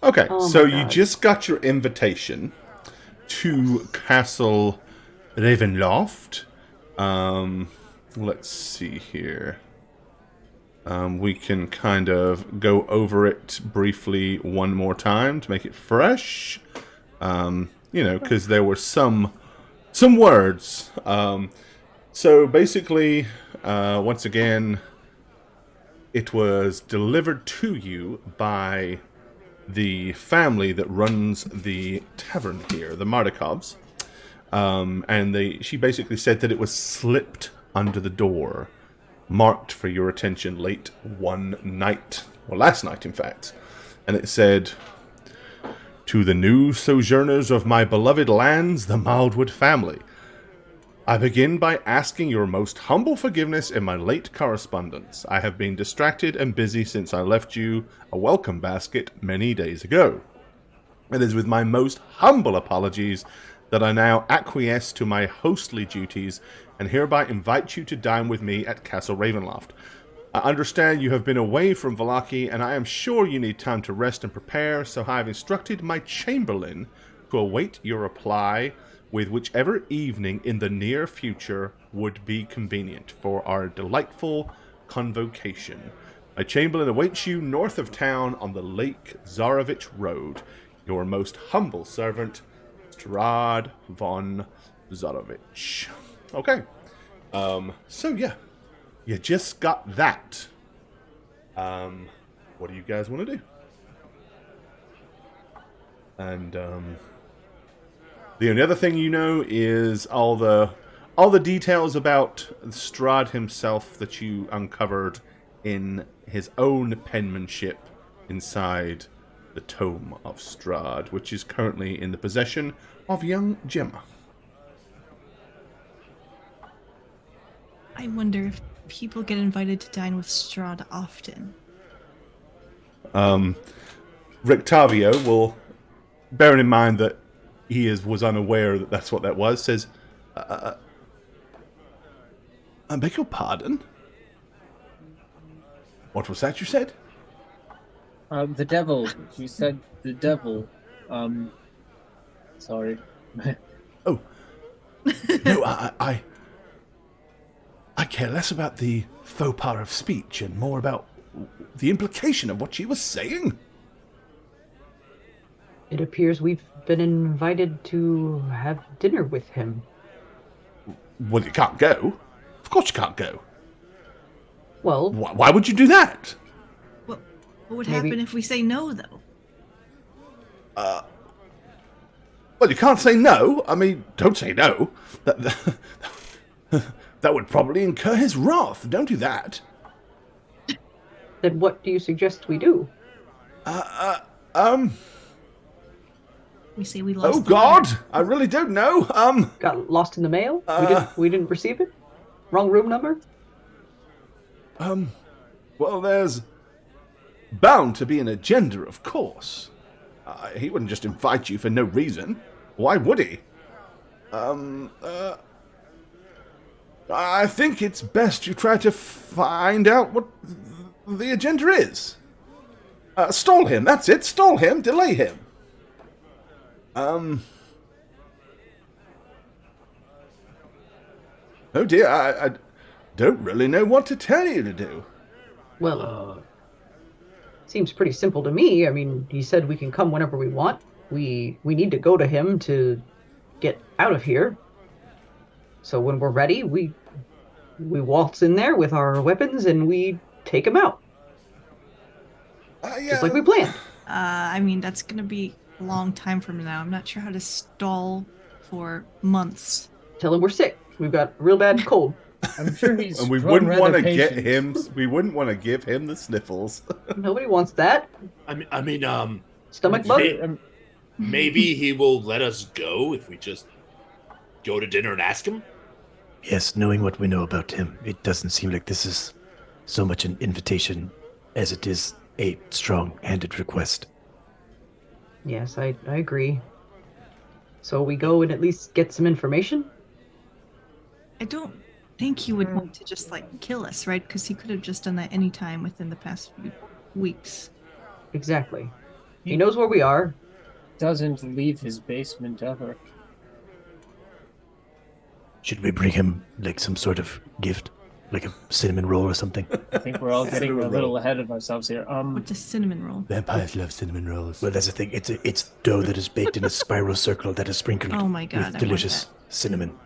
Okay, Oh so my you god. just got your invitation to Castle Ravenloft. Um, let's see here. We can kind of go over it briefly one more time to make it fresh. Because there were some words. So basically, once again, it was delivered to you by the family that runs the tavern here, the Mardikovs. She basically said that it was slipped under the door, marked for your attention late one night, or last night, in fact. And it said, "To the new sojourners of my beloved lands, the Mildwood family, I begin by asking your most humble forgiveness in my late correspondence. I have been distracted and busy since I left you a welcome basket many days ago. It is with my most humble apologies that I now acquiesce to my hostly duties and hereby invite you to dine with me at Castle Ravenloft. I understand you have been away from Vallaki, and I am sure you need time to rest and prepare, so I have instructed my chamberlain to await your reply with whichever evening in the near future would be convenient for our delightful convocation. My chamberlain awaits you north of town on the Lake Zarovich Road. Your most humble servant, Strahd von Zarovich." Okay. So yeah, you just got that. What do you guys want to do? And the only other thing you know is all the details about Strahd himself that you uncovered in his own penmanship inside the Tome of Strahd, which is currently in the possession of young Gemma. I wonder if people get invited to dine with Strahd often. Rictavio will, bearing in mind that was unaware that that's what that was, says, "I beg your pardon? What was that you said?" The devil. You said the devil. Sorry. Oh, no, I care less about the faux pas of speech and more about the implication of what she was saying. It appears we've been invited to have dinner with him. Well, you can't go. Of course you can't go. Well, Why would you do that? What would Maybe- happen if we say no, though? Well, you can't say no. I mean, don't say no. That would probably incur his wrath. Don't do that. then what do you suggest we do? We say we lost. Oh the God, letter. I really don't know. Got lost in the mail? We didn't receive it? Wrong room number? Well, there's bound to be an agenda, of course. He wouldn't just invite you for no reason. Why would he? I think it's best you try to find out what the agenda is. Stall him, that's it. Stall him, delay him. Oh dear, I don't really know what to tell you to do. Well, seems pretty simple to me. I mean, he said we can come whenever we want. We need to go to him to get out of here. So when we're ready, we waltz in there with our weapons and we take him out. Yeah. Just like we planned. I mean, that's gonna be a long time from now. I'm not sure how to stall for months. Tell him we're sick. We've got a real bad cold. I'm sure he's And we grown wouldn't rather want to get patient. him. We wouldn't want to give him the sniffles. Nobody wants that. I mean, Stomach bug? may- maybe he will let us go if we just go to dinner and ask him. Yes, knowing what we know about him, it doesn't seem like this is so much an invitation as it is a strong-handed request. Yes, I agree. So we go and at least get some information? I don't think he would want to just like kill us, right? Because he could have just done that any time within the past few weeks. Exactly. He knows where we are. Doesn't leave his basement ever. Should we bring him like some sort of gift, like a cinnamon roll or something? I think we're all getting a little ahead of ourselves here. What's a cinnamon roll? Vampires love cinnamon rolls. Well, that's the thing. It's dough that is baked in a spiral circle that is sprinkled Oh my God, I with want delicious cinnamon.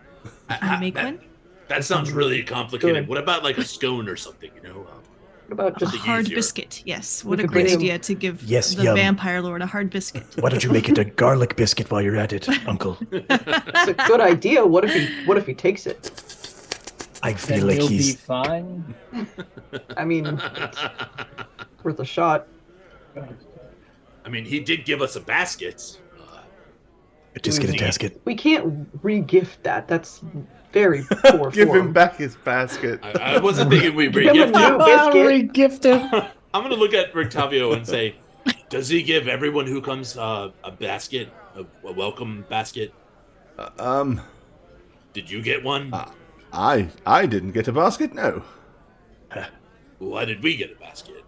Can you make one? That sounds really complicated. Good. What about like a scone or something? What about A just Something hard easier. biscuit. Yes. We What a could great bring him- idea to give Yes, the yum. vampire lord a hard biscuit. Why don't you make it a garlic biscuit while you're at it, Uncle? it's a good idea. What if he takes it? I Then feel like he'll be he's. fine. I mean, it's worth a shot. I mean, he did give us a basket. Just get a basket. We can't re-gift that. That's very poor Give form. him back his basket. I wasn't thinking we Give him a re-gift new him. biscuit. Regifted. I'm gonna look at Rictavio and say, does he give everyone who comes a basket, a welcome basket? Did you get one? I didn't get a basket. No. Why did we get a basket?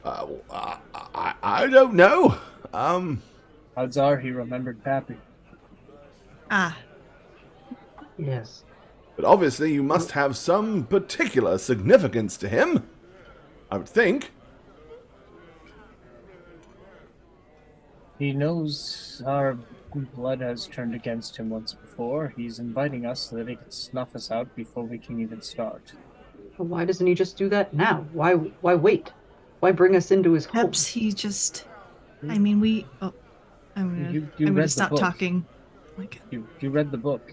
I don't know. Odds are he remembered Pappy. Ah, Yes. But obviously you must have some particular significance to him. I would think. He knows our blood has turned against him once before. He's inviting us so that he can snuff us out before we can even start. Well, why doesn't he just do that now? Why wait? Why bring us into his home? perhaps he just. I mean, we. Oh, I'm gonna. You I'm read gonna the stop book. talking. Like You read the book.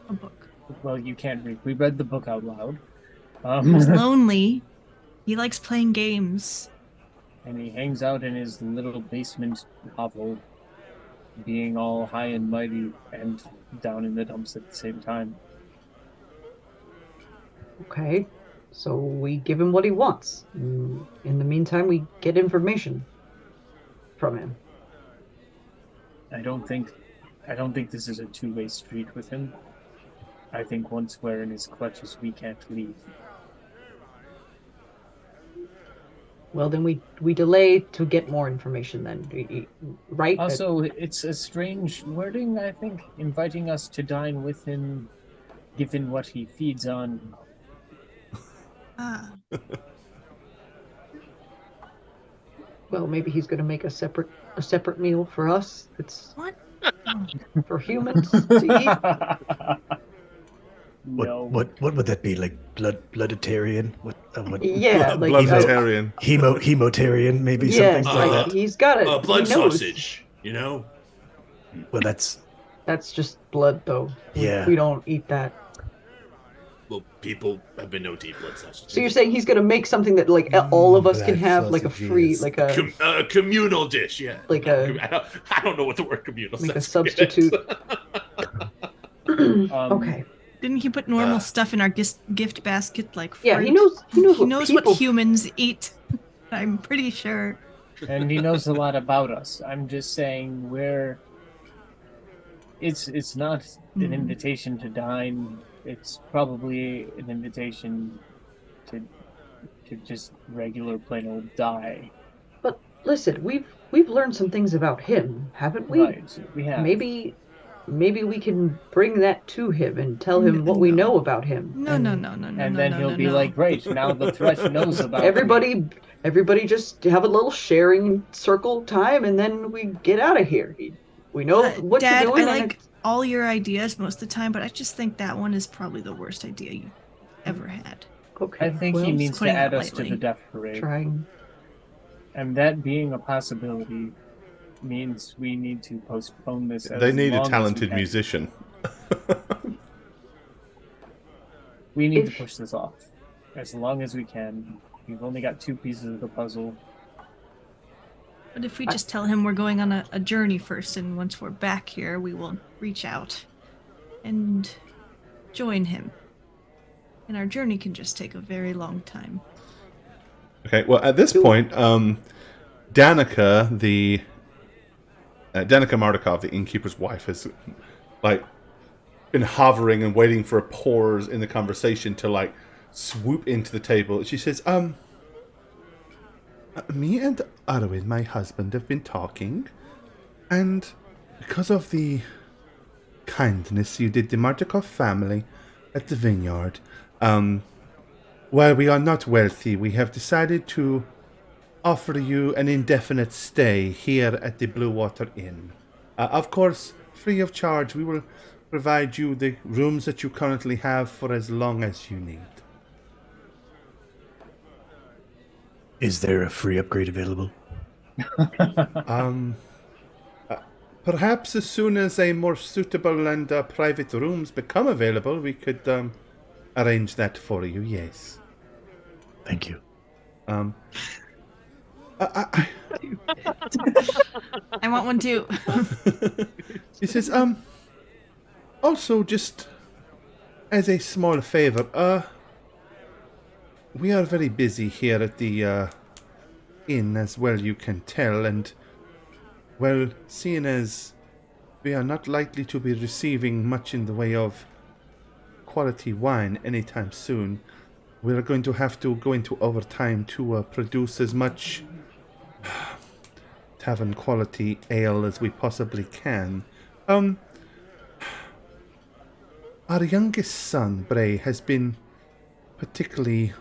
a book. Well, you can't read. We read the book out loud. He's lonely. He likes playing games. And he hangs out in his little basement hovel, being all high and mighty and down in the dumps at the same time. Okay. So we give him what he wants. In the meantime, we get information from him. I don't think this is a two-way street with him. I think once we're in his clutches, we can't leave. Well, then we delay to get more information then, right? Also, it's a strange wording, I think, inviting us to dine with him, given what he feeds on. Ah, Well, maybe he's going to make a separate meal for us. It's what? for humans to eat. No. What would that be? Like blooditarian? What Yeah, like Blooditarian. hemotarian, maybe yeah, something like like that. he's got it. Blood He knows. sausage, Well, that's That's just blood, though. Yeah. We don't eat that. Well, people have been known to eat blood sausage. So you're saying he's gonna make something that like all of us can blood have, like a free, sausages. like a A communal dish, yeah. Like I don't know what the word communal like a says. substitute. Um, Okay. Didn't he put normal stuff in our gift basket, like fruit? Yeah, he knows. He knows, He knows what people. what humans eat. I'm pretty sure. And he knows a lot about us. I'm just saying it's not an invitation to dine. It's probably an invitation to just regular plain old die. But listen, we've learned some things about him, haven't we? Right. We have. Maybe we can bring that to him and tell him what we know about him. No, And no. And then he'll be like, great, now the threat knows about me." Everybody just have a little sharing circle time, and then we get out of here. We know what Dad, you're doing. I and like all your ideas most of the time, but I just think that one is probably the worst idea you've ever had. okay, I think well, he means to putting it add us to lightly. the death parade. trying. And that being a possibility means we need to postpone this. They as need a long as we talented can. musician. We need to If- push this off as long as we can. We've only got 2 pieces of the puzzle. But if we just tell him we're going on a journey first, and once we're back here, we will reach out and join him. And our journey can just take a very long time. Okay, well, at this point, Danica, Danica Mardukov, the innkeeper's wife, has like been hovering and waiting for a pause in the conversation to like swoop into the table. She says, Me and Arwen, my husband, have been talking, and because of the kindness you did the Martikov family at the vineyard, while we are not wealthy, we have decided to offer you an indefinite stay here at the Blue Water Inn. Of course, free of charge, we will provide you the rooms that you currently have for as long as you need. Is there a free upgrade available? Perhaps as soon as a more suitable and private rooms become available, we could arrange that for you, yes. Thank you. I want one too. He says, also just as a small favor, we are very busy here at the inn, as well you can tell, and well, seeing as we are not likely to be receiving much in the way of quality wine anytime soon, we're going to have to go into overtime to produce as much tavern quality ale as we possibly can. Our youngest son, Bray, has been particularly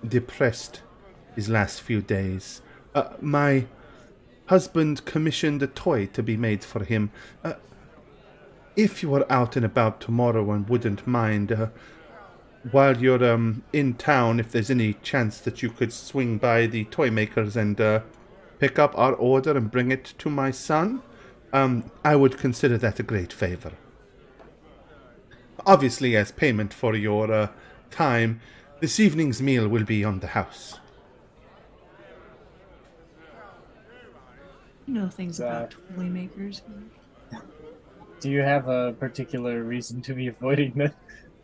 depressed these last few days. My husband commissioned a toy to be made for him. If you were out and about tomorrow and wouldn't mind, while you're in town, if there's any chance that you could swing by the toy makers and pick up our order and bring it to my son, I would consider that a great favor. Obviously, as payment for your time, this evening's meal will be on the house. You know things about toy makers. Do you have a particular reason to be avoiding the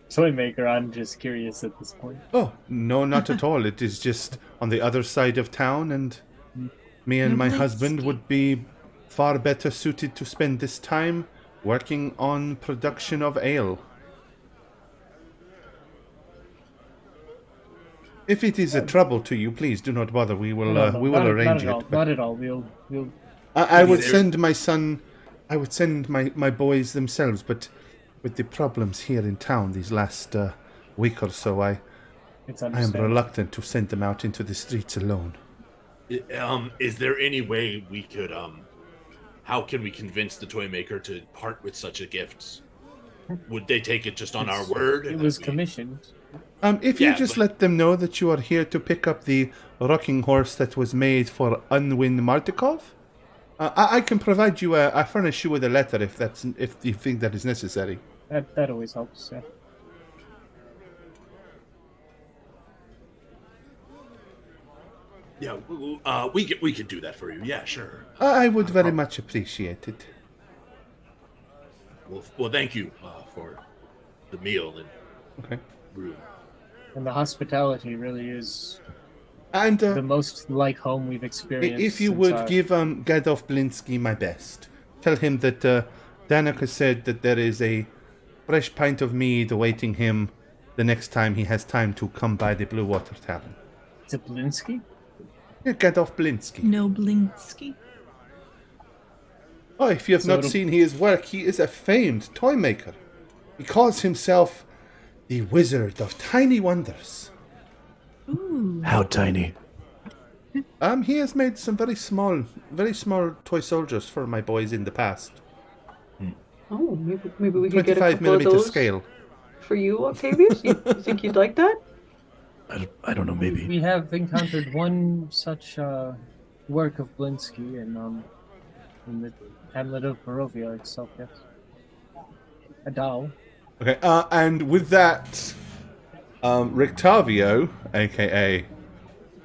toy maker? I'm just curious at this point. Oh, no, not at all. It is just on the other side of town, and me and my husband would be far better suited to spend this time working on production of ale. If it is a trouble to you, please do not bother. We will arrange it. Not at all. We'll. I would send my son. I would send my boys themselves, but with the problems here in town these last week or so, I am reluctant to send them out into the streets alone. Is there any way we could how can we convince the toy maker to part with such a gift? Would they take it just on our word? It was commissioned. If you just let them know that you are here to pick up the rocking horse that was made for Unwin Martikov, I can provide you I furnish you with a letter if you think that is necessary. That always helps. Yeah, we could do that for you. Yeah, sure. I would very much appreciate it. Well, thank you for the meal and room. And the hospitality really is And the most like home we've experienced. if you would give Gadolf Blinsky my best, tell him that Danica said that there is a fresh pint of mead awaiting him the next time he has time to come by the Blue Water Tavern. Is it Blinsky? Yeah, Gadolf Blinsky. No Blinsky. Oh, if you have not seen his work, he is a famed toy maker. He calls himself the Wizard of Tiny Wonders. Ooh. How tiny? He has made some very small toy soldiers for my boys in the past. Oh, maybe we could get a 25 couple of millimeter those scale. for you, Octavius. You think you'd like that? I don't know, maybe. We have encountered one such work of Blinsky in the hamlet of Barovia itself, yes. A doll. Okay, and with that, Rictavio, aka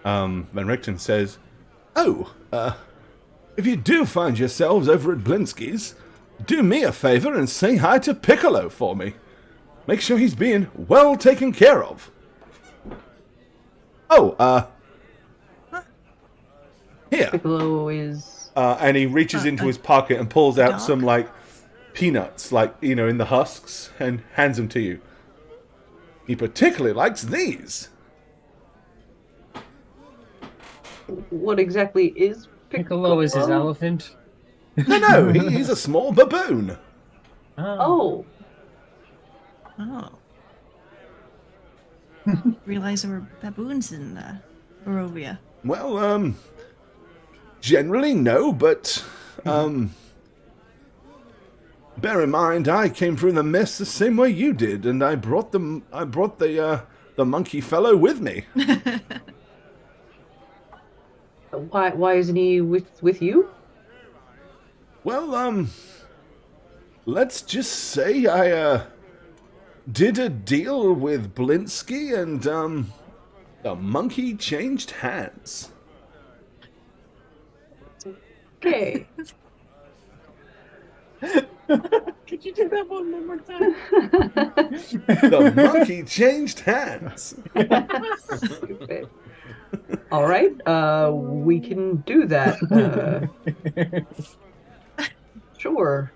Van Richten, says, Oh, if you do find yourselves over at Blinsky's, do me a favor and say hi to Piccolo for me. Make sure he's being well taken care of. Oh, here. Piccolo is... and he reaches into his pocket and pulls out dog? some, peanuts, in the husks, and hands them to you. He particularly likes these. What exactly is Piccolo is his elephant. No, he's a small baboon. Oh, Oh. Realize there were baboons in Barovia. Well, generally no, but bear in mind I came through the mist the same way you did, and I brought the monkey fellow with me. why isn't he with you? Well, let's just say I did a deal with Blinsky, and the monkey changed hands. Okay. Could you do that one more time? The monkey changed hands. Stupid. All right, we can do that. Sure.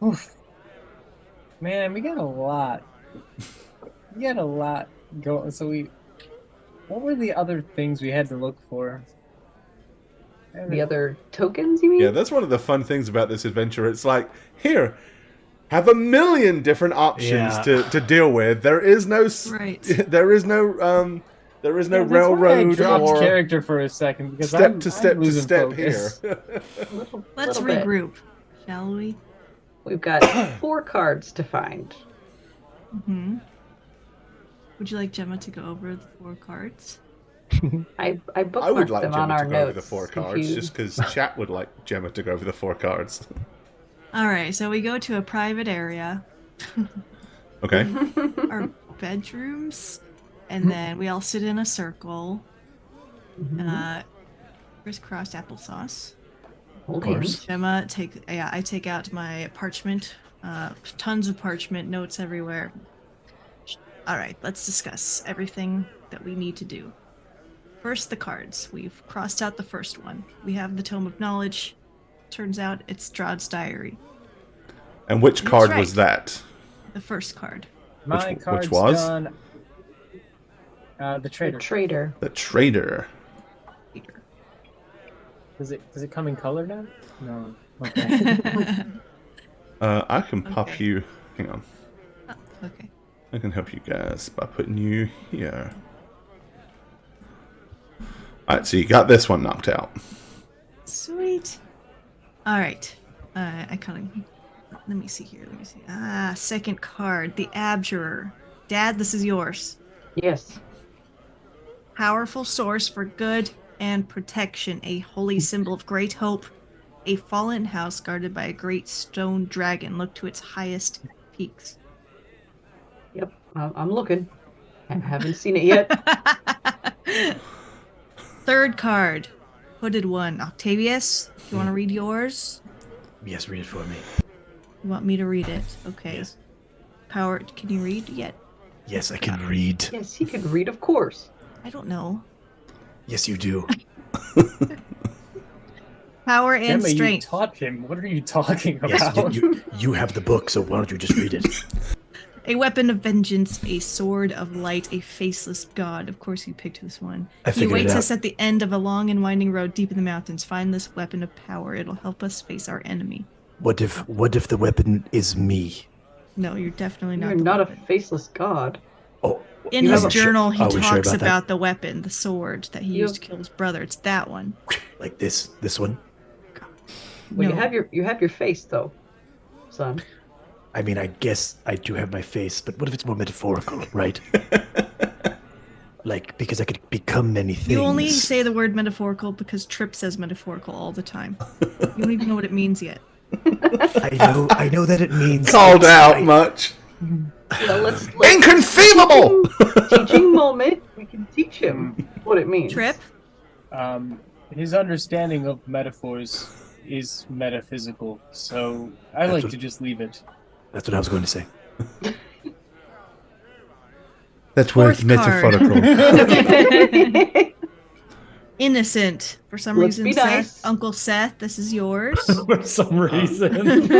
Oof. Man, we got a lot. We got a lot going. What were the other things we had to look for? The other tokens, you mean? Yeah, that's one of the fun things about this adventure. It's like, here, have a million different options to deal with. There is no Right. there is no That's why I railroad dropped or character for a second because step I'm to step to losing step focus. here. Let's Little bit. regroup, shall we? We've got 4 cards to find. Mm-hmm. Would you like Gemma to go over the 4 cards? I bookmarked I would like them on Gemma our to go notes. over the 4 if cards, you- just because chat would like Gemma to go over the 4 cards. All right, so we go to a private area, Okay. our bedrooms, and then we all sit in a circle. Crisscross applesauce. Hold course. Gemma I take out my parchment, tons of parchment, notes everywhere. All right, let's discuss everything that we need to do. First, the cards. We've crossed out the first one. We have the Tome of Knowledge. Turns out it's Strahd's diary. And which That's card right. was that? The first card. My which card's was? done. The The trader. traitor. The Traitor. Does it come in color now? No. Okay. I can pop Okay. you. Hang on. Okay. I can help you guys by putting you here. Alright, so you got this one knocked out. Sweet. All right. I kind of. Let me see here. Second card. The Abjurer. Dad, this is yours. Yes. Powerful source for good and protection. A holy symbol of great hope. A fallen house guarded by a great stone dragon. Look to its highest peaks. Yep. I'm looking. I haven't seen it yet. Third card. Hooded one. Octavius, do you want to read yours? Yes, read it for me. You want me to read it? Okay. Yes. Power. Can you read yet? Yes, I can read. Yes, he can read, of course. I don't know. Yes, you do. Power and Gemma, you strength. taught him. What are you talking Yes, about? you have the book, so why don't you just read it? A weapon of vengeance, a sword of light, a faceless god. Of course, you picked this one. I He figured it waits out. us at the end of a long and winding road deep in the mountains. Find this weapon of power. It'll help us face our enemy. What if the weapon is me? No, you're definitely not. You're the not a weapon. faceless god. Oh, In You his have a- journal, he Are we sure talks about that? about the weapon, the sword that he You- used to kill his brother. It's that one. like this one? Well, No. you have your face though, son. I mean, I guess I do have my face, but what if it's more metaphorical, right? Like, because I could become many things. You only say the word metaphorical because Trip says metaphorical all the time. You don't even know what it means yet. I know that it means Called out much. Well, let's Inconceivable! teaching moment. We can teach him what it means. Trip? His understanding of metaphors is metaphysical, so I That's like what- to just leave it. That's what I was going to say. That word's word's Fourth card. metaphorical. Innocent. For some Let's reason, be Seth, nice. Uncle Seth, this is yours. For some reason.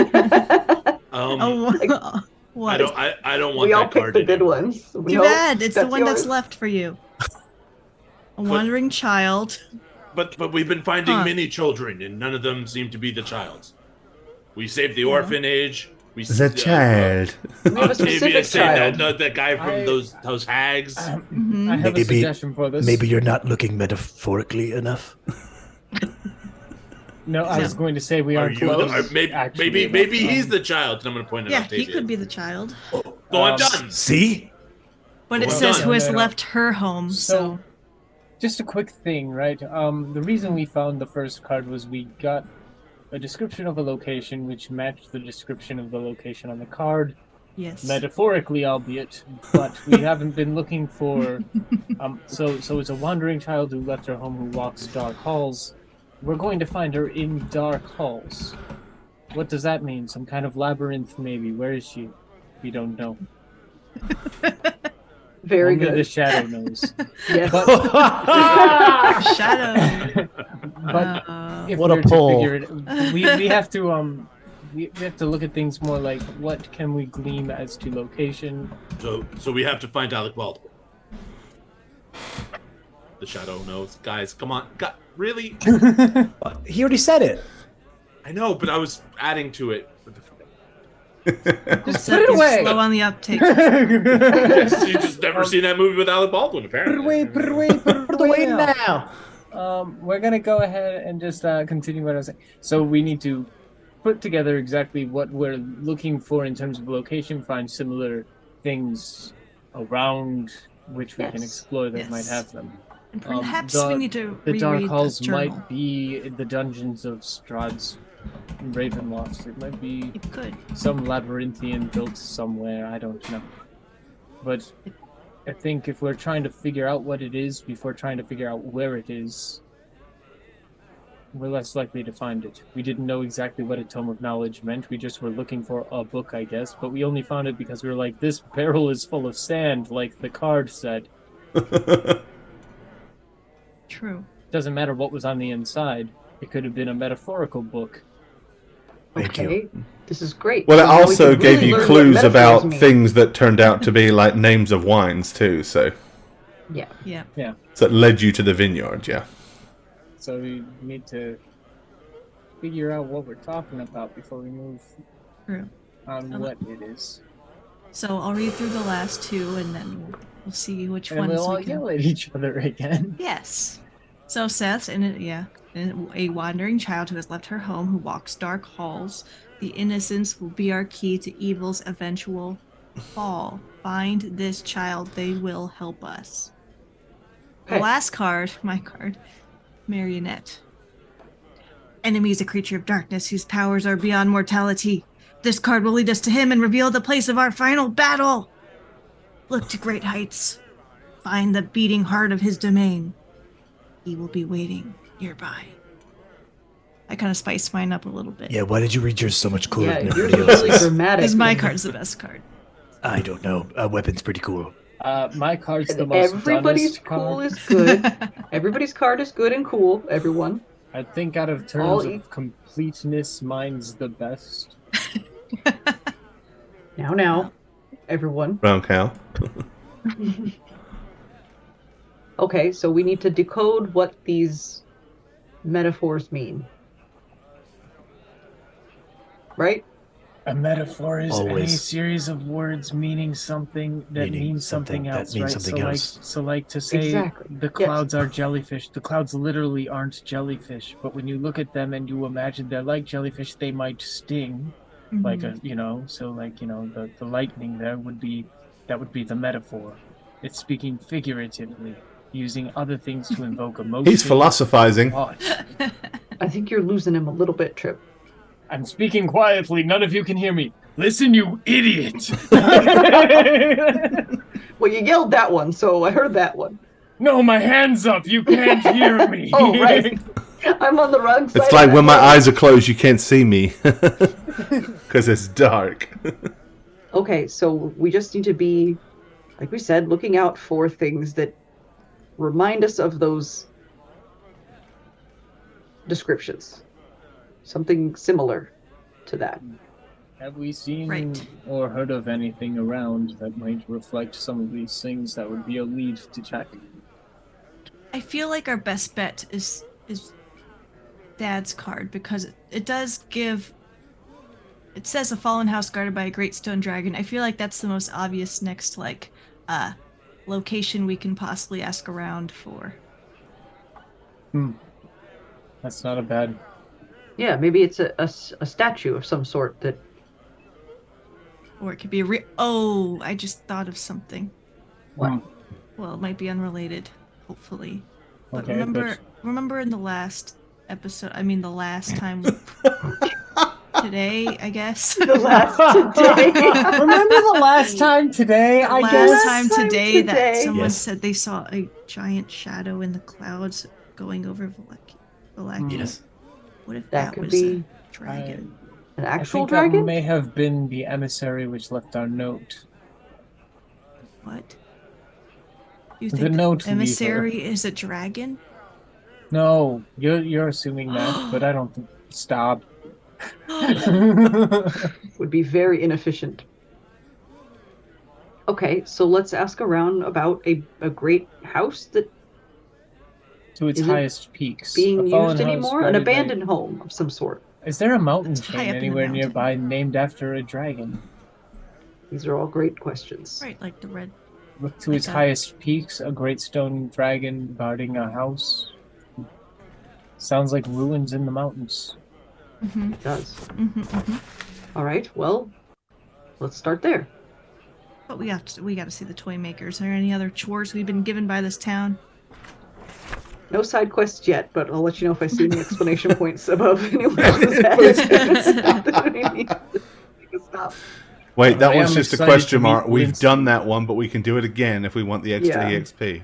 Um, Oh, What? I don't want We all that picked card the good anymore. ones. Too Nope, bad. It's the one that's yours. left for you. A wandering child. But we've been finding Huh. many children, and none of them seem to be the child's. We saved the Well. orphanage. We The child. We have a Octavia specific said child. that guy from I- those hags. I Mhm. have a Maybe- suggestion for this. Maybe you're not looking metaphorically enough. No, I was going to say we Are aren't you the, close. maybe actually, maybe enough. he's the child, and I'm going to point at Yeah, Octavia. he could be the child. So I'm done. See? But it Well says done. who has No. left her home, so. Just a quick thing, right? The reason we found the first card was we got a description of a location which matched the description of the location on the card, Yes. metaphorically, albeit. But we haven't been looking for. So it's a wandering child who left her home who walks dark halls. We're going to find her in dark halls. What does that mean? Some kind of labyrinth, maybe? Where is she? We don't know. Very Only good. the shadow knows. Yes. Shadow. But if What a we're to pull. figure it, we have to we have to look at things more like what can we glean as to location. So we have to find Alec Baldwin. The shadow knows. Guys, come on. God, really? He already said it. I know, but I was adding to it. Just So put it you're away. slow on the uptake. You just never seen that movie with Alec Baldwin, Put it apparently. away. Put it away. Put it away now. We're gonna go ahead and just continue what I was saying. So we need to put together exactly what we're looking for in terms of location, find similar things around which we can Yes. explore that Yes. might have them. And perhaps the- we need to The reread dark halls the journal. might be in the dungeons of Strahd's Ravenloft. It might be It could. some labyrinthian built somewhere. I don't know. But I think if we're trying to figure out what it is before trying to figure out where it is, we're less likely to find it. We didn't know exactly what a Tome of Knowledge meant. We just were looking for a book, I guess. But we only found it because we were like, this barrel is full of sand, like the card said. True. Doesn't matter what was on the inside. It could have been a metaphorical book. Thank Okay. you. This is great. Well, it Now we also can gave really you learn what clues metaphors about mean. things that turned out to be like names of wines too. So Yeah. Yeah. it led you to the vineyard. Yeah. So we need to figure out what we're talking about before we move True. on what it is. So I'll read through the last two, and then we'll see which And ones we'll all we can. yell at each other again. Yes. So Seth, a wandering child who has left her home, who walks dark halls. The innocents will be our key to evil's eventual fall. Find this child; they will help us. The Okay. last card, my card, Marionette. Enemy is a creature of darkness whose powers are beyond mortality. This card will lead us to him and reveal the place of our final battle. Look to great heights. Find the beating heart of his domain. He will be waiting nearby. I kind of spiced mine up a little bit. Yeah, why did you read yours so much cooler Yeah, than you're everybody really else's? dramatic. Because my card's the best card. I don't know. Weapon's pretty cool. My card's the most Everybody's dumbest cool card. is good. Everybody's card is good and cool. Everyone. I think out of All terms e- of completeness, mine's the best. Now, everyone. Brown cow. Okay, so we need to decode what these metaphors mean. Right? A metaphor is any Always. series of words meaning something that Meaning means something something that else, means right? something else. So like to say Exactly. the Yes. clouds are jellyfish. The clouds literally aren't jellyfish, but when you look at them and you imagine they're like jellyfish, they might sting. Like Mhm. so like the lightning there would be the metaphor. It's speaking figuratively, using other things to invoke emotion. He's philosophizing. thought. I think you're losing him a little bit, Trip. I'm speaking quietly. None of you can hear me. Listen, you idiot! Well, you yelled that one, so I heard that one. No, my hand's up. You can't hear me. Oh, right. I'm on the wrong side. It's of like that when my one. eyes are closed, you can't see me because it's dark. Okay, so we just need to be, like we said, looking out for things that remind us of those descriptions. Something similar to that. Have we seen Right. or heard of anything around that might reflect some of these things that would be a lead to check? I feel like our best bet is Dad's card because it does give. It says a fallen house guarded by a great stone dragon. I feel like that's the most obvious next location we can possibly ask around for. That's not a bad. Yeah, maybe it's a statue of some sort that. Or it could be a Oh, I just thought of something. What? Well, it might be unrelated, hopefully. But Okay, remember in the last episode, I mean the last time today, I guess. The last today. Remember the last time today? The last time Last time today that today. someone Yes. said they saw a giant shadow in the clouds going over Valaki. Yes. What if That that could was be a dragon? An I actual think dragon? that may have been the emissary which left our note. What? You The think note the emissary is a dragon? No, you're assuming that, but I don't think. Stop. Would be very inefficient. Okay, so let's ask around about a great house that To its Is it highest peaks. being A fallen used house anymore? An guarded by- abandoned home of some sort. Is there a mountain It's high chain up in the anywhere mountain. nearby named after a dragon? These are all great questions. Right, like the red. Look to its that. highest peaks, a great stone dragon guarding a house. Sounds like ruins in the mountains. Mm-hmm, It does. mm-hmm. All right, well, let's start there. But we got to see the toy makers. Are there any other chores we've been given by this town? No side quests yet, but I'll let you know if I see any exclamation points above anyone else's head. Stop. Wait, that I one's am just a excited question to meet mark. We've Winston. done that one, but we can do it again if we want the extra Yeah. EXP.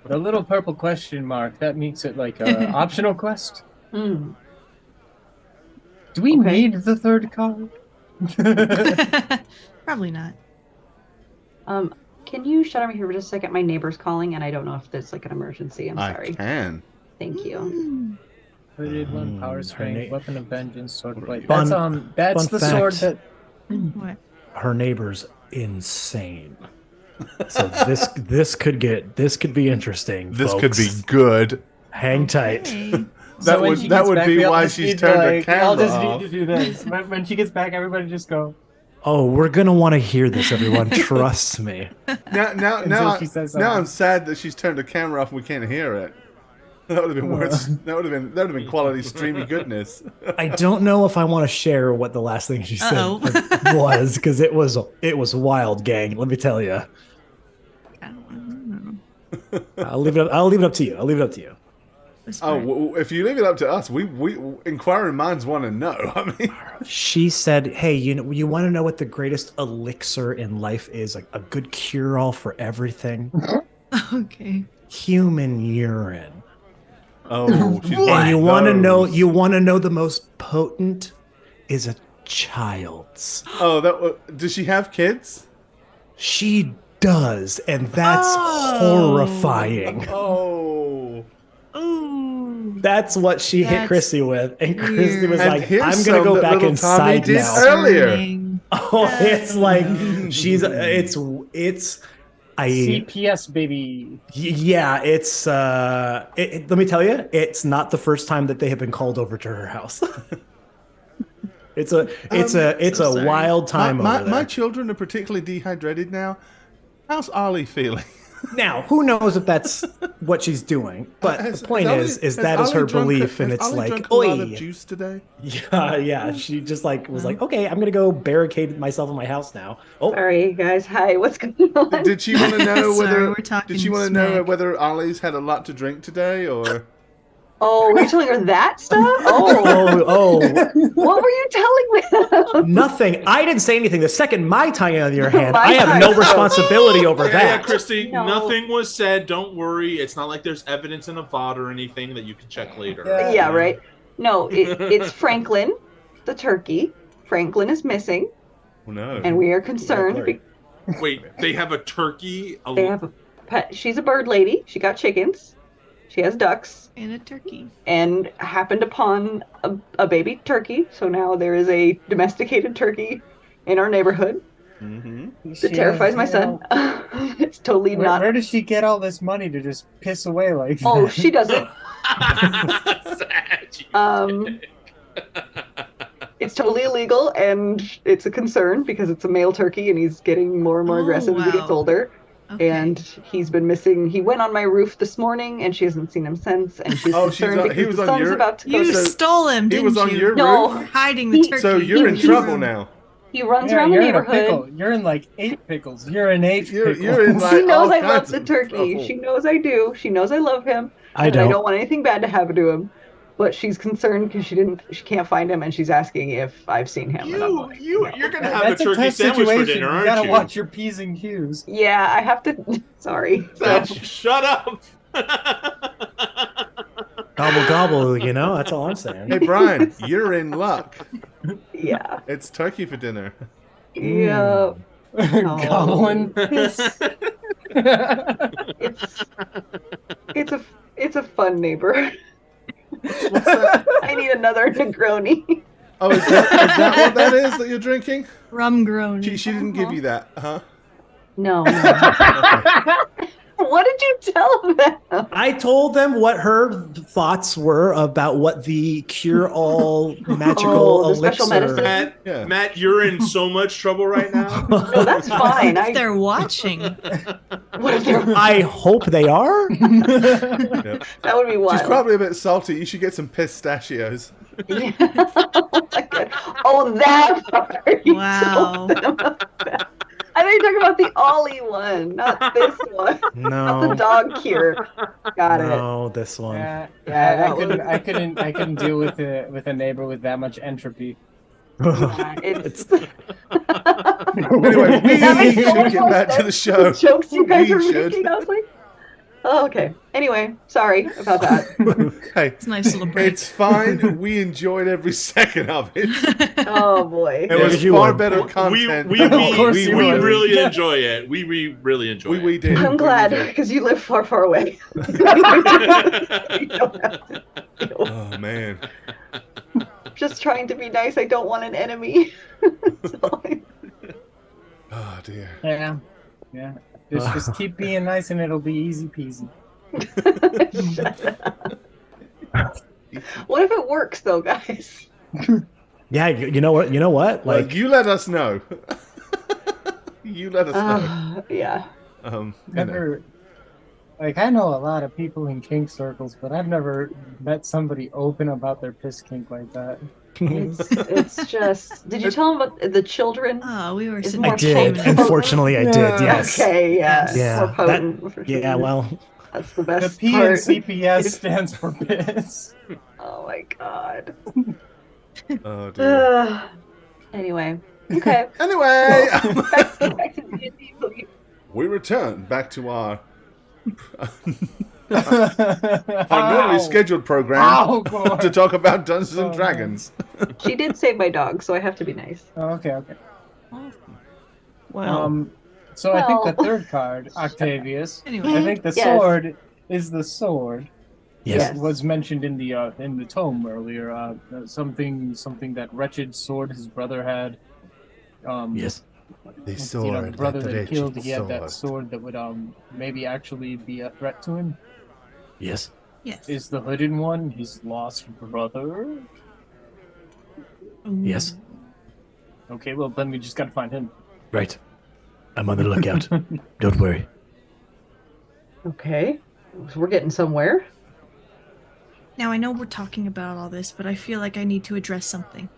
The little purple question mark, that makes it like a optional quest. Hmm. Do we Okay. need the third card? Probably not. Can you shut over here for just a second? My neighbor's calling, and I don't know if there's like an emergency. I'm I sorry. can. Thank you. Hooded one, power her strength, na- weapon of vengeance, sword blade. Fun- That's fun the sword fact. that. What? Her neighbor's insane. So this could be interesting. This folks. could be good. Hang tight. Okay. That would be why she's turned her camera I'll just off. need to do this. When she gets back, everybody just go. Oh, we're gonna want to hear this, everyone. Trust me. Now, Until she says now I'm something. sad that she's turned the camera off and we can't hear it. That would have been worse. That would have been quality streamy goodness. I don't know if I want to share what the last thing she said Uh-oh. was, because it was wild, gang. Let me tell you. I don't know. I'll leave it up to you. I'll leave it up to you. Oh, well, if you leave it up to us, we inquiring minds want to know. I mean, She said, "Hey, you want to know what the greatest elixir in life is? Like a good cure-all for everything? Okay. Human urine. oh, she's And one you of want to know? those. You want to know the most potent is a child's. Oh, does she have kids? She does, and that's Oh. horrifying. Oh, Ooh. That's what she hit That's Chrissy with, and Chrissy weird. was And like, here's "I'm gonna some go that back little Tommy inside did now." earlier. Concerning. Oh, it's like it's I CPS baby. yeah, it's let me tell you, it's not the first time that they have been called over to her house. it's a so sorry. wild time my over there. my children are particularly dehydrated now. How's Ollie feeling? Now, who knows if that's what she's doing? But the point is that is her belief, and it's like, drunk a lot of oi. juice today. Yeah. She just like was like, okay, I'm gonna go barricade myself in my house now. Oh, Sorry, guys. Hi, what's going on? Did she want to know Sorry, whether? we're talking Did she want to know smack. whether Ollie's had a lot to drink today, or? Oh, you're telling her that stuff? Oh, oh, what were you telling me? nothing. I didn't say anything. The second my tongue out of your hand, My I have no tongue. responsibility over Yeah, that. Christy, No. nothing was said. Don't worry. It's not like there's evidence in a VOD or anything that you can check later. Yeah, right. No, it's Franklin, the turkey. Franklin is missing, Oh, no. and we are concerned. Larry. Wait, they have a turkey? They have a pet. She's a bird lady. She got chickens. She has ducks. And a turkey. And happened upon a baby turkey. So now there is a domesticated turkey in our neighborhood. Mm-hmm. That terrifies my son. It's totally not. Where does she get all this money to just piss away like that? Oh, she doesn't. It's totally illegal, and it's a concern because it's a male turkey, and he's getting more and more aggressive as he gets older. Okay. And he's been missing. He went on my roof this morning, and she hasn't seen him since. And she's concerned because the sun's about to go. You stole him, didn't you? He was on your No. roof? Hiding the turkey. So you're in trouble now. He runs around the neighborhood. You're in like 8 pickles. You're in 8 pickles. You're in like she knows all I love kinds the of turkey. trouble. She knows I do. She knows I love him. I and I don't. don't want anything bad to happen to him. But she's concerned because she can't find him, and she's asking if I've seen him. You're gonna have That's a turkey tough sandwich for situation. dinner, You aren't gotta you? watch your P's and Q's. Yeah, I have to. Sorry. Shut up. Gobble gobble, you know, that's all I'm saying. Hey, Brian, you're in luck. Yeah. It's turkey for dinner. Yeah. Goblin. It's a fun neighbor. What's that? I need another Negroni. Oh, is that what that is that you're drinking? Rum grown. She didn't give you that, huh? No. What did you tell them? I told them what her thoughts were about what the cure-all magical the special elixir. medicine? Matt, you're in so much trouble right now. No, that's fine. If they're watching. What if they're? I hope they are. Yep. That would be wild. She's probably a bit salty. You should get some pistachios. Yeah. Oh my God. Oh, that part. You Wow. told them about that. I thought you were talking about the Ollie one, not this one. Not the No, dog cure. Got it. no, this one. Yeah, Yeah, I couldn't deal with a neighbor with that much entropy. Yeah, it's Anyway, we That makes so should much get more back to the sense. show. The jokes you guys We are should. making. I was like, oh, okay. Anyway, sorry about that. Hey, It's a nice little break. it's fine. We enjoyed every second of it. Oh boy. It was you far would. better we content. we, than we, what course we, you we would. really enjoy it. We really enjoy it. we did. I'm glad because you live far, far away. You don't have to deal. Oh man. Just trying to be nice. I don't want an enemy. So, Oh dear. Yeah. Just keep being nice and it'll be easy peasy. shut up. What if it works though, guys? Yeah, you know what? You know what? Like Like, you let us know. You let us know. Yeah. You know. Never. Like, I know a lot of people in kink circles, but I've never met somebody open about their piss kink like that. It's just. Did you tell them about the children? Oh, we were It's sitting more I did. potent. Unfortunately, I did. Yes. Okay. Yeah. it's Yeah. More potent, for Yeah. sure. Well, That's the The best P in part. CPS stands for piss. Oh my God. Oh dear. Anyway. Okay. Anyway, back to D&D, please. we return back to our Our normally scheduled program Ow, Gord. to talk about Dungeons and Oh, Dragons. She did save my dog, so I have to be nice. Oh, okay. Well, So I think the Well. third card, Octavius. anyway. I think the Yes. sword is the sword. yes. That was mentioned in the tome earlier. Something that wretched sword his brother had. Yes. The The brother that he killed, he had that sword that would maybe actually be a threat to him. Yes. Yes. Is the hooded one his lost brother? Yes. Okay, well then we just gotta find him. Right. I'm on the lookout. Don't worry. Okay. So we're getting somewhere. Now, I know we're talking about all this, but I feel like I need to address something.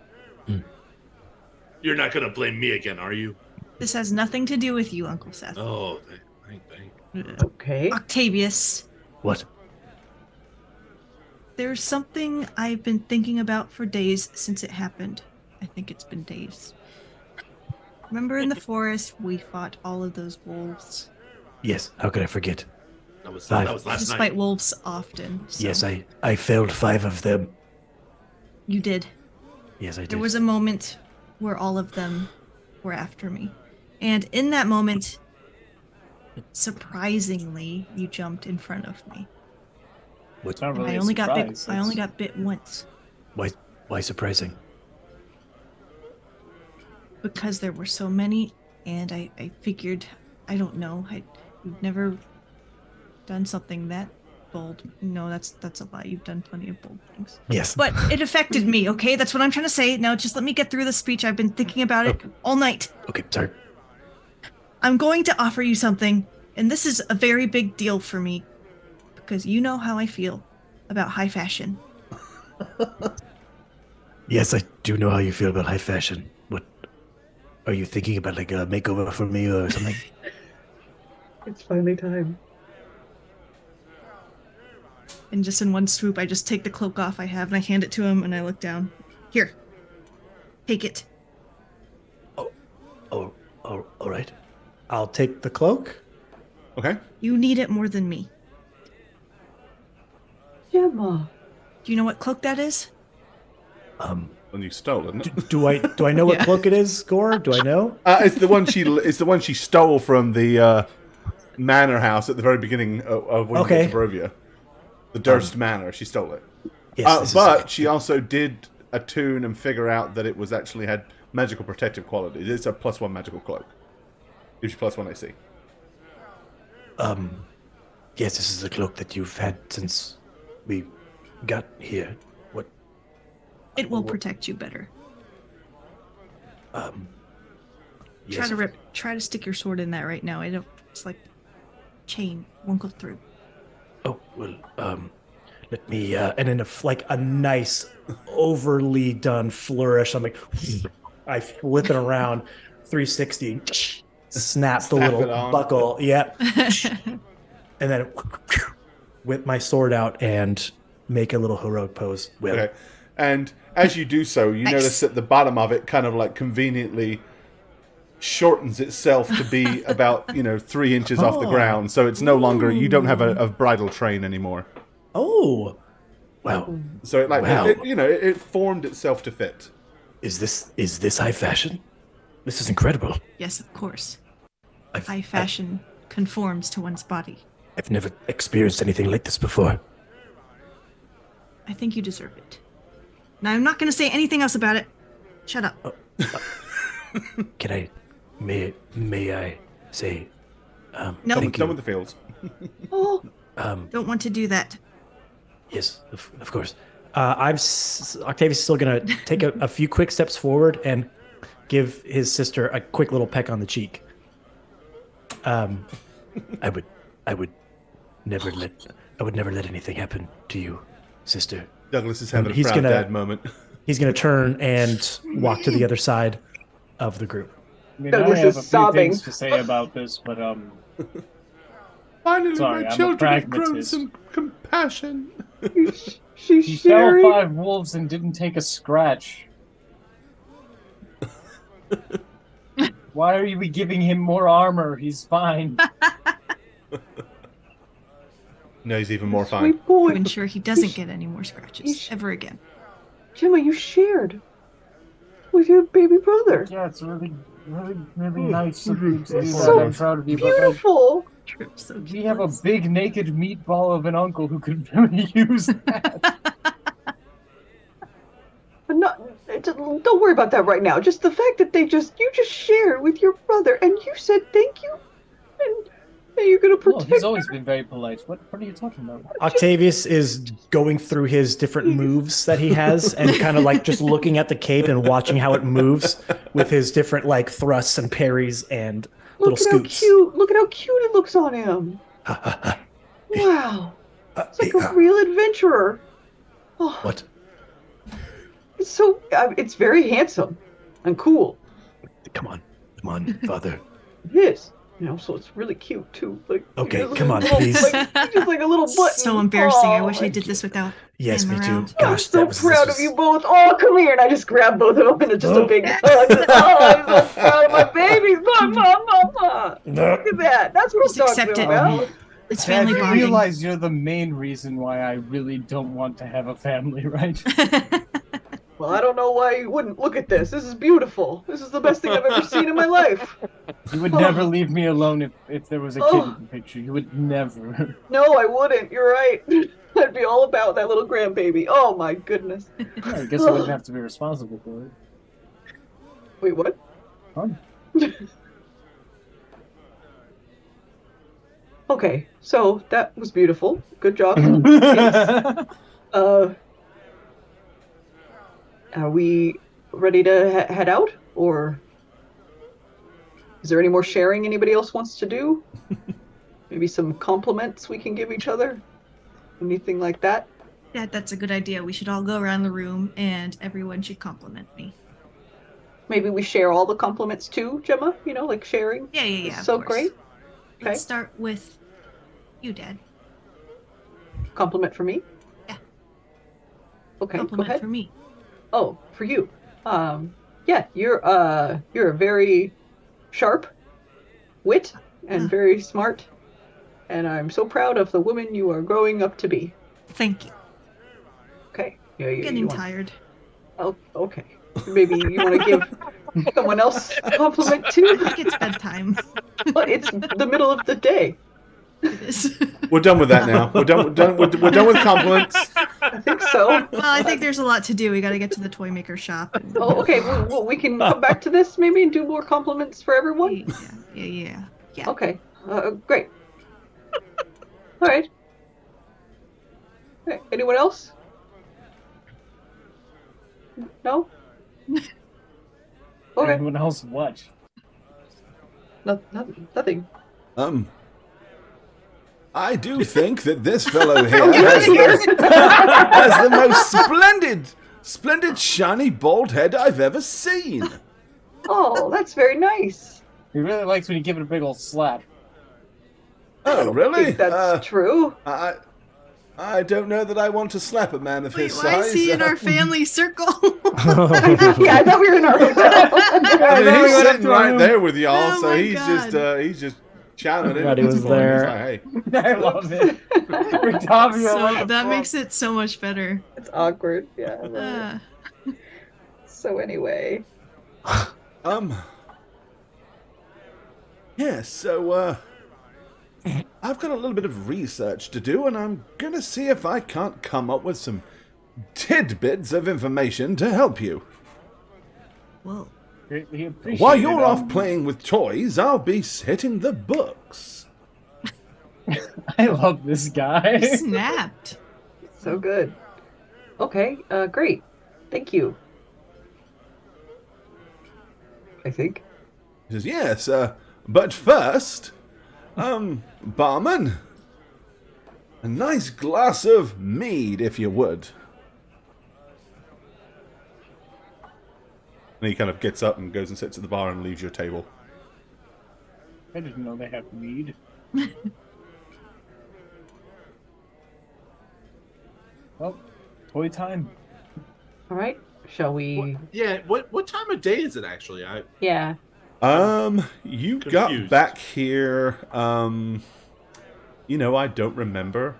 You're not gonna blame me again, are you? This has nothing to do with you, Uncle Seth. Oh, thank. Okay. Octavius, What? there's something I've been thinking about for days since it happened. I think it's been days. Remember in the forest, we fought all of those wolves? Yes. How could I forget? That was Five. last night. Despite wolves often. So Yes, I felled 5 of them. You did. Yes, I did. There was a moment where all of them were after me. And in that moment, surprisingly, you jumped in front of me. What? Not really I a only got bit. surprise. I only got bit once Why surprising? because there were so many, and I figured, I don't know, you've never done something that bold. No, that's a lie. You've done plenty of bold things. Yes. But it affected me, okay? That's what I'm trying to say. Now just let me get through the speech. I've been thinking about it all night. Okay, sorry. I'm going to offer you something, and this is a very big deal for me, because you know how I feel about high fashion. Yes, I do know how you feel about high fashion. What are you thinking about, like a makeover for me or something? It's finally time. And just in one swoop, I just take the cloak off I have, and I hand it to him, and I look down. Here. Take it. Oh, all right. I'll take the cloak. Okay. You need it more than me. Gemma. Do you know what cloak that is? And you stole it. Do I know what Yeah. cloak it is, Gore? Do I know? It's the one she stole from the manor house at the very beginning of when you Okay. get to Barovia. The Durst Manor. She stole it. Yes, this is- But she also did attune and figure out that it was actually had magical protective qualities. It's a +1 magical cloak. Gives you +1 AC. Yes, this is the cloak that you've had since we got here. What? It will protect you better. Yes. Try to stick your sword in that right now. It's like chain won't go through. Oh well. Let me. And in a nice, overly done flourish, I'm like, I flip it around, 360, snap the Snap little it on. buckle. Yep. And then whip my sword out and make a little heroic pose. Will. Okay. And as you do so, you Nice. notice that the bottom of it kind of like conveniently shortens itself to be about 3 inches off the Oh. ground. So it's no longer, you don't have a bridle train anymore. Oh. Wow. So it Wow. it formed itself to fit. Is this high fashion? This is incredible. Yes, of course. I've, High fashion conforms to one's body. I've never experienced anything like this before. I think you deserve it. Now, I'm not going to say anything else about it. Shut up. Can I? May I say? No. Thank Done you. with the fields. Oh, Don't want to do that. Yes, of course. Octavius is still gonna take a few quick steps forward and give his sister a quick little peck on the cheek. I would never let anything happen to you, sister. Douglas is having a He's proud gonna- dad moment. He's gonna turn and walk to the other side of the group. I mean, Douglas I have is a few sobbing. things to say about this, but Finally, Sorry, my I'm a children have grown pragmatist. some compassion. she's he fell sharing. 5 wolves and didn't take a scratch. Why are you giving him more armor? He's fine. No, he's even more fine. Sweet boy. To ensure he doesn't get any more scratches ever again. Gemma, you shared with your baby brother. Yeah, it's really nice of you to do that. So I'm proud of you. But like, Beautiful. So we have a big naked meatball of an uncle who could really use that. But don't worry about that right now. Just the fact that you just shared with your brother and you said thank you, and you're gonna No, protect. he's always been very polite. What are you talking about? Octavius is going through his different moves that he has and kind of like just looking at the cape and watching how it moves with his different like thrusts and parries and little Look at how scoops. cute! Look at how cute it looks on him. Wow, it's like a real adventurer. Oh, What? it's so it's very handsome and cool. Come on, father. It is. So it's really cute too. Like Okay, just come a on, little- please. like, just like a little button. So embarrassing. I wish I like, did this without Yes, him me too. around. I'm Gosh, so proud of you both. Oh, come here. And I just grab both of them into just a big hug. Oh, I'm so proud of my babies. Mama. Look at that. That's what Just I'm accept talking it. about. It's Dad, family you bonding. realize you're the main reason why I really don't want to have a family, right? Well, I don't know why you wouldn't. Look at this. This is beautiful. This is the best thing I've ever seen in my life. You would never leave me alone if there was a kid in the picture. You would never. No, I wouldn't. You're right. I'd be all about that little grandbaby. Oh my goodness. I guess you wouldn't have to be responsible for it. Wait, what? Huh? Okay, so that was beautiful. Good job. Thanks. Are we ready to head out, or is there any more sharing anybody else wants to do? Maybe some compliments we can give each other? Anything like that? Yeah, that's a good idea. We should all go around the room and everyone should compliment me. Maybe we share all the compliments too, Gemma? You know, like sharing? Yeah. So of course. great. Okay. Let's start with you, Dad. Compliment for me? Yeah. Okay, Compliment go ahead. for me. Oh, for you. Yeah, you're a very sharp wit and very smart, and I'm so proud of the woman you are growing up to be. Thank you. Okay. Yeah, Getting tired. Oh, okay. Maybe you want to give someone else a compliment too? I think it's bedtime. But it's the middle of the day. It is. We're done with that now. We're done with compliments. I think so. Well, I think there's a lot to do. We got to get to the toy maker shop. And... Oh, okay. Well, we can come back to this maybe and do more compliments for everyone. Yeah. Okay. Great. All right. Okay. Anyone else? No? Okay. Anyone else watch? Nothing. I do think that this fellow here has the most splendid shiny bald head I've ever seen. Oh, that's very nice. He really likes when you give it a big old slap. Oh, I really? think that's true. I don't know that I want to slap a man of Wait, his why size. is he in our family circle? Yeah, I thought we were in our hotel. I mean, he's sitting right there with y'all, Oh so my he's God. just chiming in. Everybody at this was point. there. He's like, hey. I love it. Octavia, So that makes it so much better. It's awkward. Yeah. I love it. So anyway. Yeah, so, I've got a little bit of research to do, and I'm gonna see if I can't come up with some tidbits of information to help you. Whoa. Greatly appreciate While it. you're off playing with toys, I'll be hitting the books. I love this guy. Snapped. So good. Okay, great. Thank you. I think. He says, yes, but first, barman, a nice glass of mead, if you would. And he kind of gets up and goes and sits at the bar and leaves your table. I didn't know they have weed. Well, toy time. All right. Shall we? What time of day is it actually? Yeah. You got Confused. back here. I don't remember.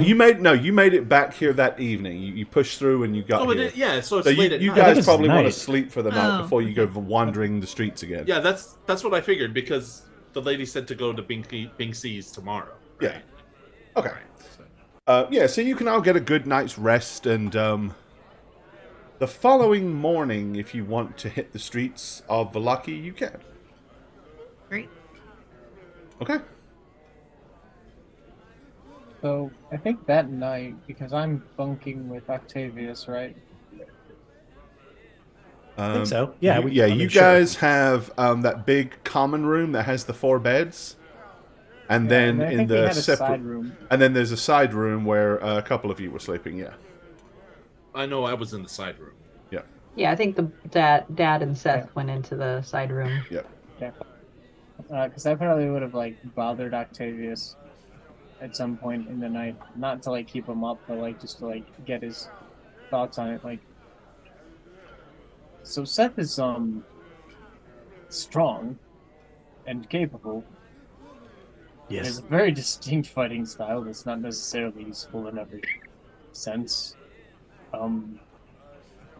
You made it back here that evening. You pushed through and you got here. So it's So late at you night. guys it's probably want to night. sleep for the night Oh, before you go okay. wandering the streets again. Yeah, that's what I figured because the lady said to go to Bing C's tomorrow. Right? Yeah. Okay. So- So you can all get a good night's rest, and the following morning, if you want to hit the streets of Valaki, you can. Great. Okay. So I think that night, because I'm bunking with Octavius, right? I think so. Yeah, you guys have that big common room that has the 4 beds, and then and I in think they the had a separate, side room. and then there's a side room where a couple of you were sleeping. Yeah. I know I was in the side room. Yeah. Yeah, I think the dad and Seth went into the side room. Yeah. Because I probably would have bothered Octavius at some point in the night, not to keep him up, but just to get his thoughts on it. So Seth is strong and capable. He has Yes. a very distinct fighting style that's not necessarily useful in every sense. And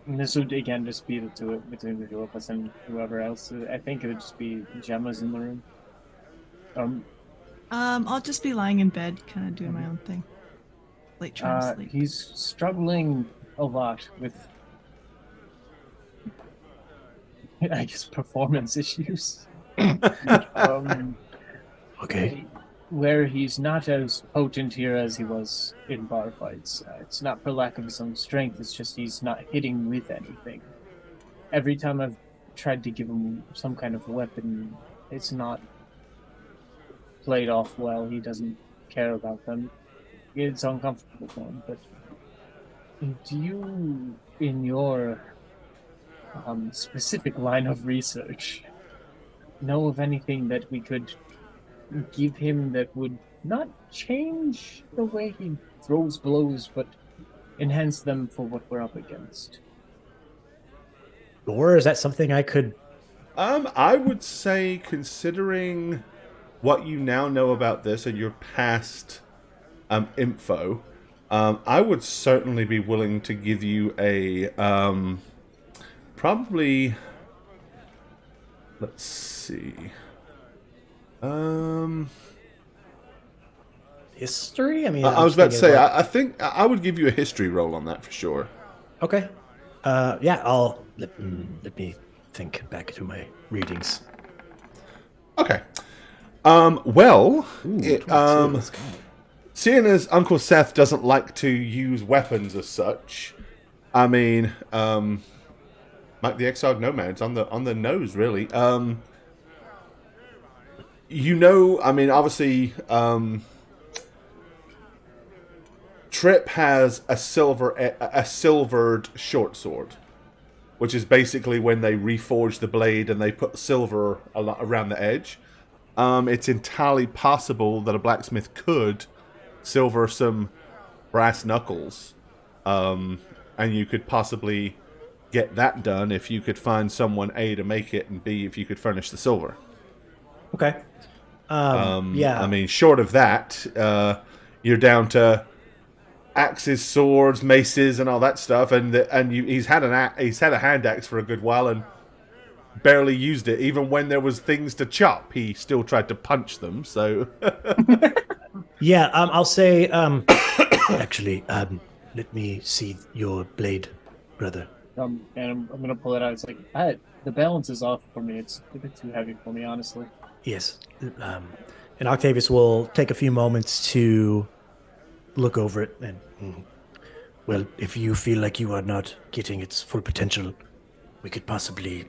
this would again just be between the two of us and whoever else. I think it would just be Gemma's in the room. I'll just be lying in bed, kind of doing my own thing. Late trying to sleep. He's struggling a lot with, I guess, performance issues. Okay. Where he's not as potent here as he was in bar fights. It's not for lack of his own strength, it's just he's not hitting with anything. Every time I've tried to give him some kind of weapon, it's not played off well. He doesn't care about them. It's uncomfortable for him. But do you, in your specific line of research, know of anything that we could give him that would not change the way he throws blows, but enhance them for what we're up against? Or is that something I could... I would say, considering what you now know about this and your past info, I would certainly be willing to give you a probably. Let's see. History? I mean, I was about to say, I think I would give you a history roll on that for sure. Okay. Yeah, I'll let me think back to my readings. Okay. Well, Ooh, seeing as Uncle Seth doesn't like to use weapons as such, I mean, Mike the Exiled Nomad's on the nose, really. You know, I mean, obviously, Trip has a silvered short sword, which is basically when they reforge the blade and they put silver around the edge. It's entirely possible that a blacksmith could silver some brass knuckles, and you could possibly get that done if you could find someone A to make it, and B if you could furnish the silver. Okay. Yeah. I mean, short of that, you're down to axes, swords, maces, and all that stuff. He's had a hand axe for a good while and barely used it. Even when there was things to chop, he still tried to punch them. So, yeah. I'll say. Actually, let me see your blade, brother. And I'm gonna pull it out. It's like the balance is off for me. It's a bit too heavy for me, honestly. Yes. And Octavius will take a few moments to look over it and, well, if you feel like you are not getting its full potential, we could possibly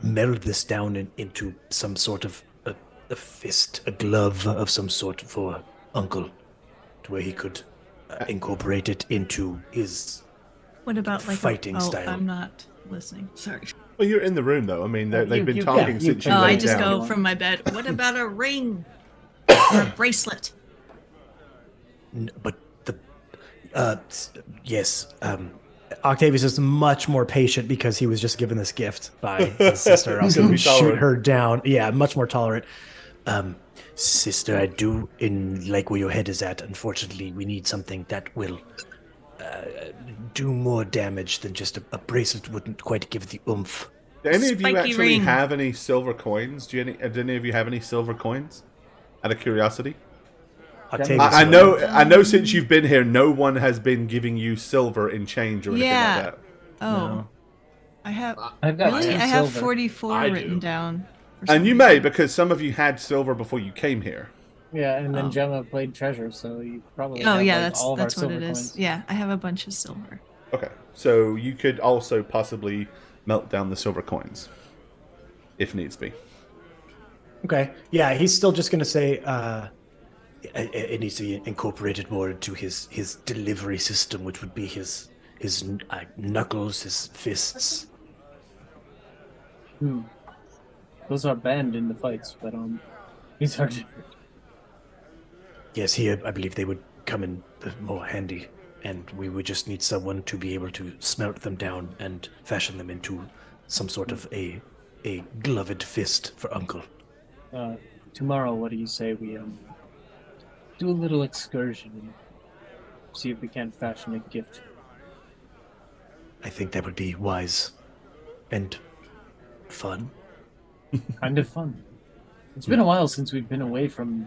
meld this down into some sort of a fist, a glove of some sort for Uncle, to where he could incorporate it into his What about like fighting a, style. I'm not listening. Sorry. well, you're in the room though. I mean, they've been you- talking yeah, since you- you Oh, laid I just down. go from my bed. What about a ring or a bracelet? But yes, Octavius is much more patient because he was just given this gift by his sister. He's Also, gonna be shoot tolerant. her down. Yeah, much more tolerant. Sister, I do like where your head is at. Unfortunately, we need something that will do more damage than just a bracelet wouldn't quite give the oomph. Do any of you Spiky actually ring. have any silver coins? Do any of you have any silver coins? Out of curiosity. Octavius, I know. Since you've been here, no one has been giving you silver in change or anything Yeah. like that. Oh, No. I have. I've got Really? two I have silver. 44 I do. written down. for some And you reason. may, because some of you had silver before you came here. Yeah, and then Oh. Gemma played treasure, so you probably Oh have, yeah, like, all of that's our what silver it is. coins. Yeah, I have a bunch of silver. Okay, so you could also possibly melt down the silver coins, if needs be. Okay. Yeah, he's still just going to say it needs to be incorporated more into his delivery system, which would be his knuckles, his fists. Those are banned in the fights, but these are different. Yes, here I believe they would come in more handy, and we would just need someone to be able to smelt them down and fashion them into some sort of a gloved fist for Uncle. Tomorrow, what do you say we do a little excursion and see if we can't fashion a gift? I think that would be wise and fun. Kind of fun. It's been a while since we've been away from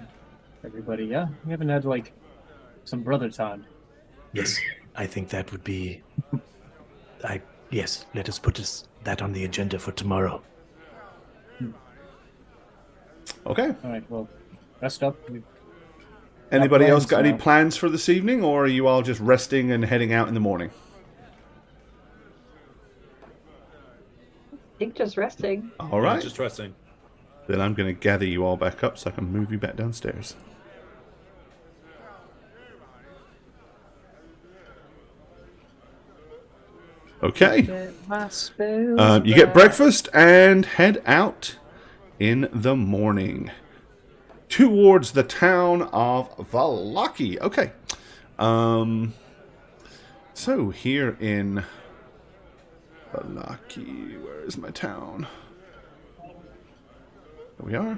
everybody. Yeah, we haven't had like some brother time. Yes, I think that would be. Yes, let us put that on the agenda for tomorrow. Okay. All right. Well, rest up. Anybody else plans got any now. plans for this evening, or are you all just resting and heading out in the morning? I think just resting. All right. Just resting. Then I'm going to gather you all back up so I can move you back downstairs. Okay. You get breakfast and head out in the morning towards the town of Valaki. Okay. So here in Valaki, where is my town? There we are.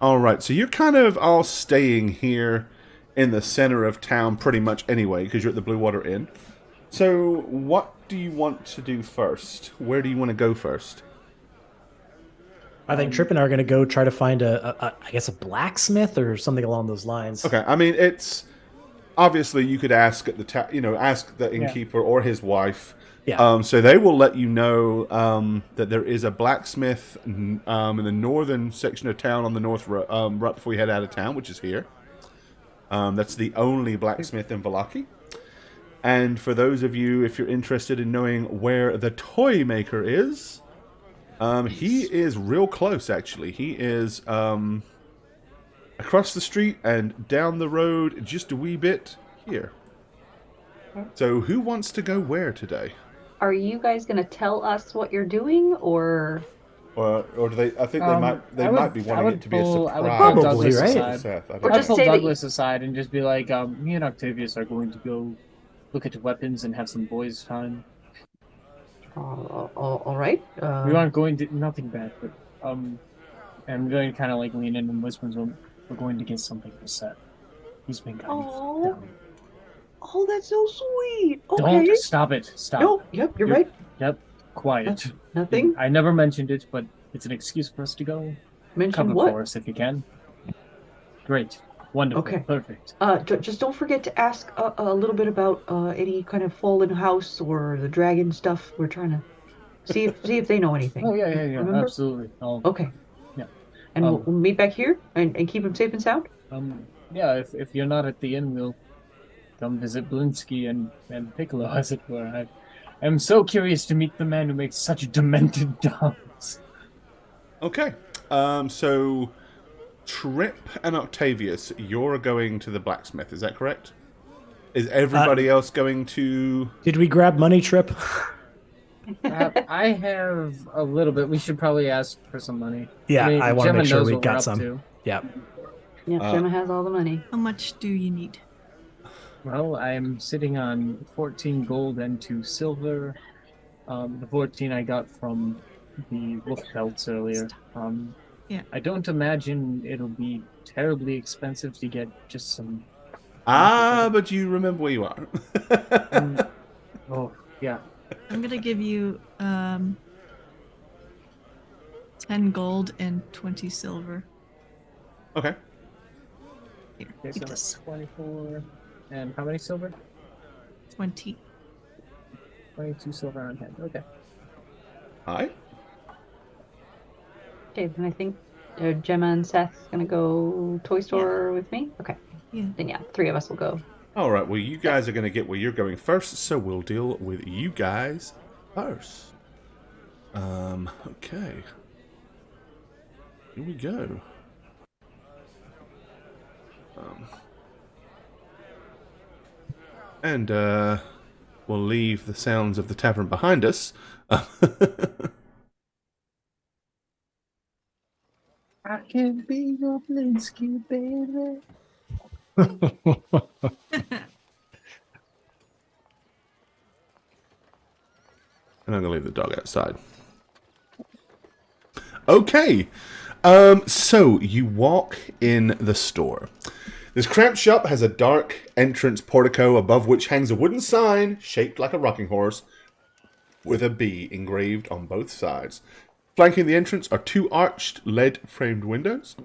All right, so you're kind of all staying here in the center of town pretty much anyway, because you're at the Blue Water Inn. So what do you want to do first? Where do you want to go first? I think Tripp and I are going to go try to find I guess a blacksmith or something along those lines. Okay, I mean, it's obviously you could ask at the ask the innkeeper or his wife. Yeah. So they will let you know that there is a blacksmith in the northern section of town on the north right before you head out of town, which is here. That's the only blacksmith in Valaki. And for those of you, if you're interested in knowing where the toy maker is, he is real close, actually. He is across the street and down the road just a wee bit here. So who wants to go where today? Are you guys going to tell us what you're doing, or do they? I think they might be wanting it to be a surprise. I would pull Probably, Douglas right? aside. Seth, I Or don't I'd just pull say that Douglas aside and just be like, me and Octavius are going to go look at weapons and have some boys' time. all right? We aren't going to nothing bad, but I'm going to kind of like lean in and whisper to him, we're going to get something for Seth. He's been kind Oh. of down. Oh, that's so sweet. Okay. Don't stop it. Stop. No, yep, you're right. Yep. Quiet. Nothing. I never mentioned it, but it's an excuse for us to go. Mention Cover what? for us if you can. Great. Wonderful. Okay. Perfect. Just don't forget to ask a little bit about any kind of fallen house or the dragon stuff. We're trying to see if they know anything. Oh, yeah. Remember? Absolutely. Okay. Yeah. And we'll meet back here and keep them safe and sound? Yeah, if you're not at the inn, we'll come visit Blinsky and Piccolo, as it were. I'm so curious to meet the man who makes such demented dogs. Okay. So Tripp and Octavius, you're going to the blacksmith, is that correct? Is everybody else going to... Did we grab money, Tripp? I have a little bit. We should probably ask for some money. Yeah, I want to Gemma make sure knows we what we're got up some. to. Yeah. Yeah, Gemma has all the money. How much do you need? Well, I'm sitting on 14 gold and 2 silver. The 14 I got from the wolf pelts earlier. Yeah. I don't imagine it'll be terribly expensive to get just some... but you remember where you are. Oh, yeah. I'm gonna give you 10 gold and 20 silver. Okay. Here, Okay, keep so this. 24. And how many silver? 20. 22 silver on hand. Okay. All right. Okay, then I think Gemma and Seth gonna go toy store with me? Okay. Yeah. Then yeah, 3 of us will go. All right, well, you guys are going to get where you're going first, so we'll deal with you guys first. Okay. Here we go. And we'll leave the sounds of the tavern behind us. I can be your Blinsky, baby. And I'm going to leave the dog outside. Okay. So you walk in the store. This cramped shop has a dark entrance portico above which hangs a wooden sign shaped like a rocking horse with a bee engraved on both sides. Flanking the entrance are 2 arched, lead-framed windows.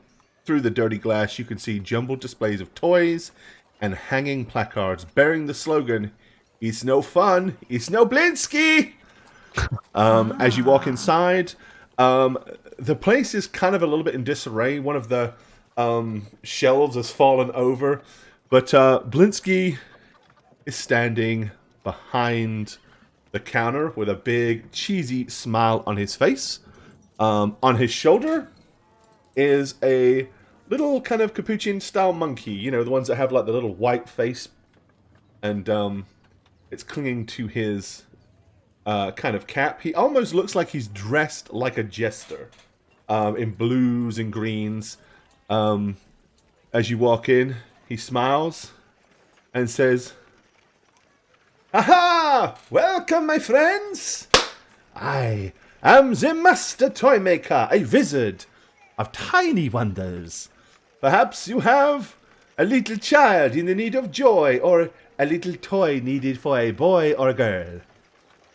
Through the dirty glass, you can see jumbled displays of toys and hanging placards bearing the slogan, "It's no fun, it's no Blinsky!" As you walk inside, the place is kind of a little bit in disarray. One of the shelves has fallen over, but Blinsky is standing behind the counter with a big, cheesy smile on his face. On his shoulder is a little kind of capuchin-style monkey. You know, the ones that have like the little white face. And it's clinging to his kind of cap. He almost looks like he's dressed like a jester. In blues and greens. As you walk in, he smiles and says, "Aha! Welcome, my friends! I am the Master Toy Maker, a wizard of tiny wonders. Perhaps you have a little child in the need of joy, or a little toy needed for a boy or a girl.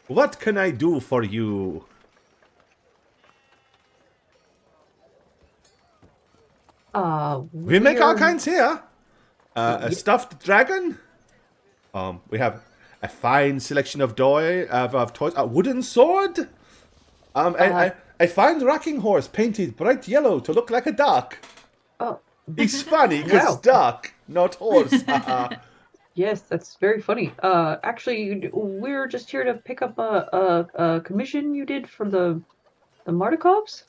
What can I do for you?" We make all kinds here. A stuffed dragon. We have a fine selection of toys. A wooden sword. A fine rocking horse painted bright yellow to look like a duck. Oh, It's funny because Wow. duck, not horse. yes, that's very funny. Actually, we're just here to pick up a commission you did for the Mardikovs.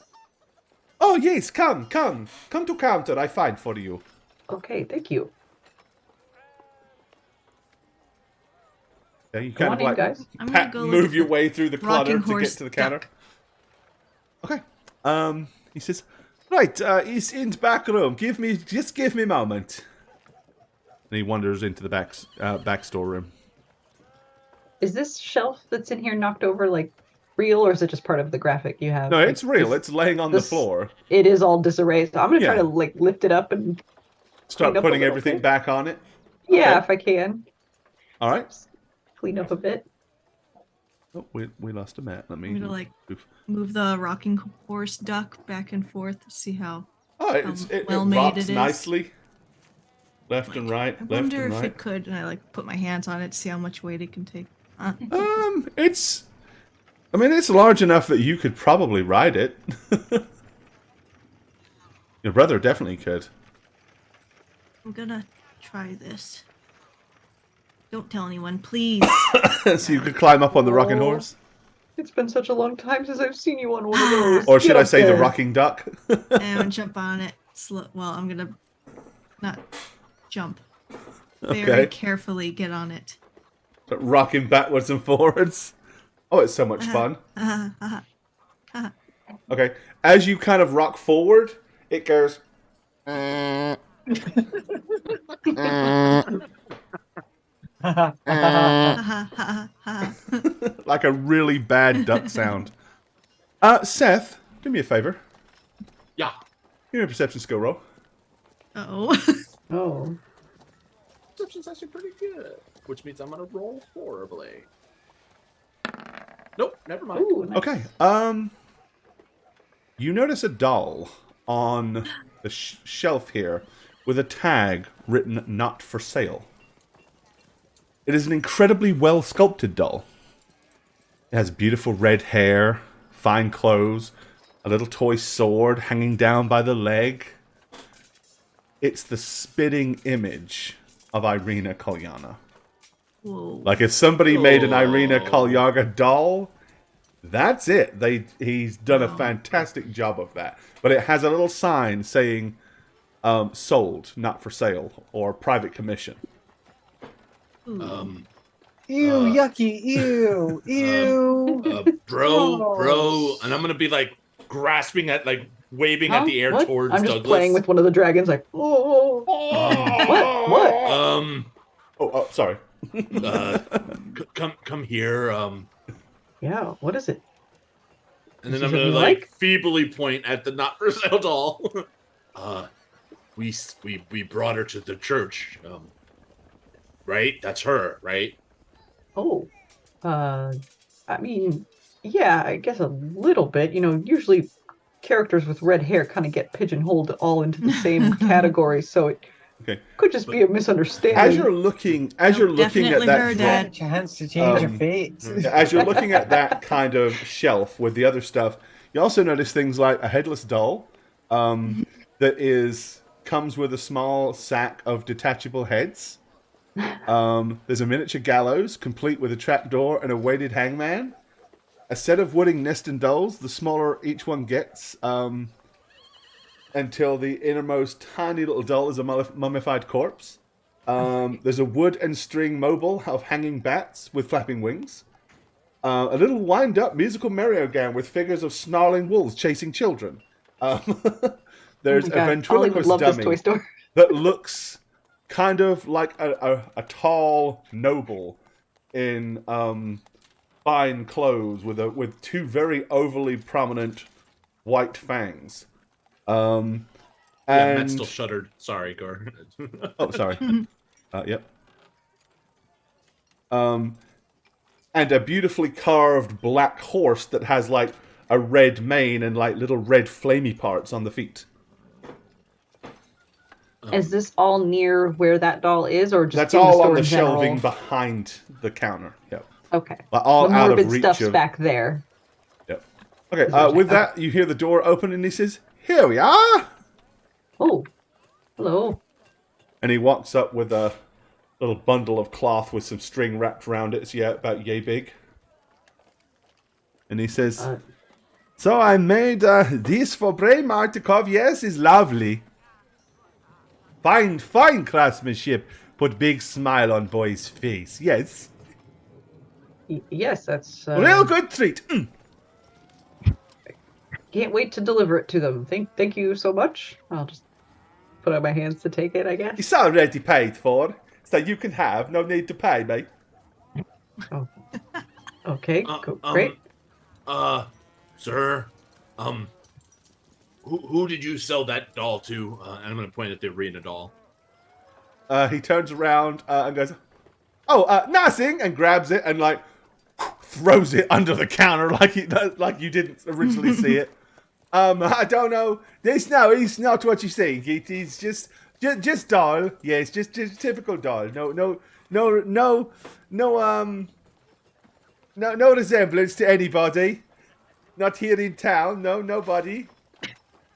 Oh yes, come to counter. I find for you. Okay, thank you. Yeah, you Come kind on of in, like guys. I'm gonna go look move at your the way through the clutter rocking to get horse to the counter. duck. Okay. He says, "Right, he's in the back room. Just give me a moment." And he wanders into the back storeroom. Is this shelf that's in here knocked over like real, or is it just part of the graphic you have? No, Like, it's real. this- It's laying on the this- floor. It is all disarrayed. So I'm gonna try Yeah. to like lift it up and Start clean up a putting little everything bit. back on it. yeah, Okay. if I can All right. clean up a bit. Oh, we lost a mat. Let me. I'm gonna like move. move the rocking horse duck back and forth to see how. Oh, it well-made rocks it is. nicely. Left and right. I Left wonder and if right. it could, and I like put my hands on it to see how much weight it can take. It's. I mean, it's large enough that you could probably ride it. Your brother definitely could. I'm gonna try this. Don't tell anyone, please. So you could climb up on the rocking Oh. horse, It's been such a long time since I've seen you on one of those. or should Get I up say the there. rocking duck? And jump on it. Well, I'm gonna not jump. Very Okay. carefully get on it. Rocking backwards and forwards. Oh, it's so much fun. Okay, as you kind of rock forward, it goes like a really bad duck sound. Seth, do me a favor. Yeah. Give me a perception skill roll. Oh. Oh, Perception's actually pretty good, which means I'm gonna roll horribly. Nope, never mind. ooh, nice. Okay. You notice a doll on the shelf here with a tag written "Not for Sale." It is an incredibly well sculpted doll. It has beautiful red hair, fine clothes, a little toy sword hanging down by the leg. It's the spitting image of Irina Kalyana. Whoa. Like if somebody made an Irina Kalyaga doll, that's it. He's done a fantastic job of that. But it has a little sign saying sold, not for sale, or private commission. Ooh. Ew, yucky, ew. Bro, and I'm gonna be like grasping at, like waving at Huh? the air What? towards I'm just Douglas. playing with one of the dragons, like, oh, what? Oh, sorry. Come here. Yeah, what is it? And then Is I'm it gonna like? like feebly point at the not for sale doll. We brought her to the church. Right? That's her, right? Oh, I mean, Yeah, I guess a little bit. Usually characters with red hair kind of get pigeonholed all into the same category, so it Okay. could just be a misunderstanding. As you're looking at definitely that heard drop, that. Chance to change your Um, fate. as you're looking at that kind of shelf with the other stuff, you also notice things like a headless doll that comes with a small sack of detachable heads. There's a miniature gallows, complete with a trapdoor and a weighted hangman. A set of wooden nesting dolls, the smaller each one gets, until the innermost tiny little doll is a mummified corpse. There's a wood and string mobile of hanging bats with flapping wings. A little wind-up musical merry-go-round with figures of snarling wolves chasing children. There's Oh my a God, Ollie would ventriloquist love this toy dummy store. that looks kind of like a tall noble in fine clothes with two very overly prominent white fangs. Yeah, And Matt's still shuddered. Sorry, Gar. oh, sorry. Yep. And a beautifully carved black horse that has like a red mane and like little red flamey parts on the feet. Is this all near where that doll is, or just That's in the all store on the in general? shelving behind the counter. Yep. Okay. All the out of morbid reach stuff's of. back there. Yep. Okay. With that, you hear the door open, and he says, "Here we are." Oh, hello. And he walks up with a little bundle of cloth with some string wrapped around it. It's about yay big. And he says, "So I made this for Bray Martikov. Yes, is lovely. Fine craftsmanship. Put big smile on boy's face. Yes, Yes, that's real good treat. Mm. Can't wait to deliver it to them. Thank you so much. I'll just put out my hands to take it, I guess. It's already paid for, so you can have. No need to pay, mate." Oh. Okay, great. Sir, who did you sell that doll to? And I'm going to point at the arena doll. He turns around and goes, "Oh, nothing," and grabs it and like throws it under the counter like you didn't originally see it. I don't know. It's not what you think. It is just doll. Yes, just typical doll. No resemblance to anybody. Not here in town. No, nobody.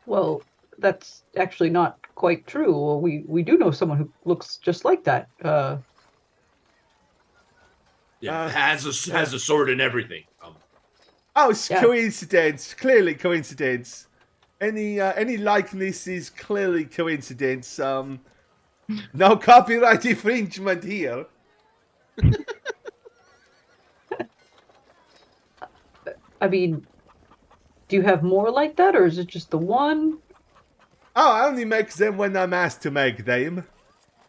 Well, that's actually not quite true. Well, we do know someone who looks just like that. Has a sword and everything. Oh, it's Yeah. coincidence. Clearly coincidence. Any likeness is clearly coincidence. No copyright infringement here. I mean, do you have more like that, or is it just the one? Oh, I only make them when I'm asked to make them.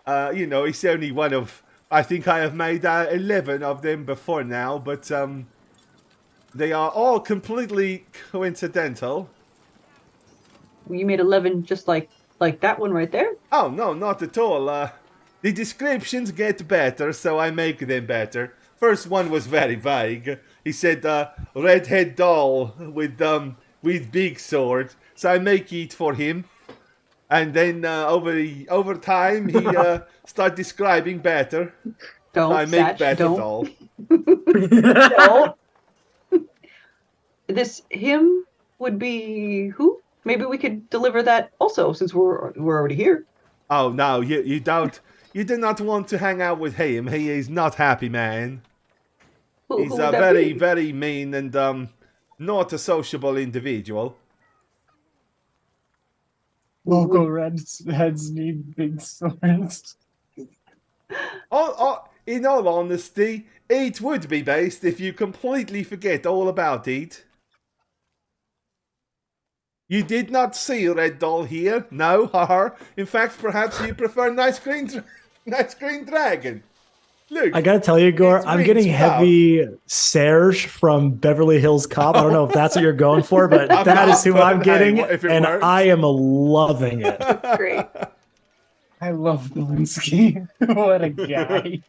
It's only one of. I think I have made 11 of them before now, but they are all completely coincidental. You made 11 just like that one right there? Oh no, not at all. The descriptions get better, so I make them better. First one was very vague. He said, "Redhead doll with big sword," so I make it for him. And then over time, he start describing better. Don't, I make Satch, better don't. doll. Don't. This him would be who? Maybe we could deliver that also, since we're already here. Oh no, you don't. You do not want to hang out with him. He is not happy, man. Who He's would a that very, be? very mean and not a sociable individual. Local redheads need big swords. In all honesty, it would be best if you completely forget all about it. You did not see Red Doll here, no, haha. In fact, perhaps you prefer Nice Green Dragon. Look, I gotta tell you, Gore, It's I'm rings getting well. heavy Serge from Beverly Hills Cop. I don't know if that's what you're going for, but I'm that not, is who but I'm hey, getting, if it and works. I am loving it. Great. I love Blinsky. What a guy.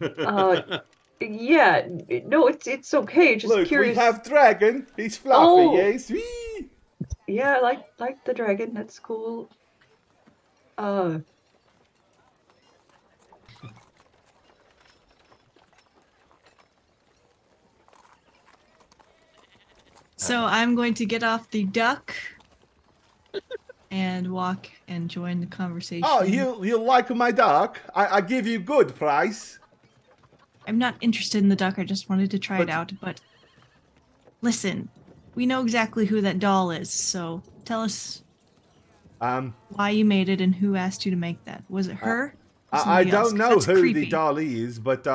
Yeah, no, it's okay. Just Look, curious. we have dragon. He's fluffy, Oh! yes. Whee! Yeah, I like the dragon. That's cool. Uh, So I'm going to get off the duck and walk and join the conversation. Oh, you like my duck? I give you good price. I'm not interested in the duck. I just wanted to try it But- out. But listen, we know exactly who that doll is. So tell us why you made it and who asked you to make that. Was it her? or I somebody else? don't 'Cause know that's who creepy. the doll is, but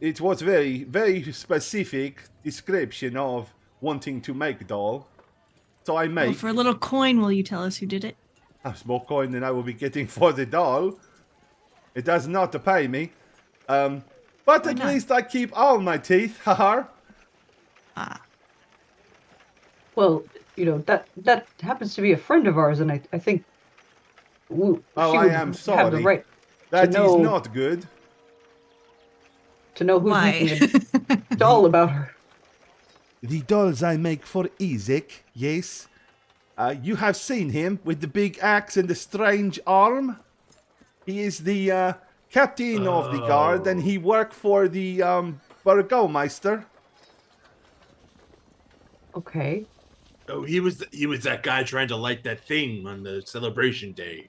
it was very, very specific description of wanting to make doll. So I Well, make for a little coin, will you tell us who did it? a small coin than I will be getting for the doll. It does not pay me. But Why at not? least I keep all my teeth, haha. Ah, well, that happens to be a friend of ours, and I think Oh, she I would am have the sorry. right That is know- not good. to know who's why? making a doll about her. The dolls I make for Isaac, yes. You have seen him with the big axe and the strange arm. He is the captain of the guard, and he worked for the Burgomeister. Okay. Oh, he was that guy trying to light that thing on the celebration day.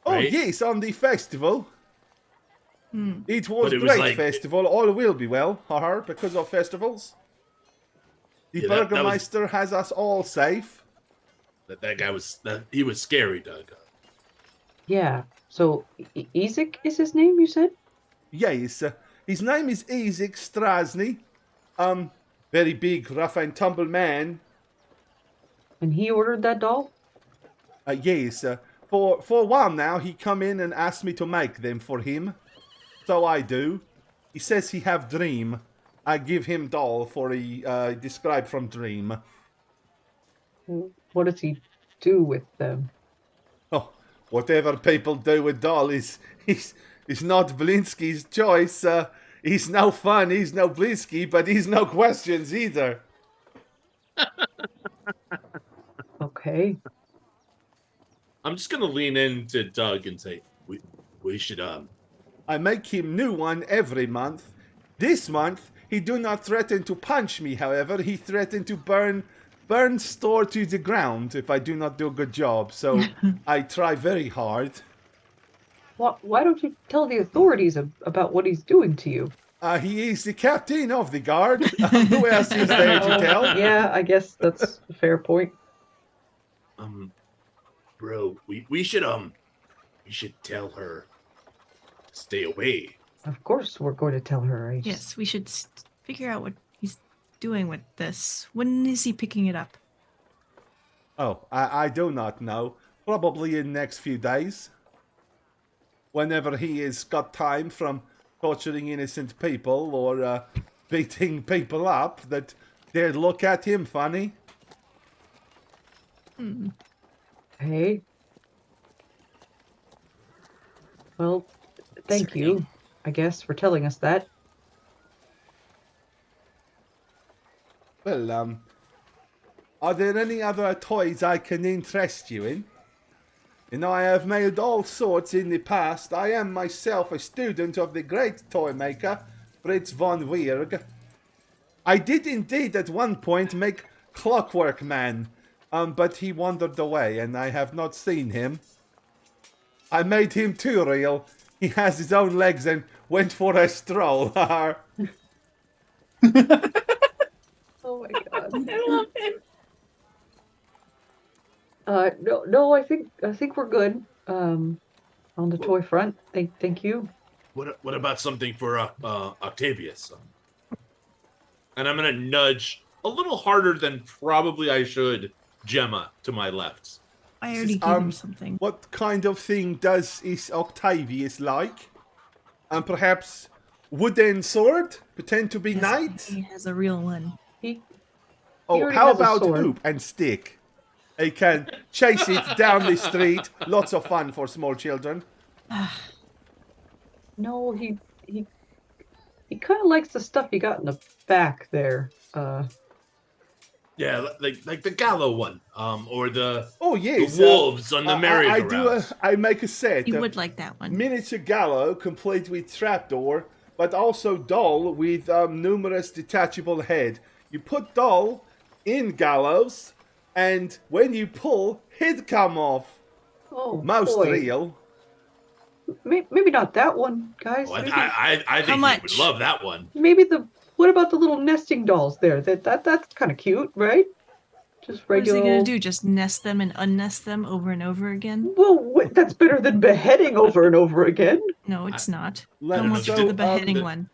Oh Right? yes, on the festival. It was But it great was like- festival. All will be well, haha, because of festivals. The Yeah, that was- Burgomeister has us all safe. That guy he was scary, Doug. Yeah. So Isaac is his name, you said? Yes, his name is Isaac Strasny. Very big, rough and tumble man. And he ordered that doll? Yes, for a while now, he come in and asked me to make them for him. So I do. He says he have dream. I give him doll for a described from dream. What does he do with them? Oh, whatever people do with doll is not Blinsky's choice. He's no fun, he's no Blinsky, but he's no questions either. Okay. I'm just gonna lean into Doug and say we should I make him new one every month. This month, he do not threaten to punch me, however. He threatened to burn store to the ground if I do not do a good job. So I try very hard. Why don't you tell the authorities about what he's doing to you? He is the captain of the guard. Who else is there to tell? Yeah, I guess that's a fair point. bro, we should tell her to stay away. Of course we're going to tell her. yes, we should figure out what he's doing with this. When is he picking it up? Oh, I do not know. Probably in next few days. Whenever he has got time from torturing innocent people or beating people up that dare look at him funny. Hey. Well, thank you, I guess, for telling us that. Well, are there any other toys I can interest you in? You know, I have made all sorts in the past. I am myself a student of the great toy maker, Fritz von Weirg. I did indeed at one point make Clockwork Man, but he wandered away and I have not seen him. I made him too real. He has his own legs and went for a stroll. Oh my god. I love him. No, I think we're good. On the toy front. Thank you. What about something for Octavius? And I'm gonna nudge a little harder than probably I should Gemma to my left. I already gave him something. What kind of thing is Octavius like? And perhaps wooden sword? Pretend to be Yes, knight? He has a real one. He Oh, already how has a about sword. hoop and stick? He can chase it down the street. Lots of fun for small children. No, he kind of likes the stuff you got in the back there. Yeah, like the Gallo one, or the yes, wolves on the merry-go-rounds. I make a set. You would like that one. Miniature gallow, complete with trapdoor, but also doll with numerous detachable head. You put doll in gallows, and when you pull, head come off. Oh, Most boy. real. Maybe not that one, guys. Oh, Maybe, I think you much? would love that one. maybe what about the little nesting dolls there? That's kind of cute, right? Just What is regular. he going to do? Just nest them and unnest them over and over again? Well, that's better than beheading over and over again. No, it's not. Let- How much so, for the beheading the- one?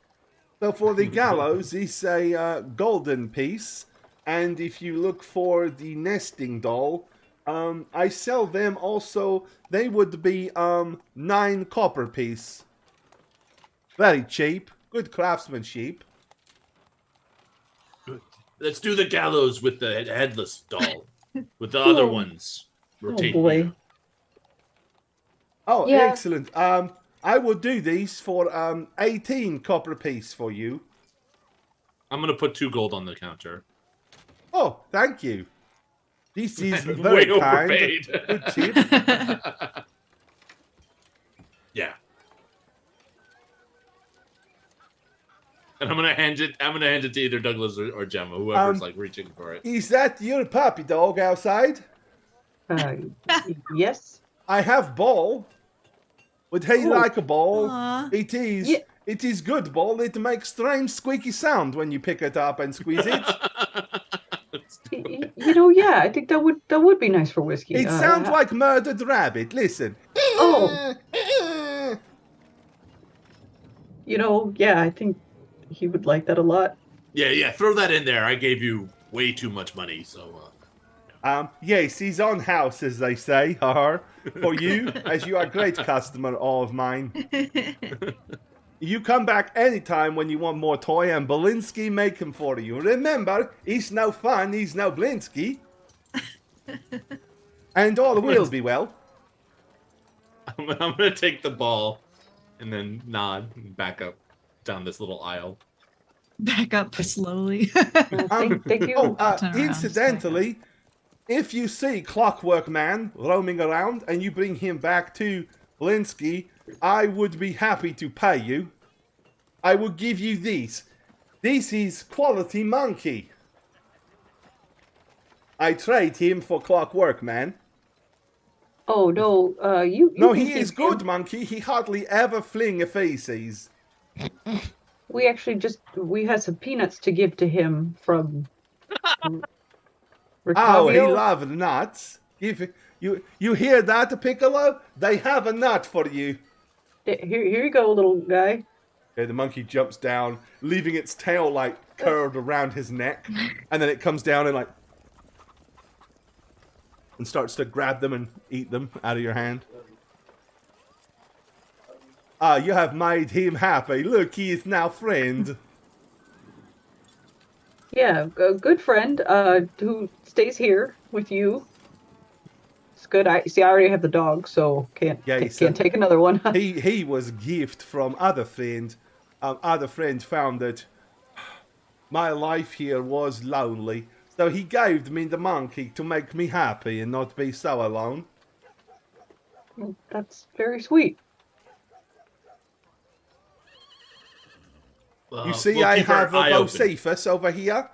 So for the gallows, it's a golden piece, and if you look for the nesting doll, I sell them also. They would be 9 copper piece. Very cheap, good craftsmanship. Let's do the gallows with the headless doll. With the other ones. Oh Rotate boy. here. Oh, Yeah. excellent. I will do these for 18 copper piece for you. I'm gonna put 2 gold on the counter. Oh, thank you. This is Way very kind. overpaid. Good tip. Yeah. And I'm gonna hand it to either Douglas or Gemma, whoever's like reaching for it. Is that your puppy dog outside? Yes. I have ball. Would he like a ball? Aw. It is. Yeah. It is good ball. It makes strange squeaky sound when you pick it up and squeeze it. Yeah, I think that would be nice for whiskey. It sounds like murdered rabbit. Listen. Oh. Yeah, I think he would like that a lot. Yeah, throw that in there. I gave you way too much money, so Yes, he's on house, as they say. For you, as you are a great customer of mine. You come back anytime when you want more toy, and Belinsky make them for you. Remember, he's no fun, he's no Blinsky. And all will be well. I'm gonna take the ball and then nod and back up down this little aisle. Back up slowely. Thank you. Turn around, Incidentally, if you see Clockwork Man roaming around and you bring him back to Blinsky, I would be happy to pay you. I will give you these. This is Quality Monkey. I trade him for Clockwork Man. Oh no, you. No, can he keep is him. good, Monkey. He hardly ever fling a feces. We actually we had some peanuts to give to him from. Oh, he Ricavio. loves nuts. You hear that, Piccolo? They have a nut for you. Here you go, little guy. Okay, the monkey jumps down, leaving its tail like curved around his neck, and then it comes down and and starts to grab them and eat them out of your hand. Ah, you have made him happy. Look, he is now friend. Yeah, a good friend. Who stays here with you. It's good. I already have the dog, so can't take another one. He was gift from other friend. Other friend found that my life here was lonely, so he gave me the monkey to make me happy and not be so alone. That's very sweet. You see, we'll I keep our have a eye open. Bocephus over here.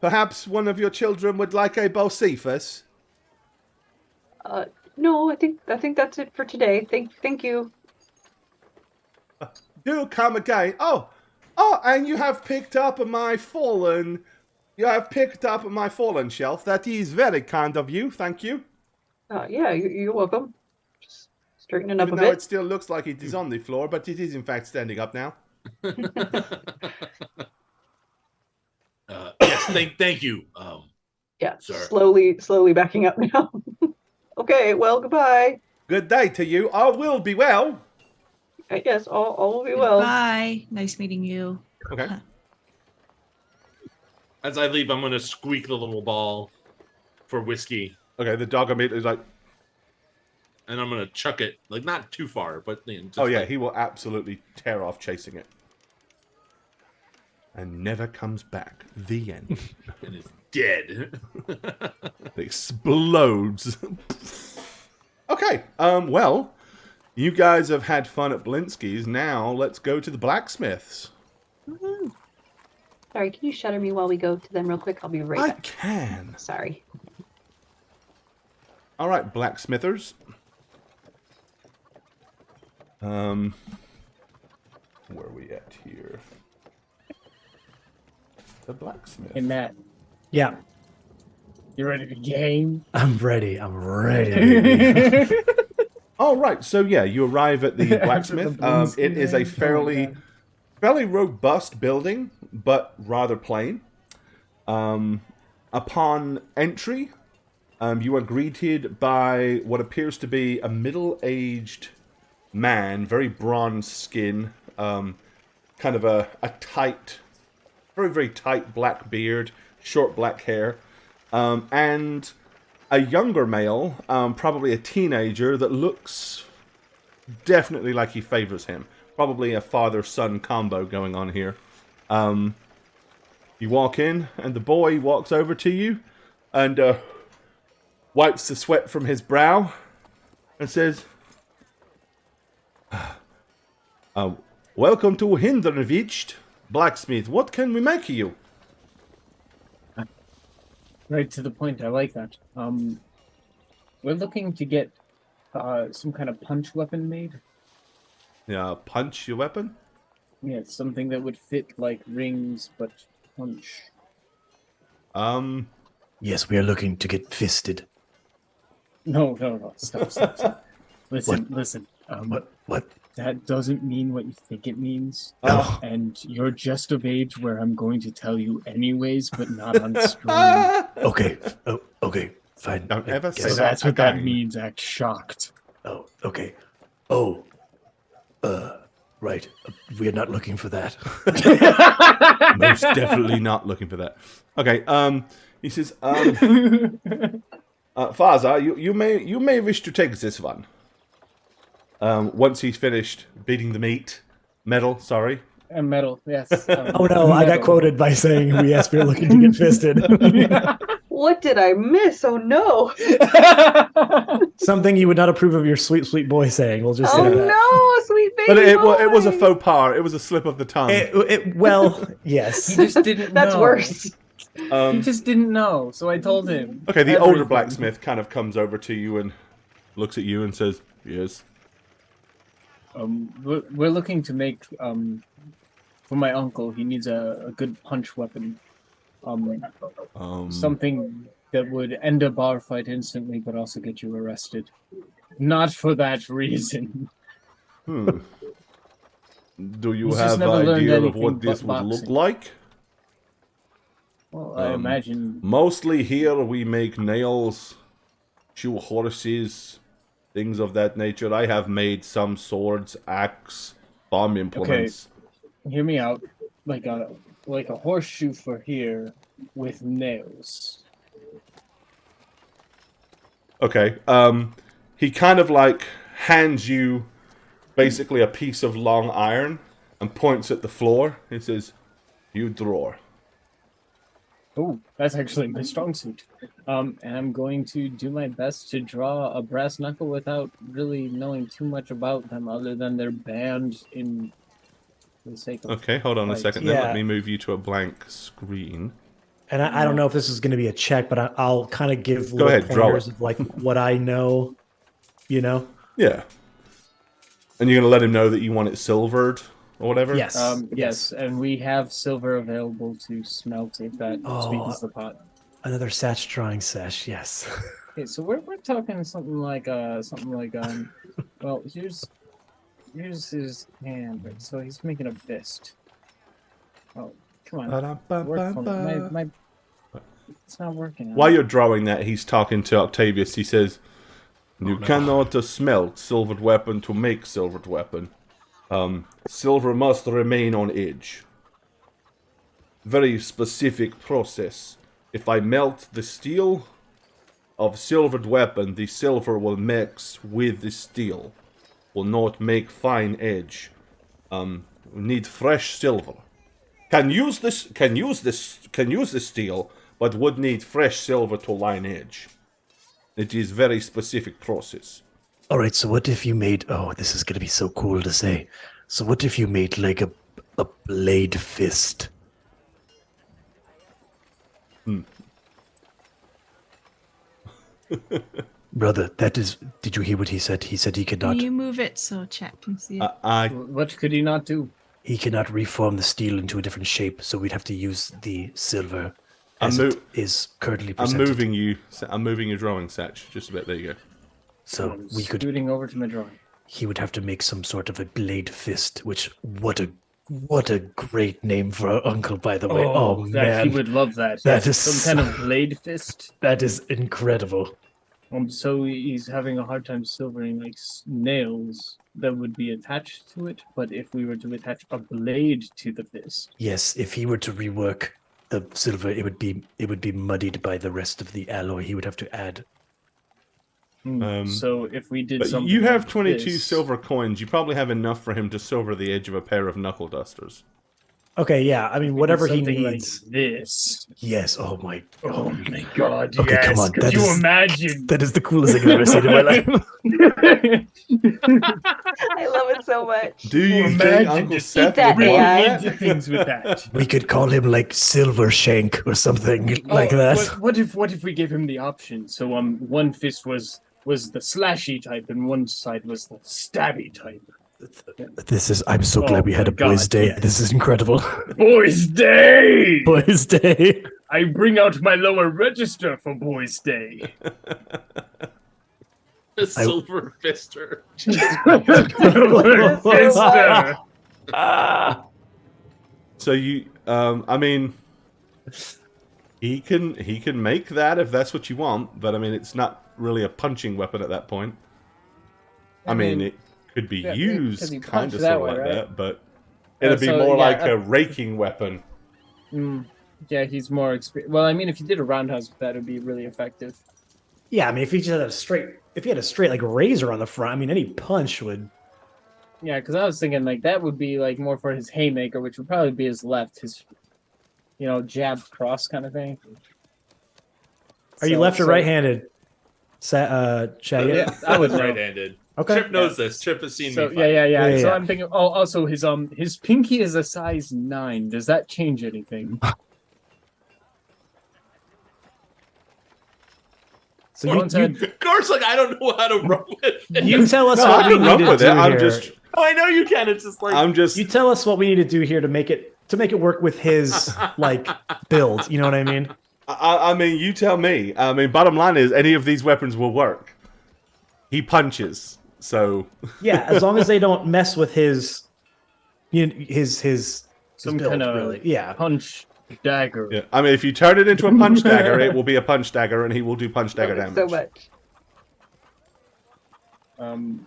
Perhaps one of your children would like a Bocephus. No, I think that's it for today. Thank you. Do come again. Oh, and you have picked up my fallen. You have picked up my fallen shelf. That is very kind of you. Thank you. Yeah, you're welcome. Just straightening up Even a though bit. it still looks like it is on the floor, but it is in fact standing up now. Yes, thank you. Yeah, sir. slowly backing up now. Okay, well, goodbye. Good day to you. All will be well. Yes, all will be well. Bye. Nice meeting you. Okay. As I leave, I'm gonna squeak the little ball for whiskey. Okay, the dog immediately is like, and I'm gonna chuck it like not too far, but just Oh yeah, like, he will absolutely tear off chasing it. And never comes back. The end. and it's dead. It explodes. Okay, well, you guys have had fun at Blinsky's. Now let's go to the blacksmiths. Woohoo. Sorry, can you shutter me while we go to them real quick? I'll be right I back. can. Sorry. All right, blacksmithers. Where are we at here? The blacksmith. Hey, Matt, Yeah, you ready to game? I'm ready. I'm ready. All right, so yeah, you arrive at the blacksmith. Blinsky It is a game? fairly robust building, but rather plain. Upon entry, you are greeted by what appears to be a middle-aged man, very bronze skin, kind of a tight, very, very tight black beard, short black hair, and a younger male, probably a teenager, that looks definitely like he favors him. Probably a father-son combo going on here. You walk in, and the boy walks over to you, and wipes the sweat from his brow, and says, "Welcome to Hindervicht, blacksmith. What can we make of you?" Right to the point. I like that. We're looking to get some kind of punch weapon made. Yeah, punch your weapon? Yeah, something that would fit like rings, but punch. Yes, we are looking to get fisted. No. Stop. Listen. What? That doesn't mean what you think it means. Oh. And you're just of age where I'm going to tell you anyways, but not on screen. Okay. Oh, okay. Fine. Don't ever say So that that's what that again. means. Act shocked. Oh, okay. Oh. Right. We are not looking for that. Most definitely not looking for that. Okay, he says, Father, you may wish to take this one. Once he's finished beating the metal, sorry. And metal, yes. Oh no, I got metal. quoted by saying yes, we are looking to get fisted. What did I miss? Oh no! Something you would not approve of your sweet, sweet boy saying. We'll just say Oh that. no, sweet baby But it was a boy. faux pas. It was a slip of the tongue. Well, yes. He just didn't That's know. worse. He just didn't know, so I told him. Okay, the older everything. blacksmith kind of comes over to you and looks at you and says, "Yes." We're looking to make for my uncle. He needs a good punch weapon. Something that would end a bar fight instantly, but also get you arrested. Not for that reason. Do you He's just have never an learned idea of anything what this but would look boxing. like? Well, I imagine. Mostly here we make nails, shoe horses, things of that nature. I have made some swords, axe, bomb implements. Hear me out. Like a horseshoe for here with nails. Okay. He kind of like hands you basically a piece of long iron and points at the floor. He says, "You draw." Oh, that's actually my strong suit. And I'm going to do my best to draw a brass knuckle without really knowing too much about them, other than they're banned in for the sake of. Okay, hold on a Right. second. Then Yeah. let me move you to a blank screen. And I don't know if this is going to be a check, but I'll kind of give Go ahead, draw pointers it. of like what I know, you know? Yeah. And you're gonna let him know that you want it silvered or whatever. Yes. Yes, and we have silver available to smelt if that Oh. sweetens the pot. Another Satch drawing sesh, yes. Okay, so we're talking something like well, here's his hand. Right? So he's making a fist. Oh, come on, work for me. My it's not working. While you're drawing that, he's talking to Octavius. He says, "You cannot smelt silvered weapon to make silvered weapon. Silver must remain on edge. Very specific process. If I melt the steel, of silvered weapon, the silver will mix with the steel, will not make fine edge. We need fresh silver. Can use this steel, but would need fresh silver to line edge. It is very specific process. All right, so what if you made... Oh, this is going to be so cool to say. So what if you made like a blade fist? Brother, that is... Did you hear what he said? He said he could Can not... you move it so chat can see it? What could he not do? He cannot reform the steel into a different shape, so we'd have to use the silver I'm as mo- it is currently I'm presented. I'm moving your drawing, Satch. Just a bit. There you go. So we could... Scooting over to my drawing. He would have to make some sort of a blade fist, which... What a great name for our uncle, by the way. Oh man. He would love that. That Yes, is some kind of blade fist. That is incredible. So he's having a hard time silvering like nails that would be attached to it. But if we were to attach a blade to the fist, Yes, if he were to rework the silver, it would be muddied by the rest of the alloy. He would have to add. so if we did But something, you have like 22 this- silver coins. You probably have enough for him to silver the edge of a pair of knuckle dusters. Okay, yeah. I mean, we did whatever he something like needs. this. Yes. Oh my. Oh my god! Okay, yes. come on, Could that you is- imagine? That is the coolest thing I've ever seen in my life. I love it so much. Do you think Imagine Uncle just Seth that would want AI. that? Things with that. We could call him like Silver Shank or something like that. What if we gave him the option? So one fist was the slashy type, and one side was the stabby type. I'm so glad Oh we had my a boys' God, day. yes. This is incredible. Boys' Day! Boys' day. I bring out my lower register for Boys' Day. A silver fister. Silver Fister. So you, I mean, he can make that if that's what you want, but I mean, it's not really a punching weapon at that point. I mean, it could be yeah, 'cause used you kind punch of that sort of way, like right? that, but it'd be so, more yeah, like a raking weapon. Yeah, he's more experienced. Well, I mean, if you did a roundhouse with that, it'd be really effective. Yeah, I mean, if he had a straight like razor on the front, I mean, any punch would. Yeah, because I was thinking like that would be like more for his haymaker, which would probably be his left, his jab cross kind of thing. Are you left or right-handed? Chad? Yeah, I would know. Right-handed. Okay. Chip knows this. Chip has seen So me fight. Yeah, So yeah. I'm thinking. Oh, also his pinky is a size 9. Does that change anything? So Of course, like I don't know how to run with it. you tell us No, what I we can need run to with do it. I'm here. just, Oh, I know you can. It's just like I'm just. You tell us what we need to do here to make it work with his like build. You know what I mean? I mean, you tell me. I mean, bottom line is, any of these weapons will work. He punches, so Yeah, as long as they don't mess with his, his Some build, kind of really. Yeah. punch dagger. yeah. I mean, if you turn it into a punch dagger, it will be a punch dagger, and he will do punch dagger Love it damage. so much.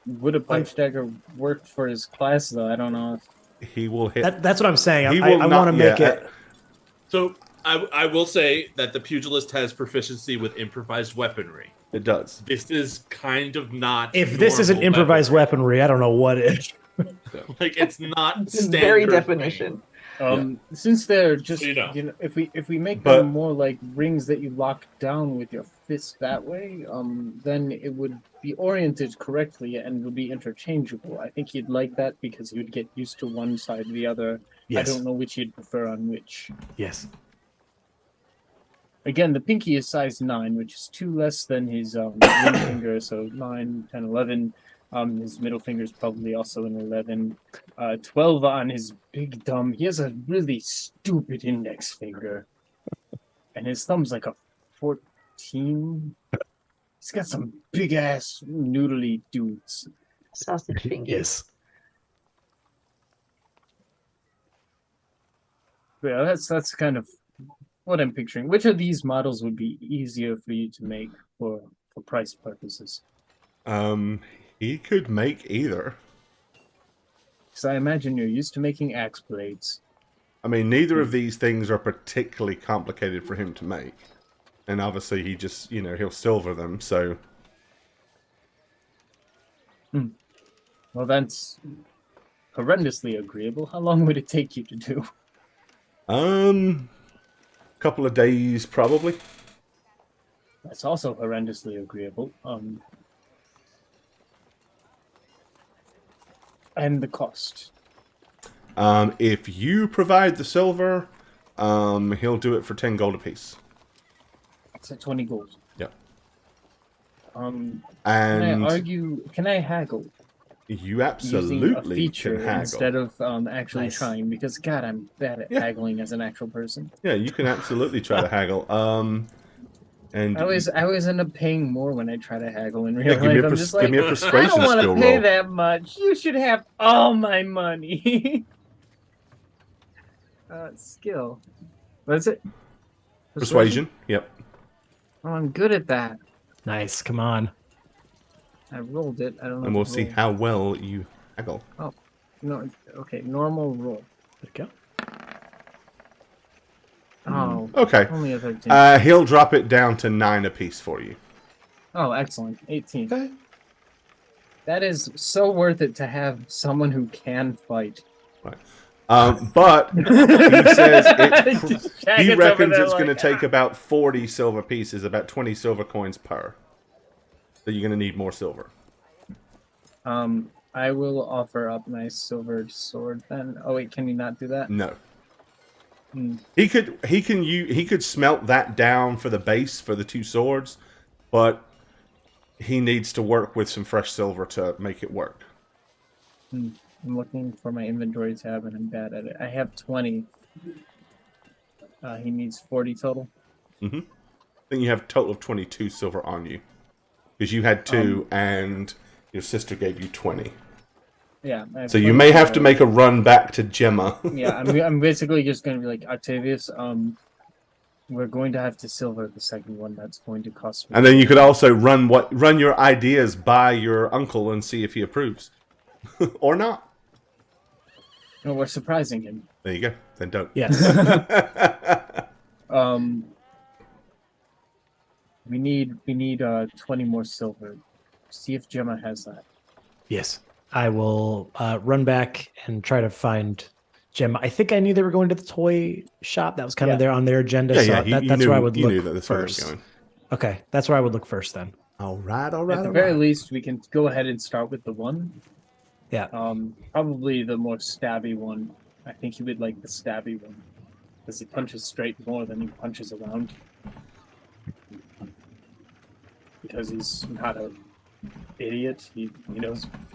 Would a punch dagger work for his class though? I don't know. He will hit. That's what I'm saying. He I will want to not- make yeah, it. So I will say that the pugilist has proficiency with improvised weaponry. It does. This is kind of not. If this isn't normal improvised weaponry, I don't know what is. like it's not This is standard. very definition. Since they're just You know. if we make But- them more like rings that you lock down with your fist that way, then it would be oriented correctly and would be interchangeable. I think you'd like that because you'd get used to one side or the other. Yes. I don't know which you'd prefer on which. Yes. Again, the pinky is size 9, which is 2 less than his ring finger, so 9, 10, 11. His middle finger is probably also an 11. 12 on his big thumb. He has a really stupid index finger. And his thumb's like a 14. He's got some big ass noodly dudes. Sausage fingers. Yes. Yeah, that's kind of what I'm picturing. Which of these models would be easier for you to make for price purposes? He could make either. Because I imagine you're used to making axe blades. I mean, neither of these things are particularly complicated for him to make. and obviously he just, he'll silver them. So, Well, that's horrendously agreeable. How long would it take you to do? couple of days probably. That's also horrendously agreeable. And the cost. If you provide the silver, he'll do it for 10 gold apiece. It's at 20 gold. Yep. Can And can I haggle? you Using a absolutely feature can haggle. instead of actually Nice. trying, because God, I'm bad at Yeah. haggling as an actual person. Yeah, you can absolutely try to haggle. And I always end up paying more when I try to haggle in real yeah, give me life. I'm just like, give me a I persuasion don't want skill to pay roll. that much. You should have all my money. Skill. What is it? Persuasion. Yep. Oh, I'm good at that. Nice. Come on. I rolled it. I don't know. And we'll if I see rolled. how well you haggle. No. Okay. Normal roll. There you go. Oh. Okay. Only a 13. He'll drop it down to 9 apiece for you. Oh, excellent. 18. Okay. That is so worth it to have someone who can fight. Right. But he says he reckons it's going to take about 40 silver pieces, about 20 silver coins per. So you're going to need more silver. I will offer up my silvered sword then. Oh wait, can you not do that? No. Hmm. He could smelt that down for the base for the 2 swords, but he needs to work with some fresh silver to make it work. I'm looking for my inventory tab and I'm bad at it. I have 20. He needs 40 total. I think you have a total of 22 silver on you. Because you had 2 and your sister gave you 20. Yeah. I have So you 20 may have to total. make a run back to Gemma. Yeah, I'm basically just going to be like, Octavius, we're going to have to silver the second one. That's going to cost me. And then you could also run your ideas by your uncle and see if he approves. Or not. No, we're surprising him. There you go. Then don't. Yes. We need 20 more silver. See if Gemma has that. Yes. I will run back and try to find Gemma. I think I knew they were going to the toy shop. That was kind of there on their agenda. That's where I would you knew look that that's where it was first. going. Okay, that's where I would look first then. All right. At the very least, we can go ahead and start with the one. Yeah. Probably the more stabby one. I think he would like the stabby one. Because he punches straight more than he punches around. Because he's not an idiot. He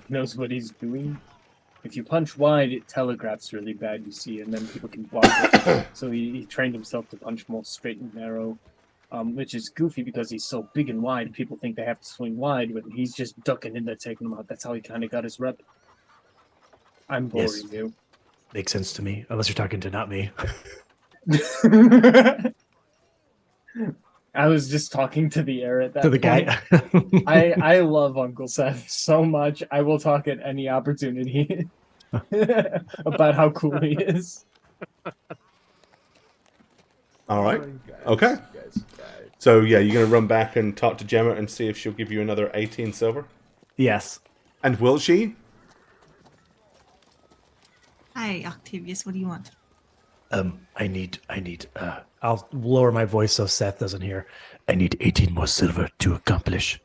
knows what he's doing. If you punch wide, it telegraphs really bad, you see, and then people can block it. So he trained himself to punch more straight and narrow. Which is goofy because he's so big and wide. People think they have to swing wide, but he's just ducking in there, taking them out. That's how he kind of got his rep. I'm boring Yes. you. Makes sense to me, unless you're talking to not me. I was just talking to the air at that To the point. guy. I love Uncle Seth so much. I will talk at any opportunity about how cool he is. All right. Okay. So, yeah, you're going to run back and talk to Gemma and see if she'll give you another 18 silver? Yes. And will she? Hi, Octavius. What do you want? I need, I'll lower my voice so Seth doesn't hear. I need 18 more silver to accomplish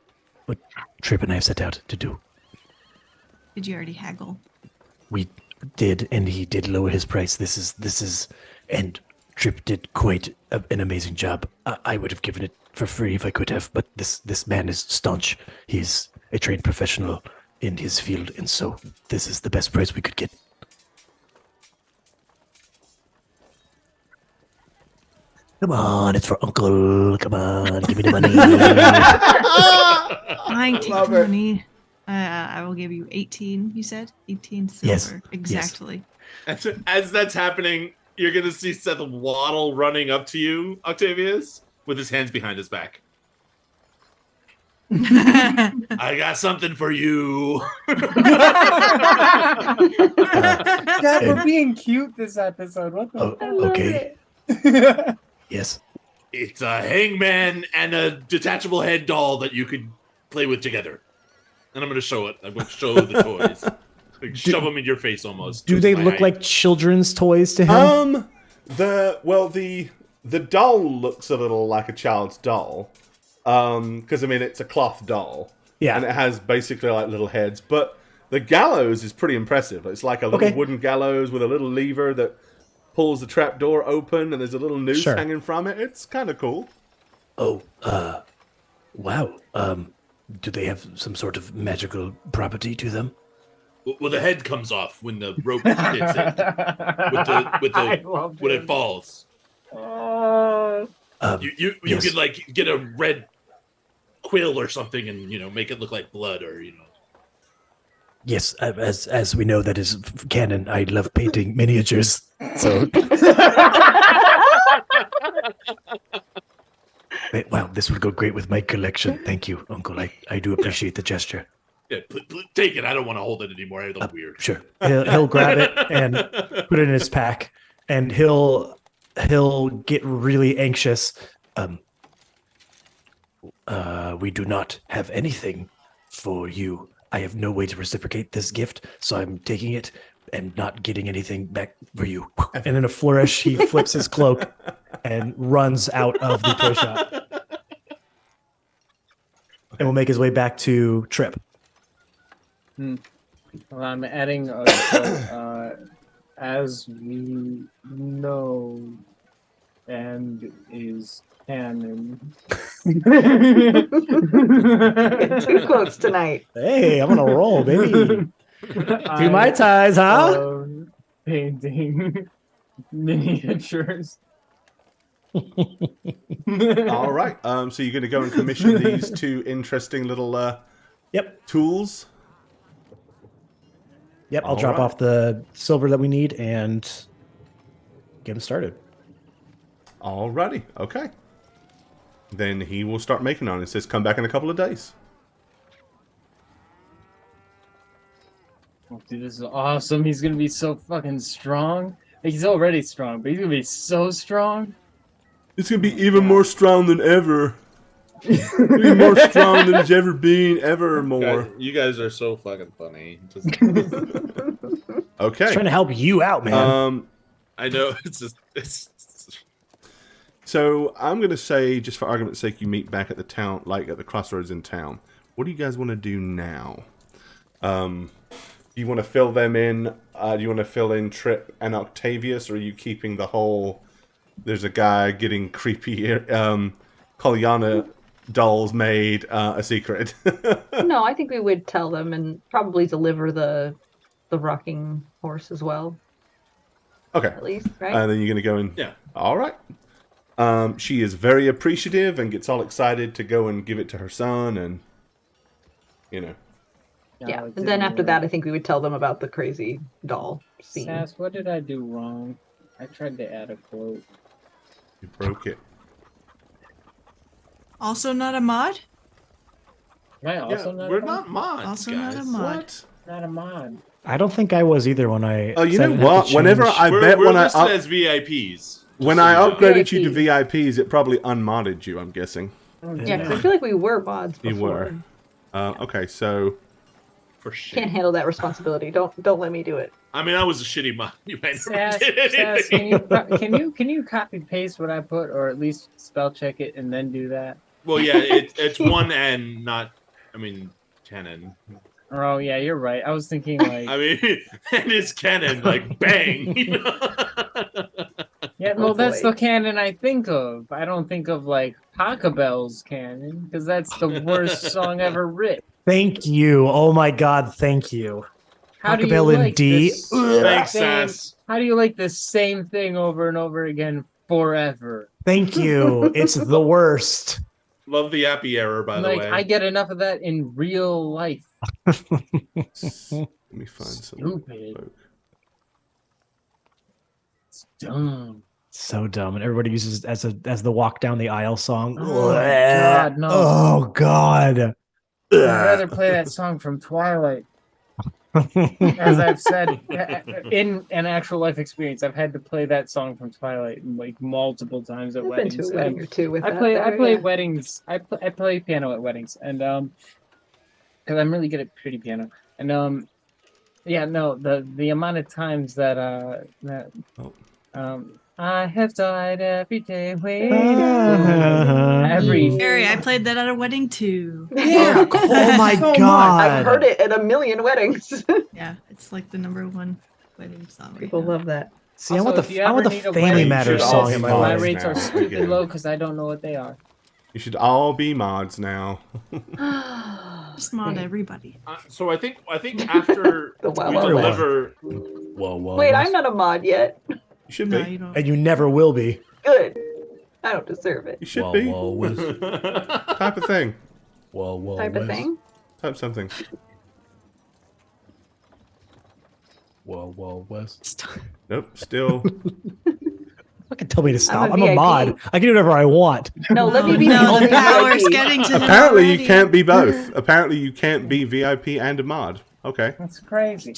what Trip and I have set out to do. Did you already haggle? We did, and he did lower his price. This is, and Trip did quite an amazing job. I would have given it for free if I could have, but this man is staunch. He's a trained professional in his field, and so this is the best price we could get. Come on, it's for Uncle. Come on, give me the money. Fine, take Love the it. money. I will give you 18, you said? 18 Yes, silver. Exactly. As that's happening, you're gonna see Seth waddle running up to you, Octavius, with his hands behind his back. I got something for you. Dad, we're being cute this episode. What the? Oh, okay. Yes. It's a hangman and a detachable head doll that you could play with together. And I'm going to show it. I'm going to show the toys. Like, shove them in your face almost. Do they look like children's toys to him? The doll looks a little like a child's doll. Because, I mean, it's a cloth doll. Yeah. And it has basically like little heads. But the gallows is pretty impressive. It's like a little wooden gallows with a little lever that pulls the trapdoor open, and there's a little noose hanging from it. It's kind of cool. Oh, wow. Do they have some sort of magical property to them? Well, the head comes off when the rope hits it. When it falls. You could like get a red quill or something and make it look like blood or Yes, as we know, that is canon. I love painting miniatures. So, wow, this would go great with my collection. Thank you, Uncle. I do appreciate the gesture. Yeah, take it. I don't want to hold it anymore. I look weird. Sure. He'll grab it and put it in his pack, and he'll get really anxious. We do not have anything for you. I have no way to reciprocate this gift, so I'm taking it and not getting anything back for you. And in a flourish, he flips his cloak and runs out of the toy shop. And will make his way back to Trip. Well, I'm adding as we know and is canon. Too close tonight. Hey, I'm on a roll, baby. Do my ties, huh? Painting miniatures. All right. So you're going to go and commission these two interesting little tools? Yep, I'll drop off the silver that we need and get him started. Alrighty. Okay. Then he will start making on it. It says come back in a couple of days. Oh, dude, this is awesome. He's gonna be so fucking strong. Like, he's already strong, but he's gonna be so strong. It's going to be even more strong than ever. Be more strong than it's ever been, ever more. You guys are so fucking funny. Okay. Just trying to help you out, man. I know. So I'm going to say, just for argument's sake, you meet back at the town, like at the crossroads in town. What do you guys want to do now? Do you want to fill them in? Do you want to fill in Trip and Octavius, or are you keeping the whole? There's a guy getting creepy. Kalyana dolls made a secret. No, I think we would tell them and probably deliver the rocking horse as well. Okay. At least, right? And then you're going to go in. Yeah. All right. She is very appreciative and gets all excited to go and give it to her son, and Yeah, and then after that, I think we would tell them about the crazy doll scene. Sass, what did I do wrong? I tried to add a quote. you broke it. Also not a mod? Am I also not we're a mod? not mods, Also guys. not a mod. What? Not a mod. I don't think I was either when I. Oh, you said know it had what? to Whenever change. We're listed as VIPs. When so I you know. upgraded you to VIP. VIPs, it probably unmodded you, I'm guessing. Yeah, because I feel like we were mods before. You were. Okay, so For shame. Can't handle that responsibility. Don't let me do it. I mean, I was a shitty mod. You might never Sass, did Sass, anything. can you copy paste what I put, or at least spell check it and then do that? Well, yeah, it's one and not. I mean, canon. Oh yeah, you're right. I was thinking like. I mean, and it's canon, like bang. You know? Yeah, well, Oh, that's boy. the canon I think of. I don't think of like Pachelbel's canon because that's the worst song ever written. Thank you. Oh my God, thank you. How do you Pachelbel in like D? this Thanks, same- Sass. How do you like the same thing over and over again forever? Thank you. It's the worst. Love the Appy error, by the Like way. I get enough of that in real life. let me find some. Stupid. It's dumb. So dumb, and everybody uses it as the walk down the aisle song. Oh my God, no. Oh God. I'd rather play that song from Twilight. As I've said, in an actual life experience, I've had to play that song from Twilight like multiple times at I've been weddings. to a wedding or two with I that. play there, play yeah. weddings. I play piano at weddings, and because I'm really good at pretty piano, and yeah, no, the amount of times that I have died every day waiting. Harry, I played that at a wedding too. Yeah. Oh my So much. god. I've heard it at a million weddings. Yeah, it's like the #1 wedding song. People love that. See, Also, I if you want ever the need a Family wedding, Matters you should song all in my be my life. mods rates are now, stupid again. low because I don't know what they are. You should all be mods now. Just mod everybody. So I think after The we Wow. deliver, Wait, I'm not a mod yet. You should No, be. you don't. And you never will be. Good. I don't deserve it. You should be. Type of thing. Type of thing. Type something. Stop. Nope. Still. Fucking tell me to stop. a I'm a VIP. mod. I can do whatever I want. No, let me be no, the the only power's VIP. getting to him Apparently, you already. can't be both. Apparently, you can't be VIP and a mod. Okay. That's crazy.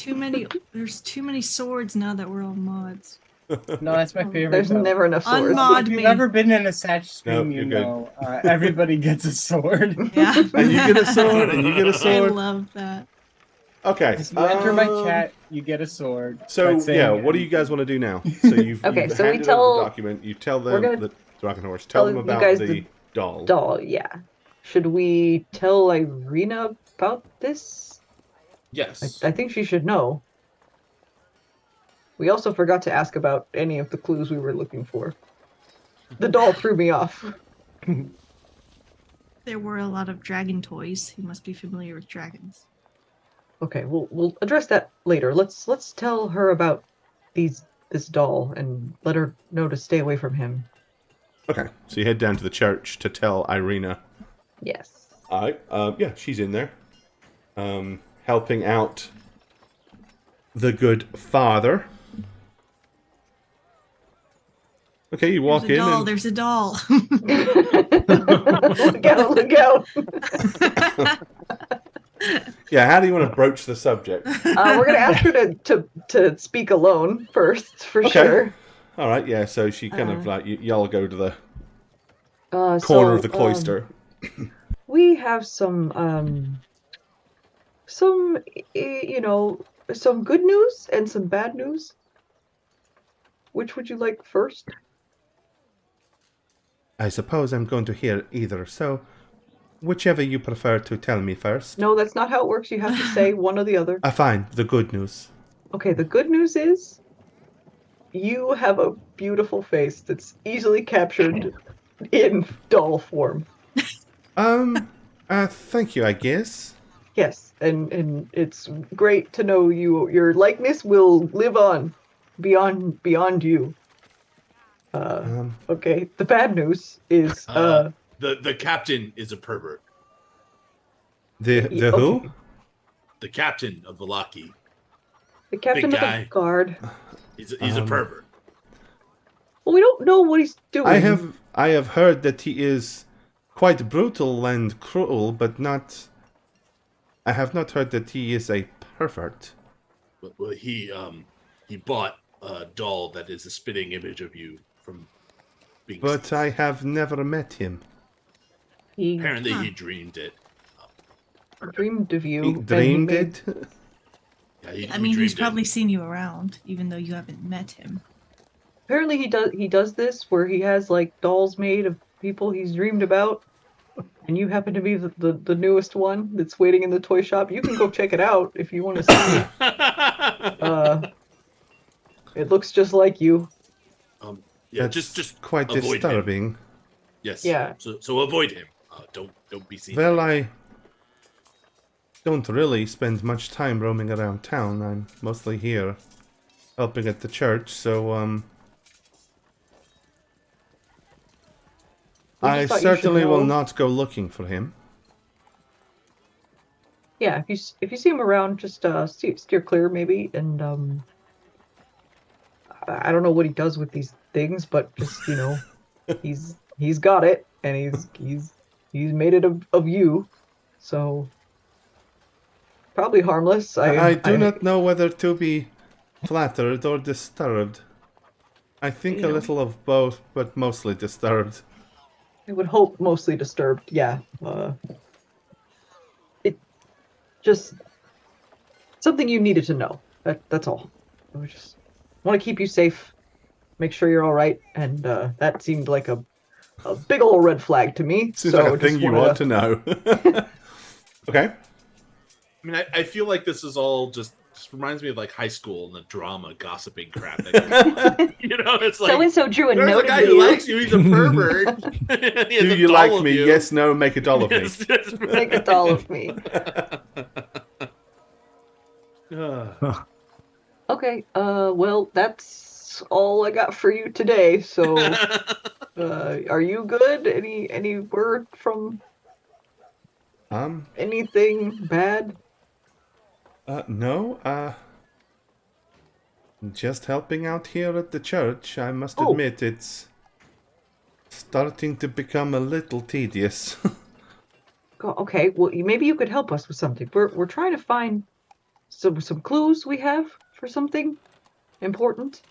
There's too many swords now that we're all mods. No, that's my favorite. There's though. never enough swords. Unmod If you've me. ever been in a Satch stream, Nope, you you're good. know everybody gets a sword. Yeah. And you get a sword, and you get a I sword. love that. Okay. If you enter my chat, you get a sword. So by saying yeah, what do you guys want to do now? So you've Okay, you've so we handed tell- over the document. You tell we're them gonna the Dragon Horse. Tell them you about guys the the doll. Doll, yeah. Should we tell Irina about this? yes, I think she should know. We also forgot to ask about any of the clues we were looking for. The doll threw me off. There were a lot of dragon toys. He must be familiar with dragons. Okay, we'll address that later. Let's tell her about this doll and let her know to stay away from him. Okay. So you head down to the church to tell Irina. Yes. All right. Yeah, she's in there, helping out the good father. Okay, you walk in. And... There's a doll. Look out! Look out! Yeah, how do you want to broach the subject? We're gonna ask her to speak alone first, for sure. All right. Yeah. So she kind of like y'all go to the So, corner of the cloister. We have some some good news and some bad news. Which would you like first? I suppose I'm going to hear either. So, whichever you prefer to tell me first. No, that's not how it works. You have to say one or the other. Fine. The good news. Okay, the good news is you have a beautiful face that's easily captured in doll form. Thank you. I guess. Yes, and it's great to know your likeness will live on beyond you. Okay, the bad news is the captain is a pervert. The who? okay. The captain of the Loki. The captain big of the guy. guard. He's a pervert. Well, we don't know what he's doing. I have heard that he is quite brutal and cruel, but not. I have not heard that he is a pervert. Well, he bought a doll that is a spitting image of you from being. But I have never met him. He Apparently, he dreamed it. dreamed of you. He and dreamed made- it. Yeah, he I mean, he's dreamed probably seen you around, even though you haven't met him. Apparently, he does this where he has like dolls made of people he's dreamed about, and you happen to be the newest one that's waiting in the toy shop. You can go check it out if you want to see. it. It looks just like you. Yeah, That's just quite avoid him. disturbing. Yes. Yeah. So avoid him. Don't be seen. Well, I don't really spend much time roaming around town. I'm mostly here, helping at the church. So I just thought you should certainly will know. not go looking for him. Yeah, if you see him around, just steer clear maybe, and I don't know what he does with these things, but just he's got it, and he's made it of you, so Probably harmless. I do not know whether to be flattered or disturbed. I think You a know. little of both, but mostly disturbed. I would hope mostly disturbed. Yeah. It just something you needed to know. That's all. I just want to keep you safe, make sure you're all right, and that seemed like a big old red flag to me. Seems so like a thing you want to know. Okay. I mean, I feel like this is all just reminds me of like high school and the drama gossiping crap. You know, it's like So and so drew a there's note a guy of who you. likes you. He's a pervert. He has Do a you doll like of me? you. Yes, no, make a doll of me. Yes, yes. Make a doll of me. Okay. Well, that's all I got for you today. So, are you good? Any word from anything bad? No, just helping out here at the church. I must Oh. admit, it's starting to become a little tedious. Okay. Well, maybe you could help us with something. We're trying to find some clues we have for something important.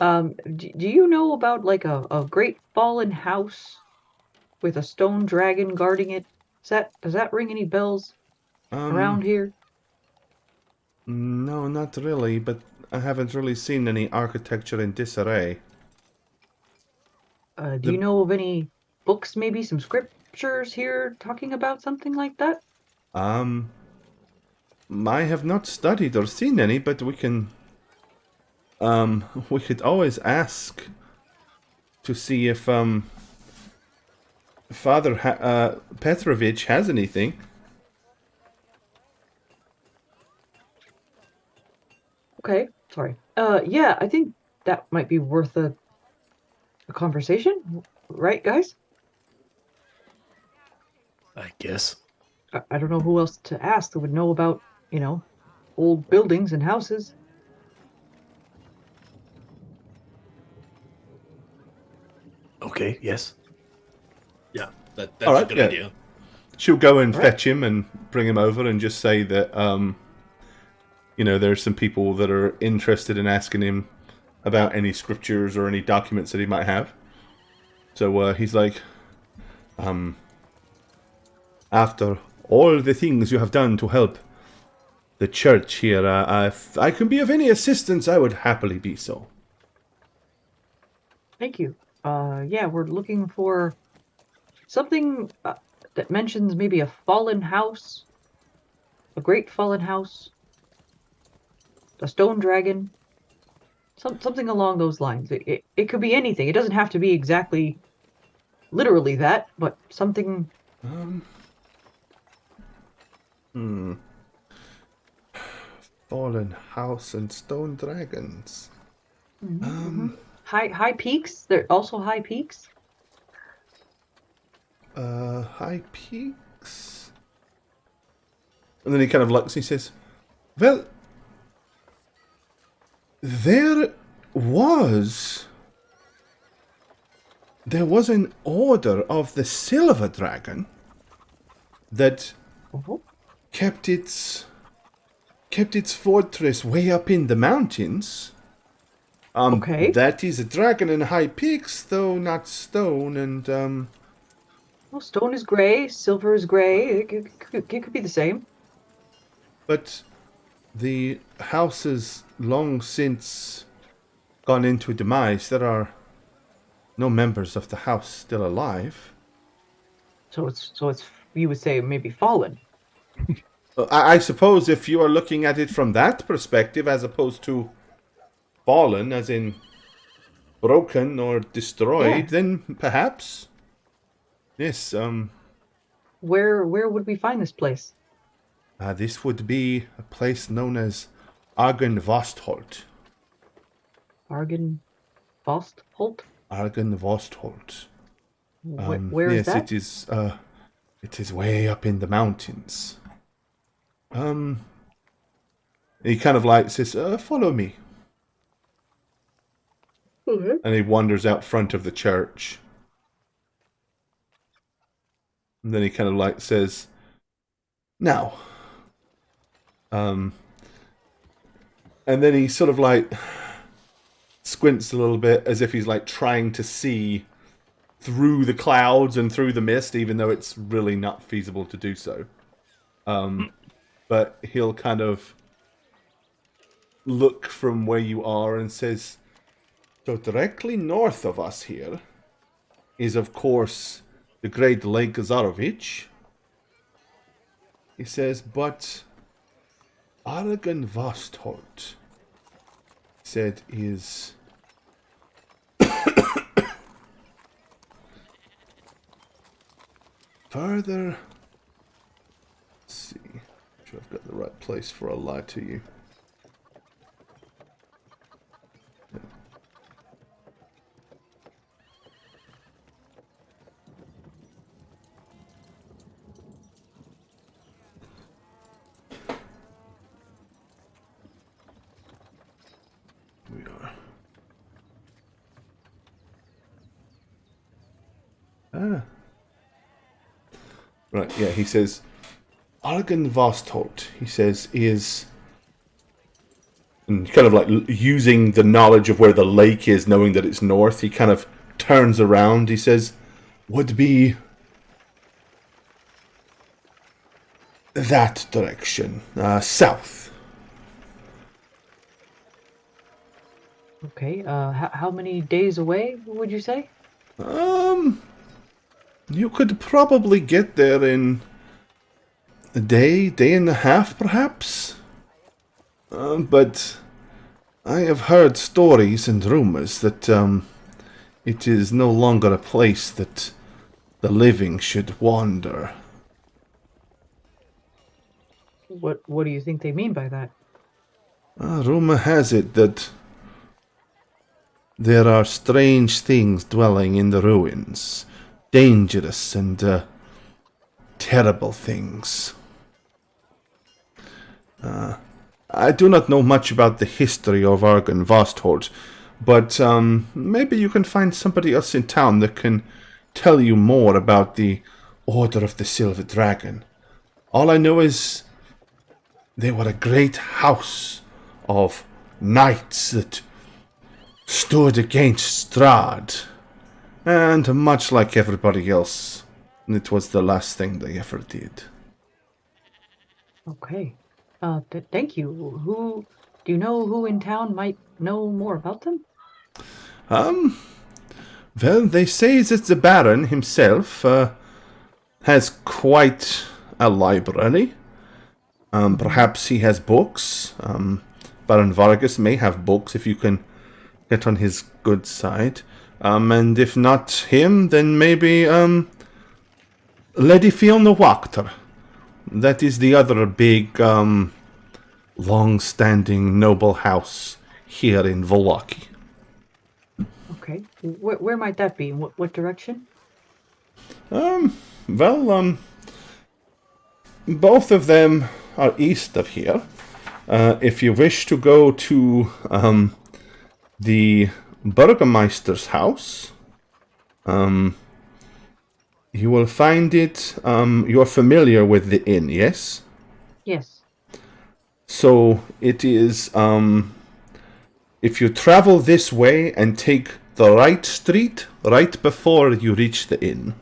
Do you know about like a great fallen house with a stone dragon guarding it? Does that ring any bells around here? No, not really, but I haven't really seen any architecture in disarray. Do you know of any books, maybe some scriptures here talking about something like that? I have not studied or seen any, but we can, we could always ask to see if, Father Petrovich has anything. Okay, sorry. Yeah, I think that might be worth a conversation, right, guys? I guess. I don't know who else to ask that would know about, old buildings and houses. Okay, yes. Yeah, that's All a right, good yeah. idea. She'll go and Right. fetch him and bring him over and just say that, there's some people that are interested in asking him about any scriptures or any documents that he might have. So he's like, after all the things you have done to help the church here, if I can be of any assistance, I would happily be so. Thank you. Yeah, we're looking for something that mentions maybe a fallen house, a great fallen house, a stone dragon, something along those lines. It could be anything. It doesn't have to be exactly literally that, but something. Fallen house and stone dragons. High peaks. There are also high peaks. High peaks. And then he kind of looks and he says, well, there was an order of the silver dragon that kept its fortress way up in the mountains. Okay. That is a dragon in high peaks, though not stone, and Well, stone is gray, silver is gray. It could be the same. but the house has long since gone into demise. There are no members of the house still alive. So it's you would say maybe fallen. I suppose if you are looking at it from that perspective, as opposed to fallen, as in broken or destroyed, Yeah. then perhaps. Yes, Where would we find this place? this would be a place known as Argenvostholt. Argen Holt? Argenvostholt. Where is yes, that? it is way up in the mountains. He kind of like says, follow me. Okay. And he wanders out front of the church. And then he kind of like says, now, And then he sort of like squints a little bit as if he's like trying to see through the clouds and through the mist, even though it's really not feasible to do so. But he'll kind of look from where you are and says, so directly north of us here is, of course, the great Lake Zarovich. He says, but Aragon Vastholt, said, is further. Let's see. Make sure I've got the right place before I lie to you. We are. Right, yeah, he says, Argen Vastholt, he says, is, and kind of like using the knowledge of where the lake is, knowing that it's north, he kind of turns around, he says, would be that direction, south. Okay, how many days away, would you say? You could probably get there in a day and a half, perhaps. But I have heard stories and rumors that it is no longer a place that the living should wander. What do you think they mean by that? Rumor has it that there are strange things dwelling in the ruins. Dangerous and terrible things. I do not know much about the history of Argon Vastholt, but maybe you can find somebody else in town that can tell you more about the Order of the Silver Dragon. All I know is they were a great house of knights that stood against Strahd. And much like everybody else, it was the last thing they ever did. Okay. Thank you. Do you know who in town might know more about them? Well, they say that the Baron himself has quite a library. Perhaps he has books. Baron Vargas may have books if you can get on his good side. And if not him, then maybe Lady Fiona Wachter. That is the other big, long-standing noble house here in Voloki. Okay. Where might that be? What direction? Both of them are east of here. If you wish to go to the Burgermeister's house, you will find it. You're familiar with the inn, yes? Yes. So it is, if you travel this way and take the right street right before you reach the inn,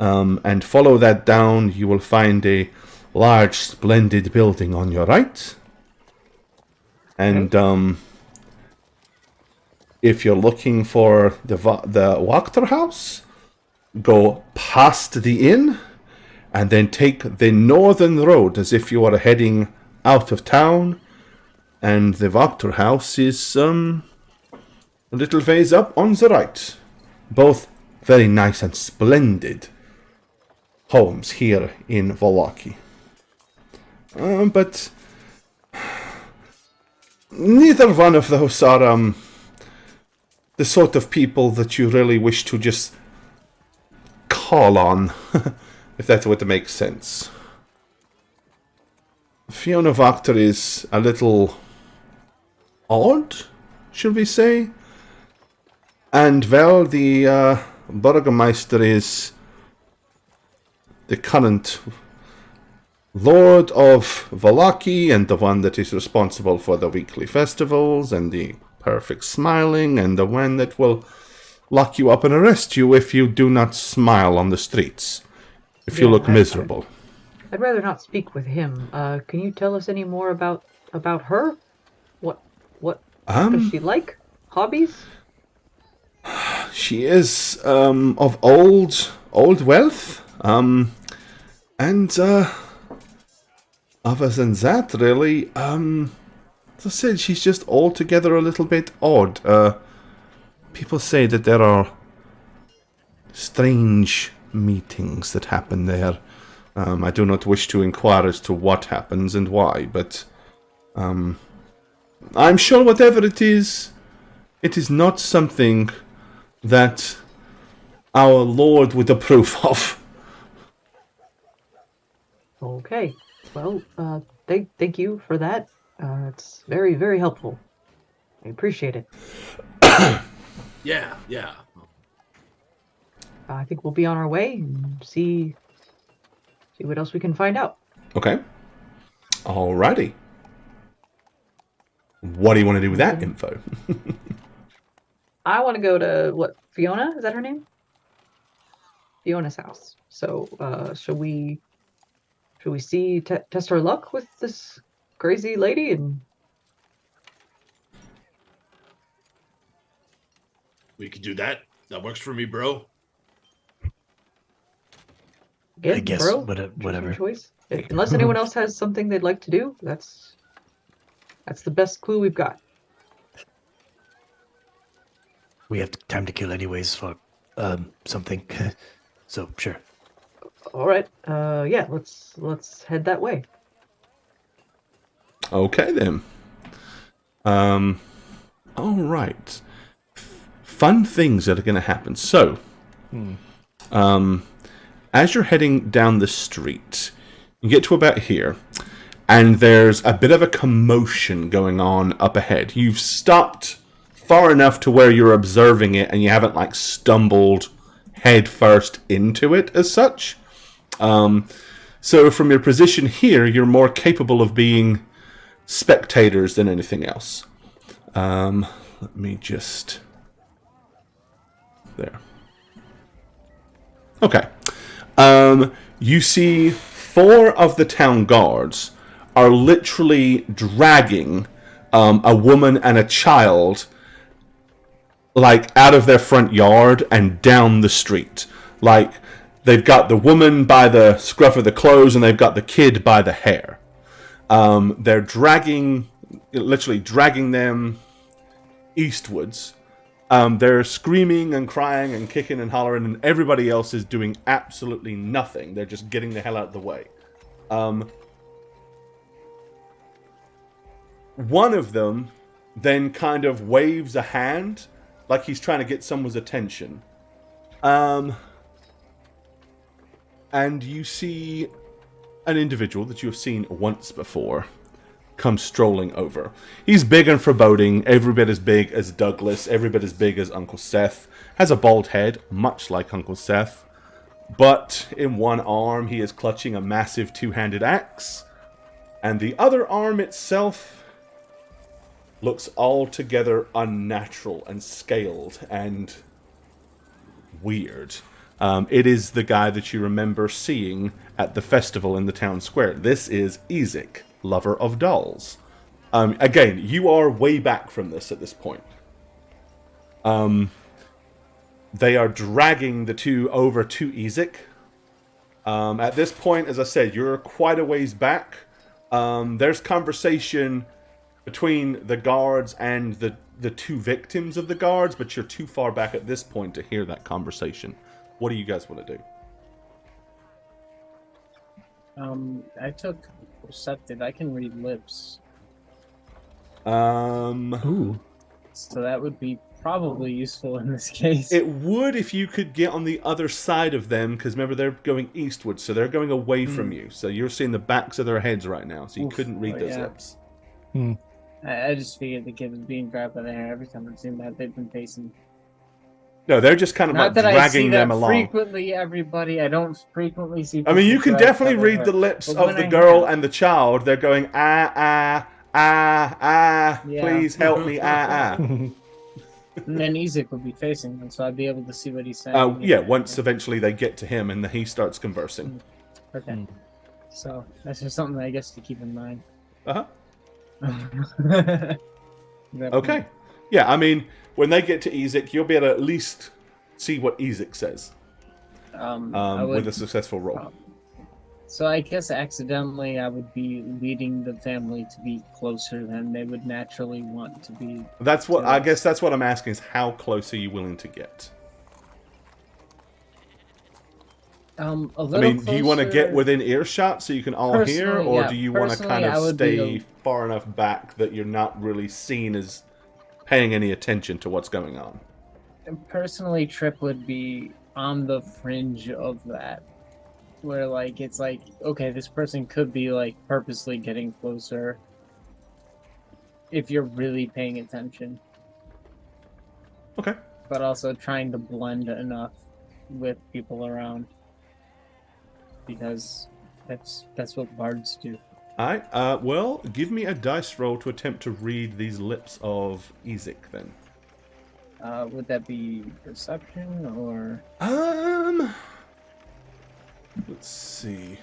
and follow that down, you will find a large, splendid building on your right. And if you're looking for the Wachter house, go past the inn, and then take the northern road as if you are heading out of town. And the Wachter house is a little ways up on the right. Both very nice and splendid homes here in Voloki. But neither one of those are the sort of people that you really wish to just call on, if that would make sense. Fiona Wachter is a little odd, should we say? And well, the Burgermeister is the current Lord of Valaki and the one that is responsible for the weekly festivals and the perfect smiling and the one that will lock you up and arrest you if you do not smile on the streets, if you Yeah, look miserable. I'd rather not speak with him. Can you tell us any more about her? What does she like? Hobbies? She is of old wealth, and other than that, really, as I said, she's just altogether a little bit odd. People say that there are strange meetings that happen there. I do not wish to inquire as to what happens and why, but I'm sure whatever it is not something that our Lord would approve of. Okay. Well, thank you for that. It's very, very helpful. I appreciate it. Yeah. I think we'll be on our way and see what else we can find out. Okay. Alrighty. What do you want to do with that info? I want to go to Fiona? Is that her name? Fiona's house. So, should we test our luck with this crazy lady and? We could do that. That works for me, bro. Again, I guess bro, whatever. choice. Unless anyone else has something they'd like to do, that's the best clue we've got. We have time to kill anyways for something. So sure. All right. Yeah. Let's head that way. Okay then. All right. Fun things that are going to happen. So, as you're heading down the street, you get to about here, and there's a bit of a commotion going on up ahead. You've stopped far enough to where you're observing it, and you haven't like stumbled head first into it as such. So from your position here, you're more capable of being spectators than anything else. Let me just... There. Okay. You see 4 of the town guards are literally dragging a woman and a child like out of their front yard and down the street. Like they've got the woman by the scruff of the clothes and they've got the kid by the hair. They're literally dragging them eastwards. They're screaming and crying and kicking and hollering, and everybody else is doing absolutely nothing. They're just getting the hell out of the way. One of them then kind of waves a hand like he's trying to get someone's attention. And you see an individual that you have seen once before come strolling over. He's big and foreboding, every bit as big as Douglas, every bit as big as Uncle Seth. Has a bald head, much like Uncle Seth. But in one arm, he is clutching a massive 2-handed axe. And the other arm itself looks altogether unnatural and scaled and weird. It is the guy that you remember seeing at the festival in the town square. This is Ezek, lover of dolls. Again, you are way back from this at this point. They are dragging the two over to Ezek. At this point, as I said, you're quite a ways back. There's conversation between the guards and the 2 victims of the guards, but you're too far back at this point to hear that conversation. What do you guys want to do? I took Perceptive. I can read lips. Ooh. So that would be probably useful in this case. It would if you could get on the other side of them, because remember, they're going eastward, so they're going away from you. So you're seeing the backs of their heads right now, so you couldn't read those lips. I just figured the kid was being grabbed by the hair every time I've seen that. They've been facing No, they're just kind of Not like that I see dragging them that along. frequently, everybody. I don't frequently see. I mean, you people can drag definitely each read other, the lips but of when the I girl have- and the child. They're going, Yeah. please help me, And then Ezek would be facing them, so I'd be able to see what he's saying. Yeah, once eventually they get to him and he starts conversing. Okay. So that's just something I guess to keep in mind. Uh-huh. That- Okay. Yeah, I mean, when they get to Ezek, you'll be able to at least see what Ezek says I would, with a successful roll. So I guess accidentally I would be leading the family to be closer than they would naturally want to be. That's what to I us. guess. That's what I'm asking: is how close are you willing to get? A little I mean, do you want to get closer- within earshot so you can all hear, Personally, or yeah. do you want to Personally, kind I of would stay be far enough back that you're not really seen as paying any attention to what's going on? Personally, Trip would be on the fringe of that, where like it's like, okay, this person could be like purposely getting closer if you're really paying attention, Okay. but also trying to blend enough with people around, because that's what bards do. All right. Well, give me a dice roll to attempt to read these lips of Ezek, then. Would that be perception or? Let's see.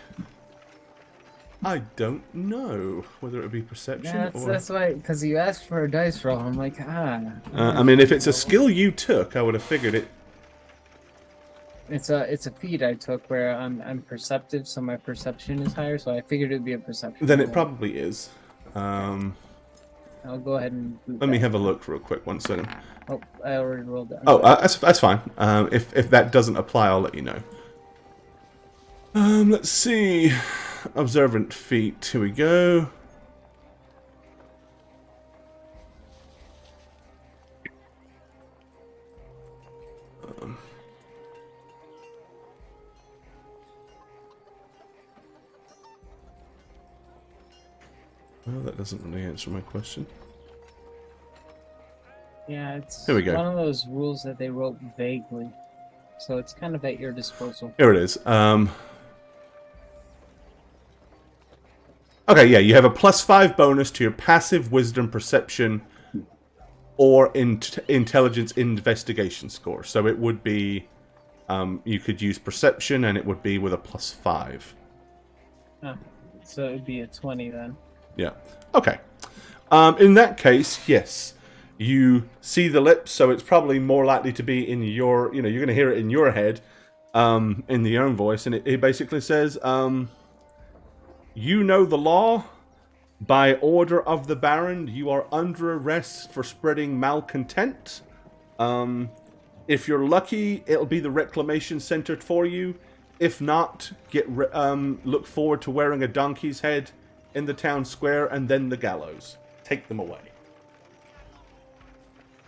I don't know whether it would be perception or. That's why, because you asked for a dice roll. I'm like, I mean, if it's a skill you took, I would have figured it. It's a feat I took where I'm perceptive, so my perception is higher. So I figured it'd be a perception. Then it roll. probably is. I'll go ahead and. Let me have a look real quick. 1 second. Oh, I already rolled that. Oh, that's fine. If that doesn't apply, I'll let you know. Let's see. Observant feat. Here we go. Well, that doesn't really answer my question. Yeah, it's Here we go. one of those rules that they wrote vaguely, so it's kind of at your disposal. Here it is. Okay, yeah, you have a +5 bonus to your passive wisdom, perception, or intelligence investigation score. So it would be, you could use perception, and it would be with a +5. Oh, so it'd be a 20 then. Yeah. Okay. In that case, yes. You see the lips, so it's probably more likely to be in your, you're going to hear it in your head, in your own voice, and it basically says, you know the law. By order of the Baron, you are under arrest for spreading malcontent. If you're lucky, it'll be the Reclamation Center for you. If not, look forward to wearing a donkey's head in the town square and then the gallows. Take them away.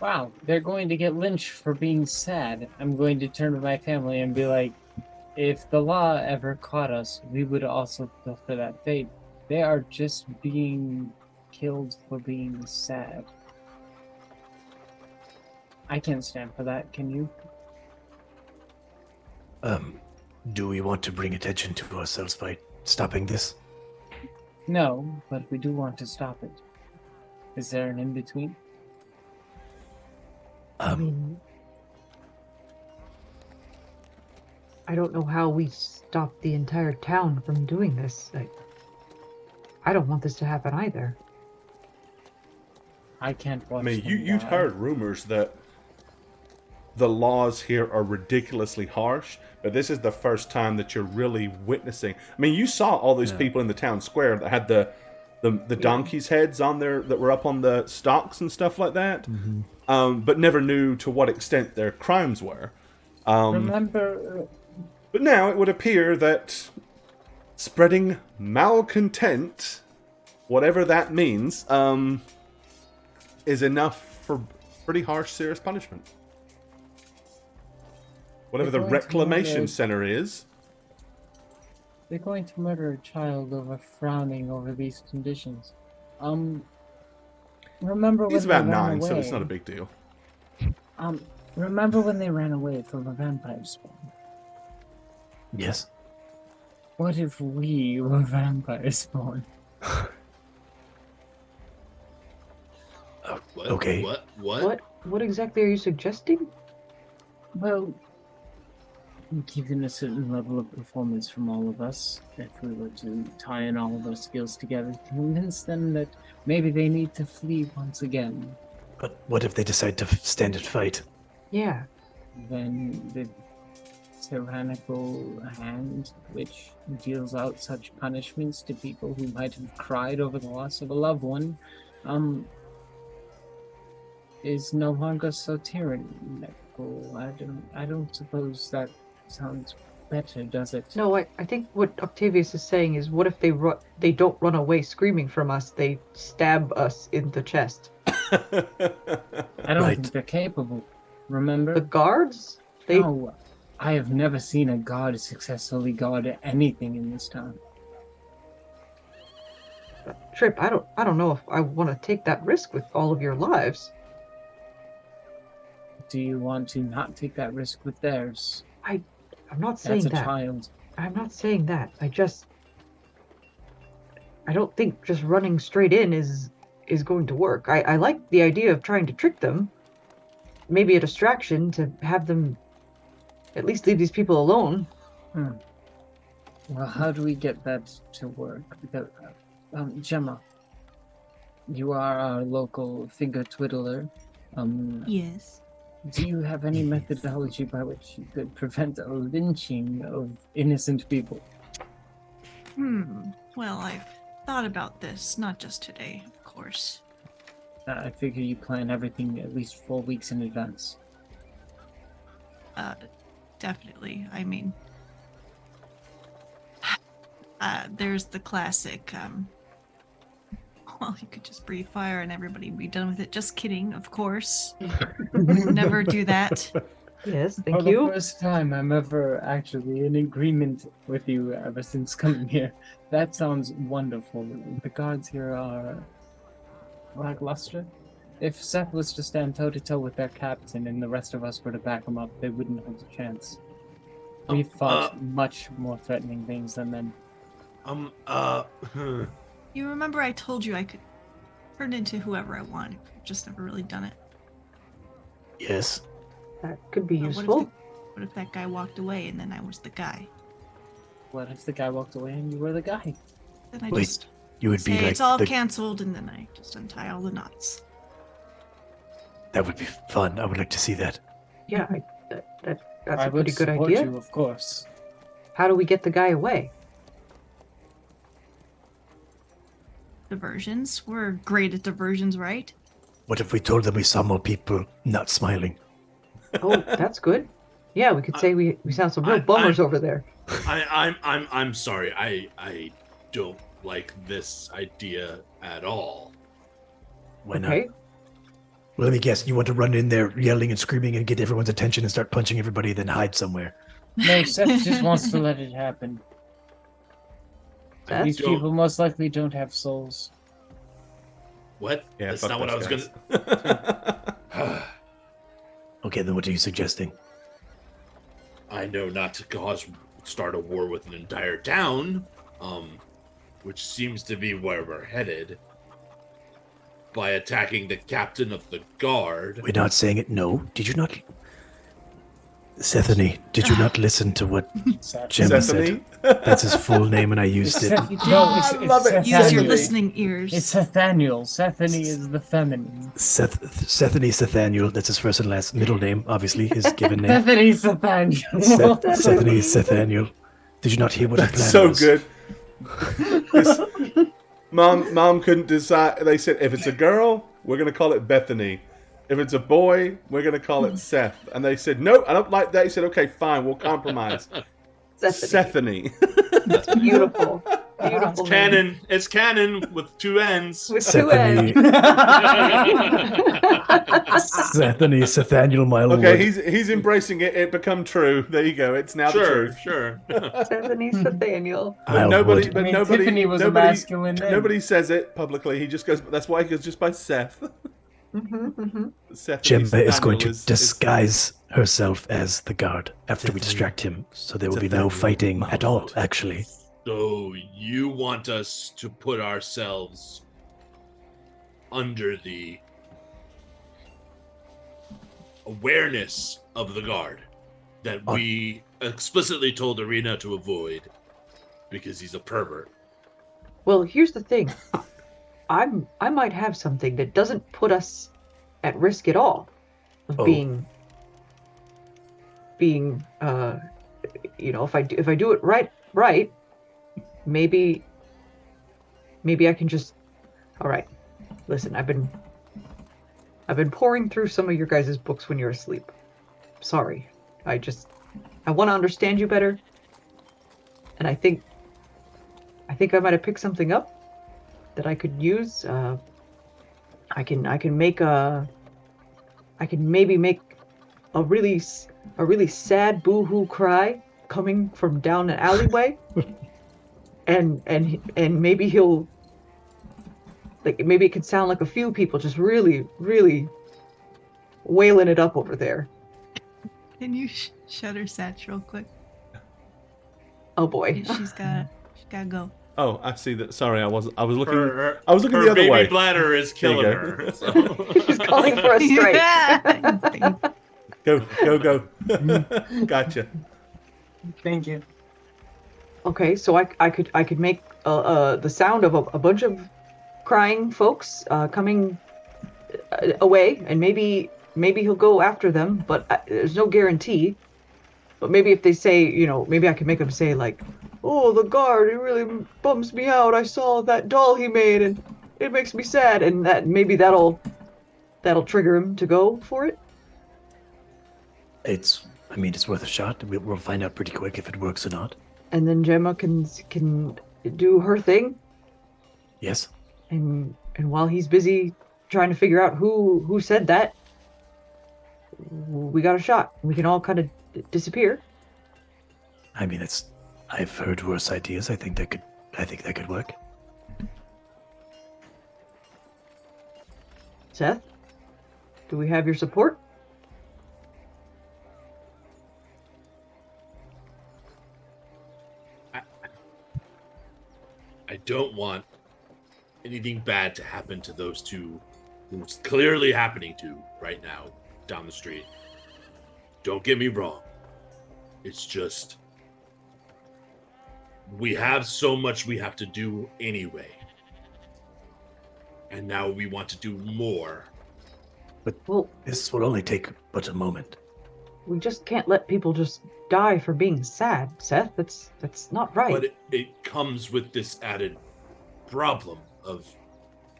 Wow, they're going to get lynched for being sad. I'm going to turn to my family and be like, if the law ever caught us, we would also suffer that fate. They are just being killed for being sad. I can't stand for that, can you? Do we want to bring attention to ourselves by stopping this? No, but we do want to stop it. Is there an in-between? I mean, I don't know how we stop the entire town from doing this. I don't want this to happen either. I can't watch I mean, them you'd die. heard rumors that the laws here are ridiculously harsh, but this is the first time that you're really witnessing. I mean, you saw all these people in the town square that had the donkeys' heads on there that were up on the stalks and stuff like that, but never knew to what extent their crimes were. Remember, But now it would appear that spreading malcontent, whatever that means, is enough for pretty harsh, serious punishment. Whatever the They're going to reclamation murder- center is. they're going to murder a child over frowning over these conditions. Remember when He's about they ran 9, so it's away? not a big deal. Remember when they ran away from a vampire spawn? Yes. What if we were vampire spawn? What? Okay. What exactly are you suggesting? Well, given a certain level of performance from all of us, if we were to tie in all of our skills together, convince them that maybe they need to flee once again, But what if they decide to stand and fight? Yeah. then the tyrannical hand, which deals out such punishments to people who might have cried over the loss of a loved one, is no longer so tyrannical. I don't suppose that sounds better, does it? No, I think what Octavius is saying is, what if they don't run away screaming from us? They stab us in the chest. I don't think they're capable. Remember? The guards? No, I have never seen a guard successfully guard anything in this town. Trip, I don't know if I want to take that risk with all of your lives. Do you want to not take that risk with theirs? I'm not saying That's a that. child. I'm not saying that. I don't think just running straight in is going to work. I like the idea of trying to trick them. Maybe a distraction to have them at least leave these people alone. Well, how do we get that to work? Because, Gemma, you are our local finger twiddler. Yes. Do you have any methodology by which you could prevent a lynching of innocent people? Well, I've thought about this, not just today, of course. I figure you plan everything at least 4 weeks in advance. Definitely. I mean, there's the classic, well, you could just breathe fire and everybody would be done with it. Just kidding, of course. Never do that. Yes, For thank the you. first time I'm ever actually in agreement with you ever since coming here. That sounds wonderful. The guards here are lackluster. If Seth was to stand toe-to-toe with their captain and the rest of us were to back him up, they wouldn't hold a chance. We fought much more threatening things than them. You remember I told you I could turn into whoever I want. I've just never really done it. Yes. That could be But useful. What if that guy walked away and then I was the guy? What if the guy walked away and you were the guy? Then I Wait, just you would say be like it's all the... canceled and then I just untie all the knots. That would be fun. I would like to see that. Yeah, that's I a would pretty good support idea. you, of course. How do we get the guy away? Diversions. We're great at diversions, right? What if we told them we saw more people not smiling? Oh, that's good. Yeah, we could say we sound some real bummers over there. I'm sorry. I don't like this idea at all. Why not? Okay. Well, let me guess. You want to run in there yelling and screaming and get everyone's attention and start punching everybody, then hide somewhere. No, Seth just wants to let it happen. Seth? These people most likely don't have souls. What? Yeah, That's fuck not what I was those gonna. Okay, then what are you suggesting? I know not to start a war with an entire town, which seems to be where we're headed, by attacking the captain of the guard. We're not saying it. No. Did you not... Sethany, did you not listen to what Gemma said? That's his full name, and I used it. No, love it. Use your Sethany. listening ears. It's Nathaniel. Sethany is the feminine. Sethany Sethaniel, that's his first and last middle name, obviously, his given name. Sethany Nathaniel. Sethany Sethaniel. Did you not hear what his plan That's so was? good. This- Mom couldn't decide. They said, if it's a girl, we're going to call it Bethany. If it's a boy, we're going to call it Seth. And they said, no, I don't like that. He said, okay, fine, we'll compromise. Sethany. Beautiful. Beautiful. It's canon. It's canon with two ends. With two Sethany, ends. Sethany Sethaniel Milewood. Okay, he's embracing it. It become true. There you go. It's now the Sure, truth. sure. Stephanie Nathaniel. But nobody, Milewood. but I mean, nobody, Tiffany was a nobody, masculine name. nobody says it publicly. He just goes. That's why he goes just by Seth. Seth, at Gemma least is going Nathaniel to disguise herself as the guard after we distract him, so there will be no Nathaniel fighting at all, Malfoy. actually. So you want us to put ourselves under the awareness of the guard that we explicitly told Arena to avoid because he's a pervert. Well, here's the thing. I might have something that doesn't put us at risk at all of being if I do it right, maybe I can just. All right, listen, I've been pouring through some of your guys' books when you're asleep. Sorry, I want to understand you better, and I think I might have picked something up that I could use. I can maybe make a really sad boo-hoo cry coming from down an alleyway, and maybe he'll maybe it could sound like a few people just really wailing it up over there. Can you shut her Satch real quick? Oh boy, She's gotta go. Oh, I see that. Sorry, I was looking. Her I was looking the other baby way. bladder is There you killing go. her. So. she's calling for a strike. Go. Gotcha. Thank you. Okay, so I could make the sound of a bunch of crying folks coming away, and maybe he'll go after them, but there's no guarantee. But maybe if they say, maybe I could make them say like, "Oh, the guard, he really bums me out. I saw that doll he made, and it makes me sad," and that'll trigger him to go for it. It's worth a shot. We'll find out pretty quick if it works or not. And then Gemma can do her thing. Yes. And while he's busy trying to figure out who said that, we got a shot. We can all kind of disappear. I've heard worse ideas. I think that could work. Seth, do we have your support? I don't want anything bad to happen to those two who it's clearly happening to right now down the street. Don't get me wrong. It's just we have so much we have to do anyway. And now we want to do more. But Well, this will only take but a moment. we just can't let people just die for being sad, Seth. That's not right. But it comes with this added problem of does.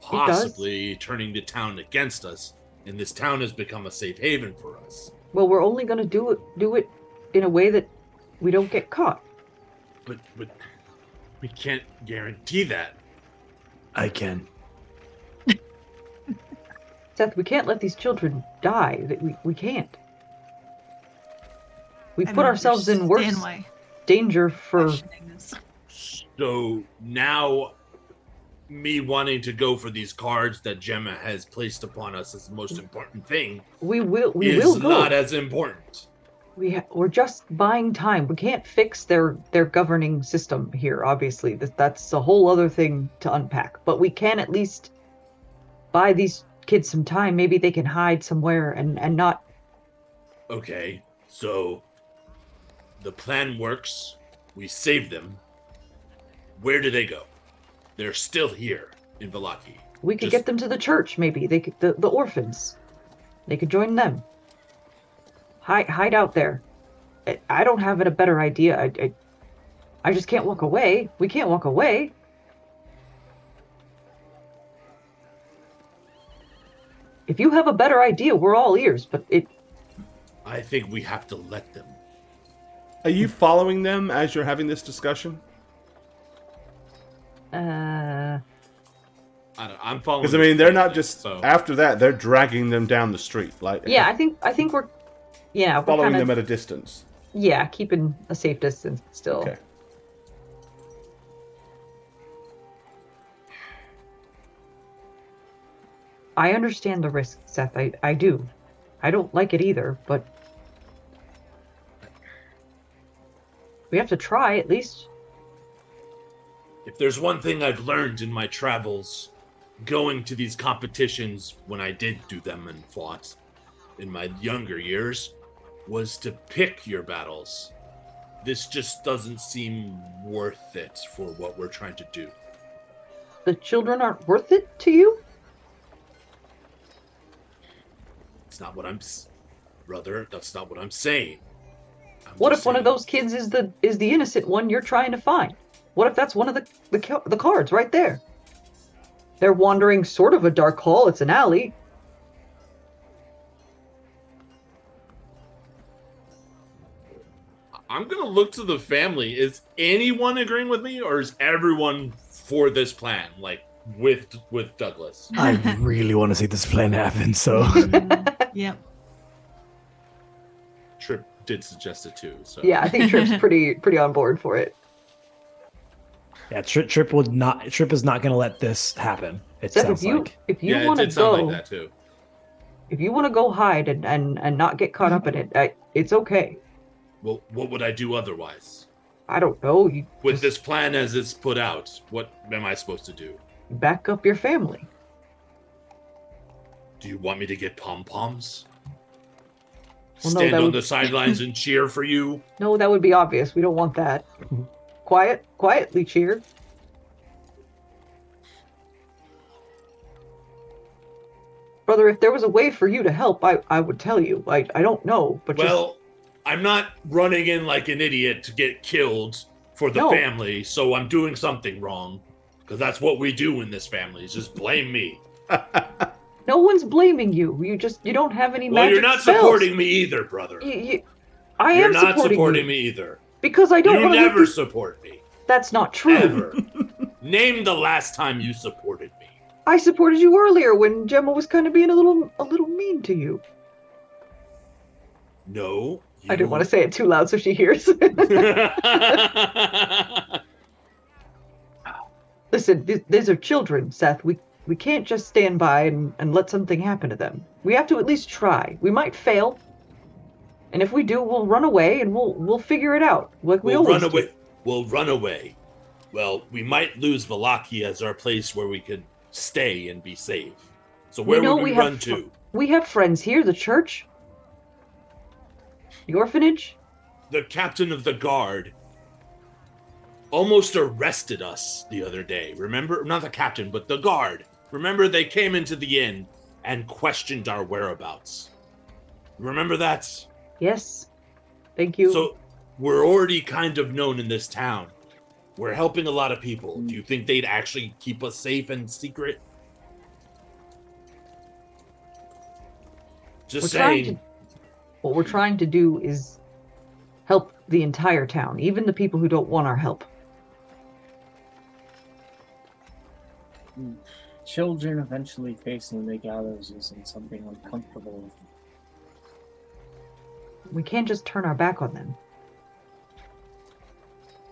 possibly turning the town against us, and this town has become a safe haven for us. Well, we're only going to do it in a way that we don't get caught. But we can't guarantee that. I can. Seth, we can't let these children die. We can't. We I put don't ourselves in worse understand why danger for. questioning this. So now, me wanting to go for these cards that Gemma has placed upon us as the most important thing We will is go. not as important. We're just buying time. We can't fix their governing system here. Obviously, that's a whole other thing to unpack. But we can at least buy these kids some time. Maybe they can hide somewhere and not. Okay, so the plan works. We save them. Where do they go? They're still here in Vallaki. We could Just- get them to the church. Maybe they could the orphans. They could join them. Hide out there. I don't have a better idea. I just can't walk away. We can't walk away. If you have a better idea, we're all ears. But I think we have to let them. Are you following them as you're having this discussion? I'm following. Because I mean, they're not this just so after that; they're dragging them down the street, like yeah, I think we're following kinda, them at a distance. yeah, keeping a safe distance still. Okay. I understand the risk, Seth. I do. I don't like it either, but we have to try at least. If there's one thing I've learned in my travels, going to these competitions when I did do them and fought in my younger years, was to pick your battles. This just doesn't seem worth it for what we're trying to do. The children aren't worth it to you? It's not what brother, that's not what I'm saying. What if one of those kids is the innocent one you're trying to find? What if that's one of the cards right there? They're wandering sort of a dark hall. It's an alley. I'm gonna look to the family. Is anyone agreeing with me, or is everyone for this plan? Like with Douglas? I really want to see this plan happen. So Yep. Trip did suggest it too. So Yeah, I think Trip's pretty on board for it. yeah, Trip is not going to let this happen. It Seth, sounds like. if you yeah, it want to did sound go, like that too. if you want to go hide and not get caught up in it, it's okay. Well, what would I do otherwise? I don't know. You With just this plan as it's put out, what am I supposed to do? back up your family. Do you want me to get pom-poms? Well, no, Stand that on would- the sidelines and cheer for you? No, that would be obvious. We don't want that. Quietly cheer. Brother, if there was a way for you to help, I would tell you. I don't know, but Well, I'm not running in like an idiot to get killed for the No. family, so I'm doing something wrong. Because that's what we do in this family, is just blame me. no one's blaming you. You don't have any Well, magic you're not spells. supporting me either, brother. I You're am not supporting you me either. because I don't You want to. never support me. That's not true. Ever. Name the last time you supported me. I supported you earlier when Gemma was kind of being a little mean to you. No. I didn't want to say it too loud so she hears. Listen, these are children, Seth. We can't just stand by and let something happen to them. We have to at least try. We might fail, and if we do, we'll run away and we'll figure it out. Like we We'll always run away. do. We'll run away. Well, we might lose Valaki as our place where we could stay and be safe. So where would we run to? We have friends here. The church, the orphanage. The captain of the guard almost arrested us the other day. Remember? Not the captain, but the guard. Remember, they came into the inn and questioned our whereabouts. Remember that? Yes. Thank you. So we're already kind of known in this town. We're helping a lot of people. Do you think they'd actually keep us safe and secret? Just saying. What we're trying to do is help the entire town, even the people who don't want our help. Children eventually facing the gallows isn't something I'm comfortable with. We can't just turn our back on them.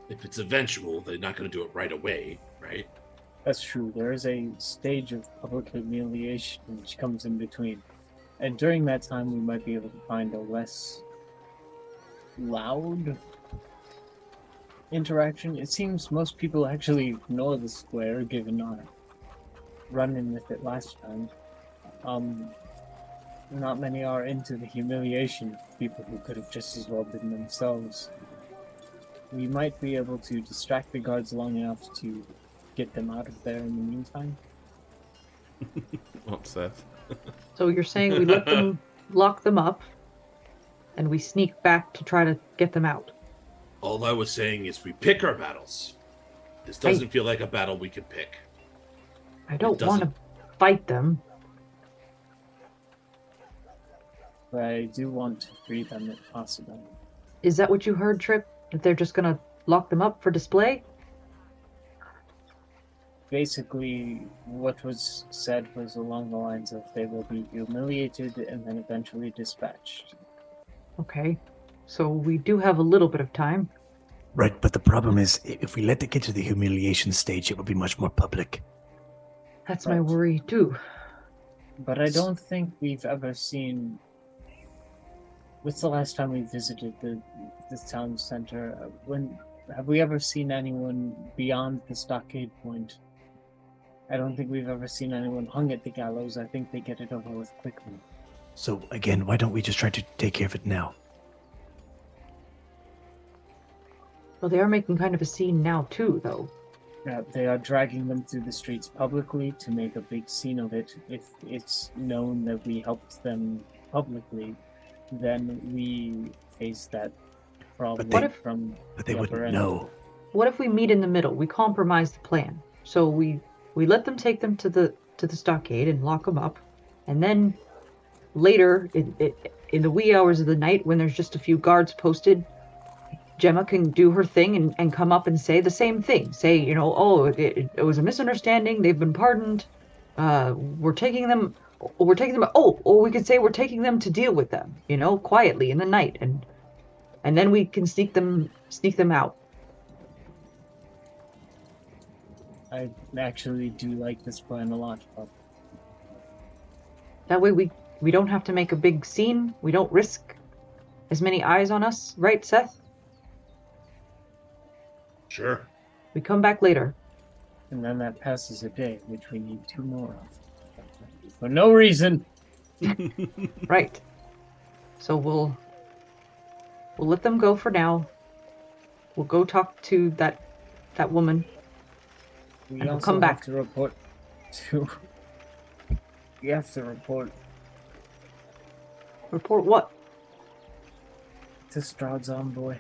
If it's eventual, they're not going to do it right away, right? That's true. There is a stage of public humiliation which comes in between. And during that time, we might be able to find a less loud interaction. It seems most people actually ignore the square, given our run-in with it last time. Not many are into the humiliation of people who could have just as well been themselves. We might be able to distract the guards long enough to get them out of there in the meantime. Seth. So you're saying we let them lock them up, and we sneak back to try to get them out? All I was saying is we pick our battles. This doesn't feel like a battle we could pick. I don't want to fight them. But I do want to free them if possible. Is that what you heard, Trip? That they're just gonna lock them up for display? Basically, what was said was along the lines of they will be humiliated and then eventually dispatched. Okay. So we do have a little bit of time. Right, but the problem is, if we let it get to the humiliation stage, it will be much more public. That's my worry, too. But I don't think we've ever seen. What's the last time we visited the town center? When have we ever seen anyone beyond the stockade point? I don't think we've ever seen anyone hung at the gallows. I think they get it over with quickly. So again, why don't we just try to take care of it now? Well, they are making kind of a scene now too, though. They are dragging them through the streets publicly to make a big scene of it. If it's known that we helped them publicly, then we face that problem from But they the upper wouldn't end. know. What if we meet in the middle? We compromise the plan. So we let them take them to the stockade and lock them up, and then later in the wee hours of the night when there's just a few guards posted, Gemma can do her thing and come up and say the same thing. Say, it was a misunderstanding. They've been pardoned. We're taking them. Oh, or we could say we're taking them to deal with them. Quietly in the night, and then we can sneak them out. I actually do like this plan a lot. But That way we don't have to make a big scene. We don't risk as many eyes on us, right, Seth? Sure. We come back later. and then that passes a day, which we need 2 more of. For no reason. Right. So we'll let them go for now. We'll go talk to that woman. We And we'll also come have back. to report to. We have to report Report what? to Strahd's envoy.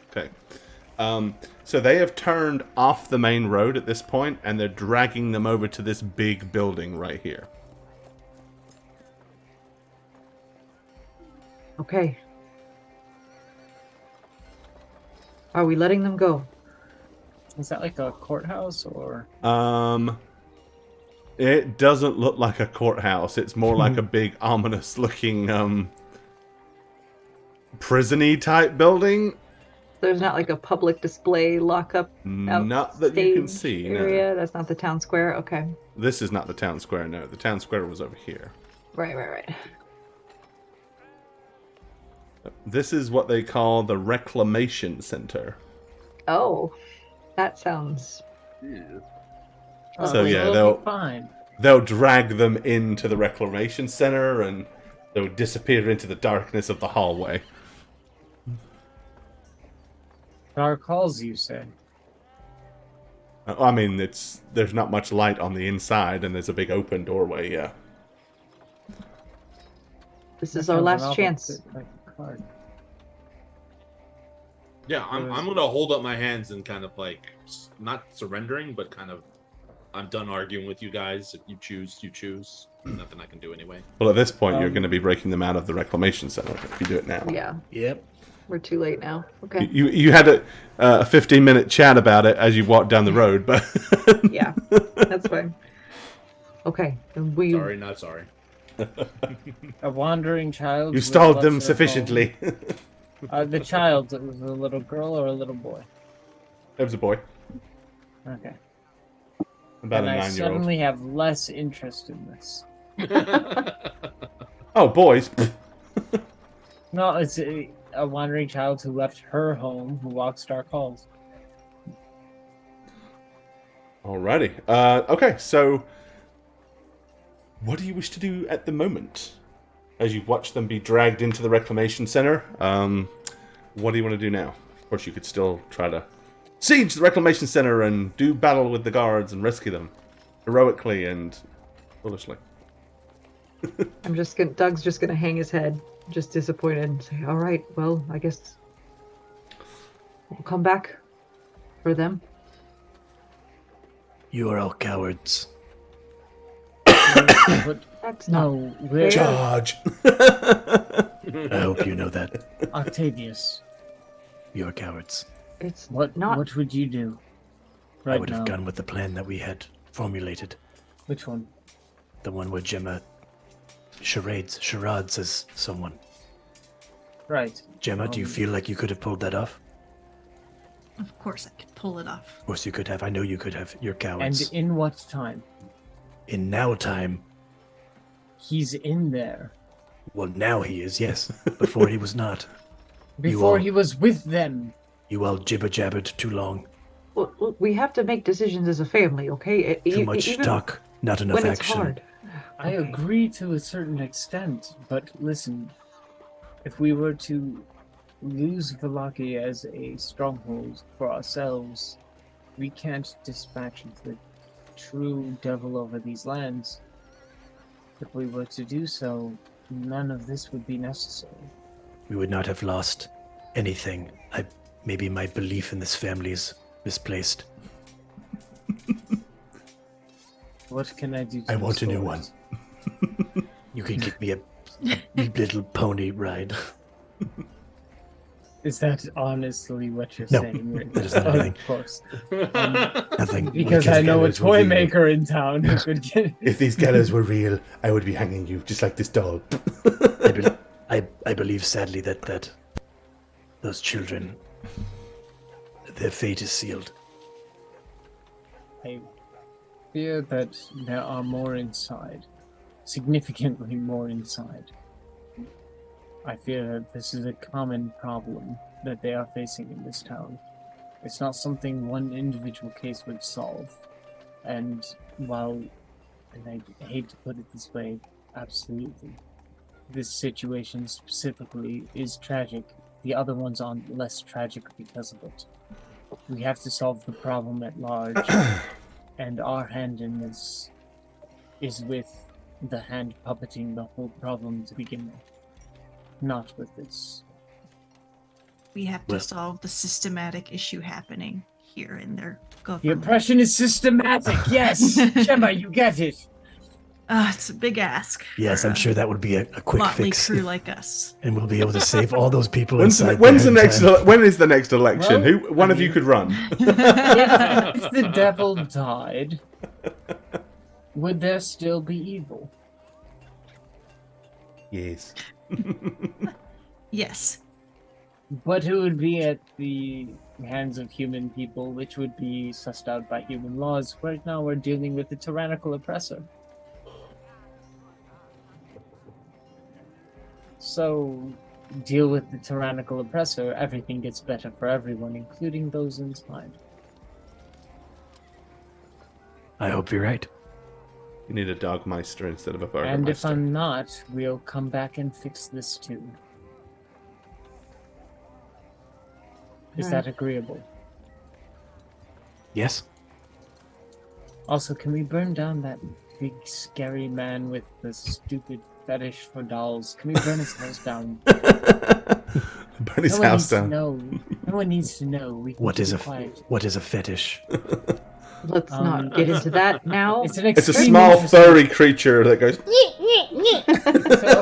Okay. So they have turned off the main road at this point, and they're dragging them over to this big building right here. Okay. Are we letting them go? Is that like a courthouse or? It doesn't look like a courthouse. It's more like a big, ominous-looking, prison-y type building. There's not like a public display lockup Not that you can stage see. No. area. That's not the town square. Okay. This is not the town square. No, the town square was over here. Right. This is what they call the Reclamation Center. Oh, that sounds. So yeah, we'll be fine. they'll drag them into the Reclamation Center, and they'll disappear into the darkness of the hallway. Dark halls, you say? I mean, there's not much light on the inside, and there's a big open doorway. Yeah. This is our last chance. Yeah, I'm gonna hold up my hands and kind of like not surrendering, but kind of I'm done arguing with you guys. If you choose, you choose. Nothing I can do anyway. Well, at this point, you're going to be breaking them out of the Reclamation Center if you do it now. Yeah, Yep. we're too late now. Okay. You had a 15-minute chat about it as you walked down the road, but Yeah, that's fine. Okay, then we. Sorry, not sorry. A wandering child. you with stalled lesser them home. sufficiently. The child, was a little girl or a little boy? It was a boy, Okay. about and a I 9-year-old. suddenly have less interest in this. Oh, boys. No, it's a wandering child who left her home, who walks dark halls. Alrighty. Okay, so what do you wish to do at the moment? As you watch them be dragged into the Reclamation Center, what do you want to do now? Of course, you could still try to siege the Reclamation Center and do battle with the guards and rescue them heroically and foolishly. Doug's just gonna hang his head, just disappointed, and say, "All right, well, I guess we'll come back for them." You are all cowards. But That's not. no, we're Charge! I hope you know that. Octavius. You are cowards. It's What not. What would you do? I Right would now. have gone with the plan that we had formulated. Which one? The one where Gemma charades as someone. Right. Gemma, do you feel like you could have pulled that off? Of course, I could pull it off. Of course you could have. I know you could have. You're And cowards. in what time? In now time, He's in there. Well, now he is, yes. Before he was not. Before all- he was with them. You all jibber-jabbered too long. Well, we have to make decisions as a family, okay? Too much Even talk, not enough when it's action. hard. I agree to a certain extent, but listen, if we were to lose Valaki as a stronghold for ourselves, we can't dispatch the true devil over these lands. If we were to do so, none of this would be necessary. We would not have lost anything. Maybe my belief in this family is misplaced. What can I do to I want a new restore one. it? You can give me a little pony ride. Is that honestly what you're No, saying? that is not anything. Of course. Nothing. Because I know a gallows were toy real. maker in town who could get If these gallows were real, I would be hanging you just like this doll. I believe sadly that those children, their fate is sealed. I fear that there are more inside. Significantly more inside. I fear that this is a common problem that they are facing in this town. It's not something one individual case would solve. And and I hate to put it this way, absolutely. This situation specifically is tragic. The other ones aren't less tragic because of it. We have to solve the problem at large. And our hand in this is with the hand puppeting the whole problem to begin with. Not with this. We have to Well- solve the systematic issue happening here in their The government. oppression is systematic, yes! Gemma, you get it! It's a big ask. Yes, for I'm sure that would be a quick motley fix, crew like us. and we'll be able to save all those people When's inside. the there in next? time. When is the next election? Well, Who? One of you could run. If the devil died, would there still be evil? Yes. Yes. But it would be at the hands of human people, which would be sussed out by human laws. Right now we're dealing with a tyrannical oppressor. So, deal with the tyrannical oppressor, everything gets better for everyone, including those inside. I hope you're right. You need a dogmeister instead of a And if burgermeister. I'm not, we'll come back and fix this too. Is that agreeable? Yes. Also, can we burn down that big scary man with the stupid fetish for dolls? Can we burn his house down? Burn his No one house needs to down. know. No one needs to know. We can What keep is it a quiet. what is a fetish? Let's not get into that now. It's an It's a extreme small interesting- furry creature that goes. So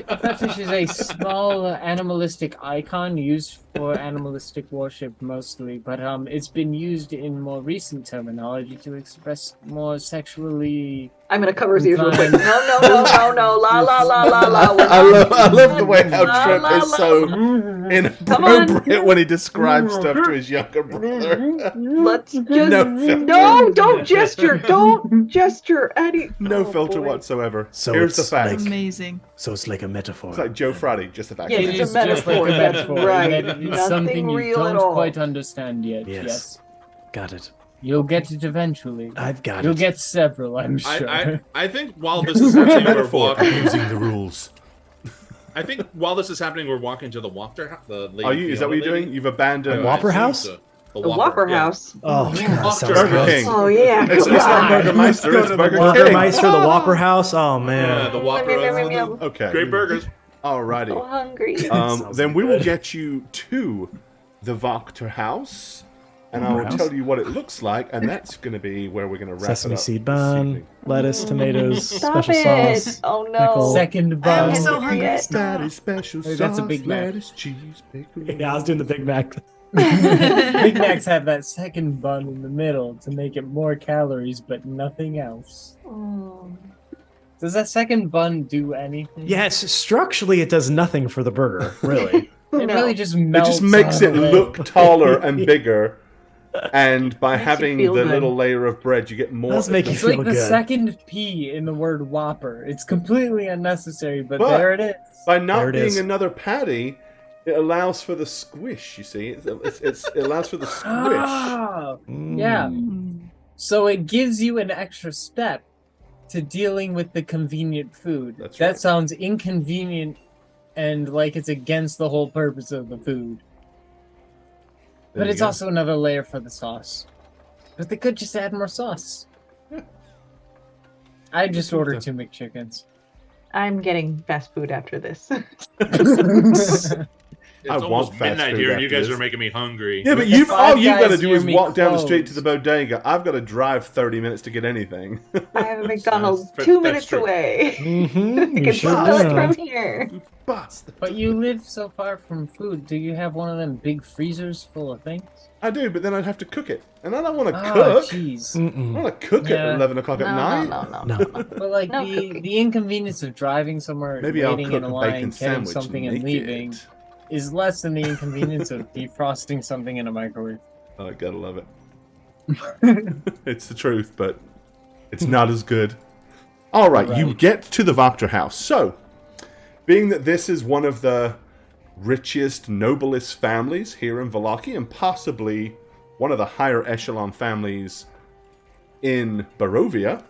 a fetish is a small animalistic icon used for animalistic worship mostly, but it's been used in more recent terminology to express more sexually. I'm gonna cover his ears real quick. Fine. No. La la la la la. We're I not love doing the way that. how La, Trip la, is la. so Come inappropriate on. when he describes stuff to his younger brother. Let's just No filter. don't gesture. Don't gesture, Eddie. No Oh, filter boy. whatsoever. So Here's the it's fact. like- Amazing. So it's like a metaphor. It's like Joe Friday, just the fact. Yeah, It it's is a just like metaphor, a that's metaphor. right. That it's Nothing something you real at don't all. quite understand yet. Yes. Yes. Got it. You'll get it eventually. I've got You'll it. get several, I'm sure. I think while this is happening, we're Metaphor. I'm walking. using the rules. I think while this is happening, we're walking to the Whopper. The lady, Are you? Is that what you're Fiona lady. doing? You've abandoned. Whopper I assume House? so. The Whopper yeah. House. Oh, God, that sounds Burger Burger good. King. Oh yeah. It's not Burgermeister. It's Burger King. Burgermeister, the Whopper House. Oh Yeah, man. the Whopper. Yum. Okay. Great burgers. Alrighty. So hungry. Sounds Then we will good. get you to the Wachter House, and I will House? tell you what it looks like, and that's going to be where we're going to wrap Sesame it up. seed this bun, evening. lettuce, tomatoes, Stop special it. sauce. Oh no. pickle. Second I'm bun. so hungry. Yes. That is special Hey, sauce, that's a Big Mac. lettuce, cheese, bacon. Yeah, I was doing the Big Mac. Big Macs have that second bun in the middle to make it more calories, but nothing else. Oh. Does that second bun do anything? Yes, structurally it does nothing for the burger, really. It No. really just It melts. just makes out it of look taller and bigger, And by Makes you having the feel good. little layer of bread, you get more. Does make you It's feel like the good. second P in the word Whopper. It's completely unnecessary, but But there it is. By There not it being is. another patty, it allows for the squish. You see, it allows for the squish. Ah, yeah. So it gives you an extra step to dealing with the convenient food. That's That right. sounds inconvenient and like it's against the whole purpose of the food. There But you it's go. also another layer for the sauce. But they could just add more sauce. I just ordered 2 McChickens. I'm getting fast food after this. It's I want almost fast midnight food here, and you after guys this. are making me hungry. Yeah, but The all Five you've got to Guys do near is me walk down the street to closed. the bodega. I've got to drive 30 minutes to get anything. I have a McDonald's That's 2 true. minutes away. Mm-hmm. I You can sure smell it do. from here. Bastard. But you live so far from food. Do you have one of them big freezers full of things? I do, but then I'd have to cook it. And I don't want to Ah, cook. jeez. I Mm-mm. want to cook Yeah. at 11 o'clock at night. No. But like No the cooking. the inconvenience of driving somewhere, Maybe I'll waiting cook in a a line, bacon getting sandwich something and and make leaving, it. is less than the inconvenience of defrosting something in a microwave. Oh, I gotta love it. It's the truth, but it's not as good. All right, you Right. get to the Vactor house. So, being that this is one of the richest, noblest families here in Vallaki, and possibly one of the higher echelon families in Barovia,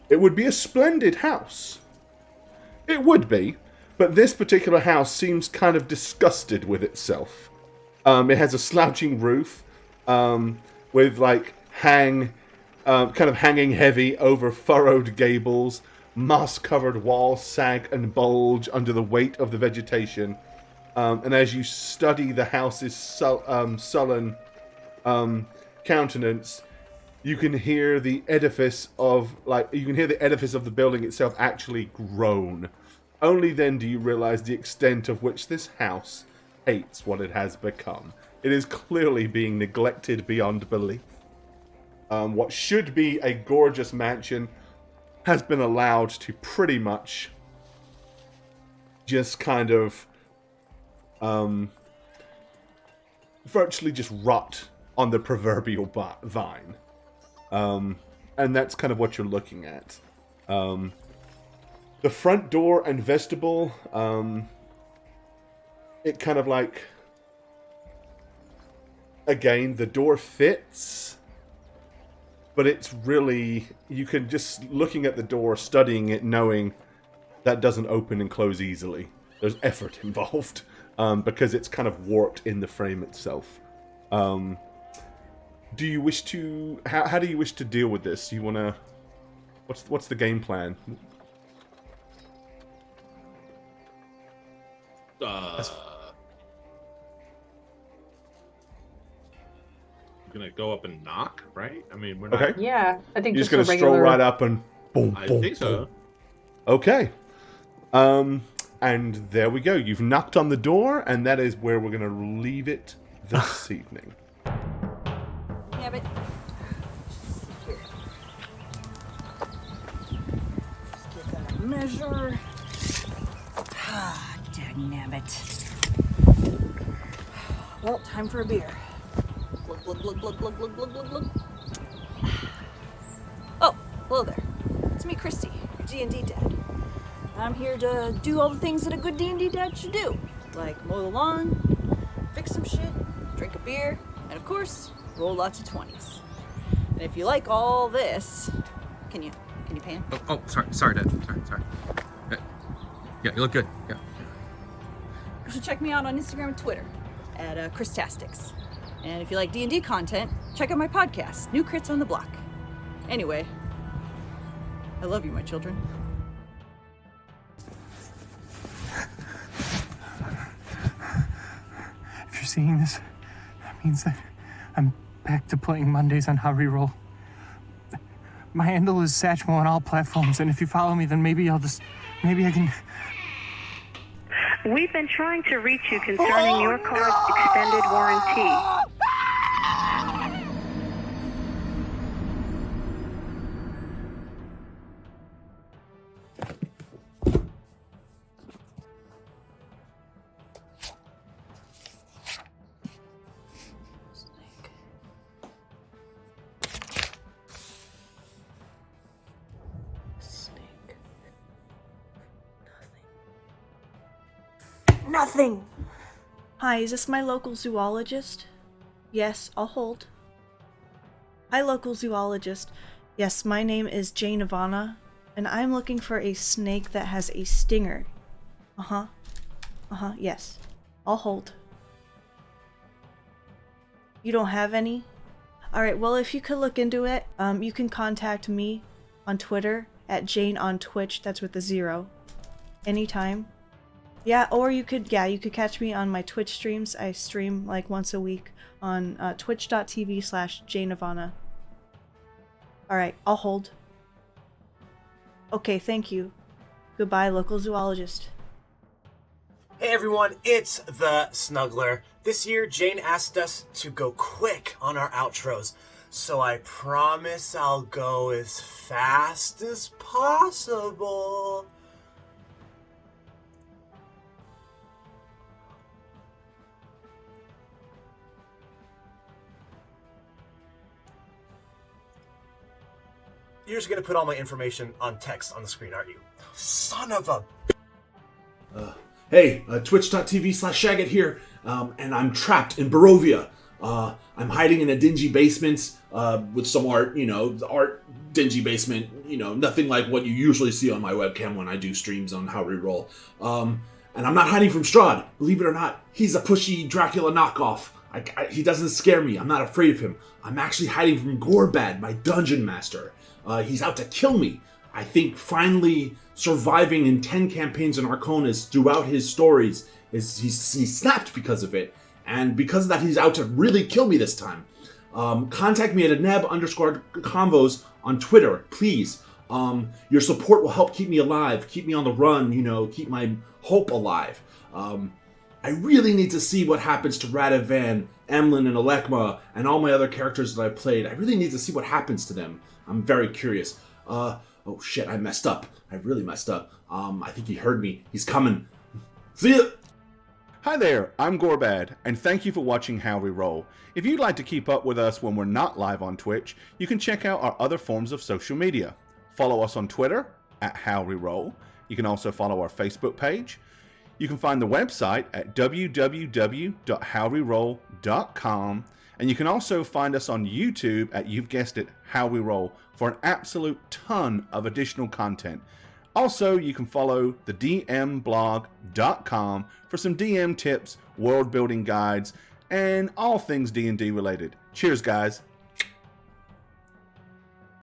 it would be a splendid house. It would be, but this particular house seems kind of disgusted with itself. It has a slouching roof with like kind of hanging heavy over furrowed gables. Moss-covered walls sag and bulge under the weight of the vegetation. And as you study the house's sullen countenance, you can hear the edifice of the building itself actually groan. Only then do you realize the extent of which this house hates what it has become. It is clearly being neglected beyond belief. What should be a gorgeous mansion has been allowed to pretty much just kind of virtually just rot on the proverbial vine. And that's kind of what you're looking at. The front door and vestibule, it kind of like, again, the door fits, but it's really, you can just, looking at the door, studying it, knowing that doesn't open and close easily. There's effort involved, because it's kind of warped in the frame itself. Do you wish to, how do you wish to deal with this? You want to, what's the game plan? Gonna go up and knock, right? I mean, we're Okay. not. Yeah, I think You're just just going a to regular. stroll right up and boom, I boom, think so. boom. Okay. And there we go. You've knocked on the door, and that is where we're going to leave it this evening. Yeah, but here. Just get that measure. Ah, dagnabbit. Well, time for a beer. Glug, glug, glug, glug, glug, glug, glug, glug, glug. Oh, hello there. It's me, Christy, your D&D dad. I'm here to do all the things that a good D&D dad should do. Like mow the lawn, fix some shit, drink a beer, and of course, roll lots of 20s. And if you like all this, can you pan? Oh, sorry, Dad. Sorry. Yeah, you look good. Yeah. You should check me out on Instagram and Twitter at Christastics. And if you like D&D content, check out my podcast, New Crits on the Block. Anyway, I love you, my children. If you're seeing this, that means that I'm back to playing Mondays on How Reroll. My handle is Satchmo on all platforms, and if you follow me, then maybe I can... We've been trying to reach you concerning your car's extended warranty. Nothing. Hi, is this my local zoologist? Yes, I'll hold. Hi, local zoologist. Yes, my name is Jane Ivana, and I'm looking for a snake that has a stinger. Yes. I'll hold. You don't have any? Alright, well, if you could look into it, you can contact me on Twitter at Jane on Twitch, that's with a 0. Anytime. Yeah, or you could catch me on my Twitch streams. I stream like once a week on twitch.tv/JaneIvana. Alright, I'll hold. Okay, thank you. Goodbye, local zoologist. Hey everyone, it's the Snuggler. This year, Jane asked us to go quick on our outros, so I promise I'll go as fast as possible. You're just gonna put all my information on text on the screen, aren't you? Son of a... Hey, twitch.tv/Shagget here, and I'm trapped in Barovia. I'm hiding in a dingy basement with some art, the art dingy basement, nothing like what you usually see on my webcam when I do streams on How We Roll. And I'm not hiding from Strahd, believe it or not. He's a pushy Dracula knockoff. He doesn't scare me, I'm not afraid of him. I'm actually hiding from Gorebad, my dungeon master. He's out to kill me. I think finally surviving in 10 campaigns in Arconis throughout his stories, he's snapped because of it. And because of that, he's out to really kill me this time. Contact me at @neb_convos on Twitter, please. Your support will help keep me alive, keep me on the run, keep my hope alive. I really need to see what happens to Radovan, Emlyn, and Alekma, and all my other characters that I've played. I really need to see what happens to them. I'm very curious. Oh shit, I messed up. I really messed up. I think he heard me. He's coming. See ya! Hi there, I'm Gorebad, and thank you for watching How We Roll. If you'd like to keep up with us when we're not live on Twitch, you can check out our other forms of social media. Follow us on Twitter, @HowWeRoll. You can also follow our Facebook page. You can find the website at www.howweroll.com, and you can also find us on YouTube at, you've guessed it, How We Roll, for an absolute ton of additional content. Also, you can follow the dmblog.com for some DM tips, world building guides, and all things D&D related. Cheers, guys.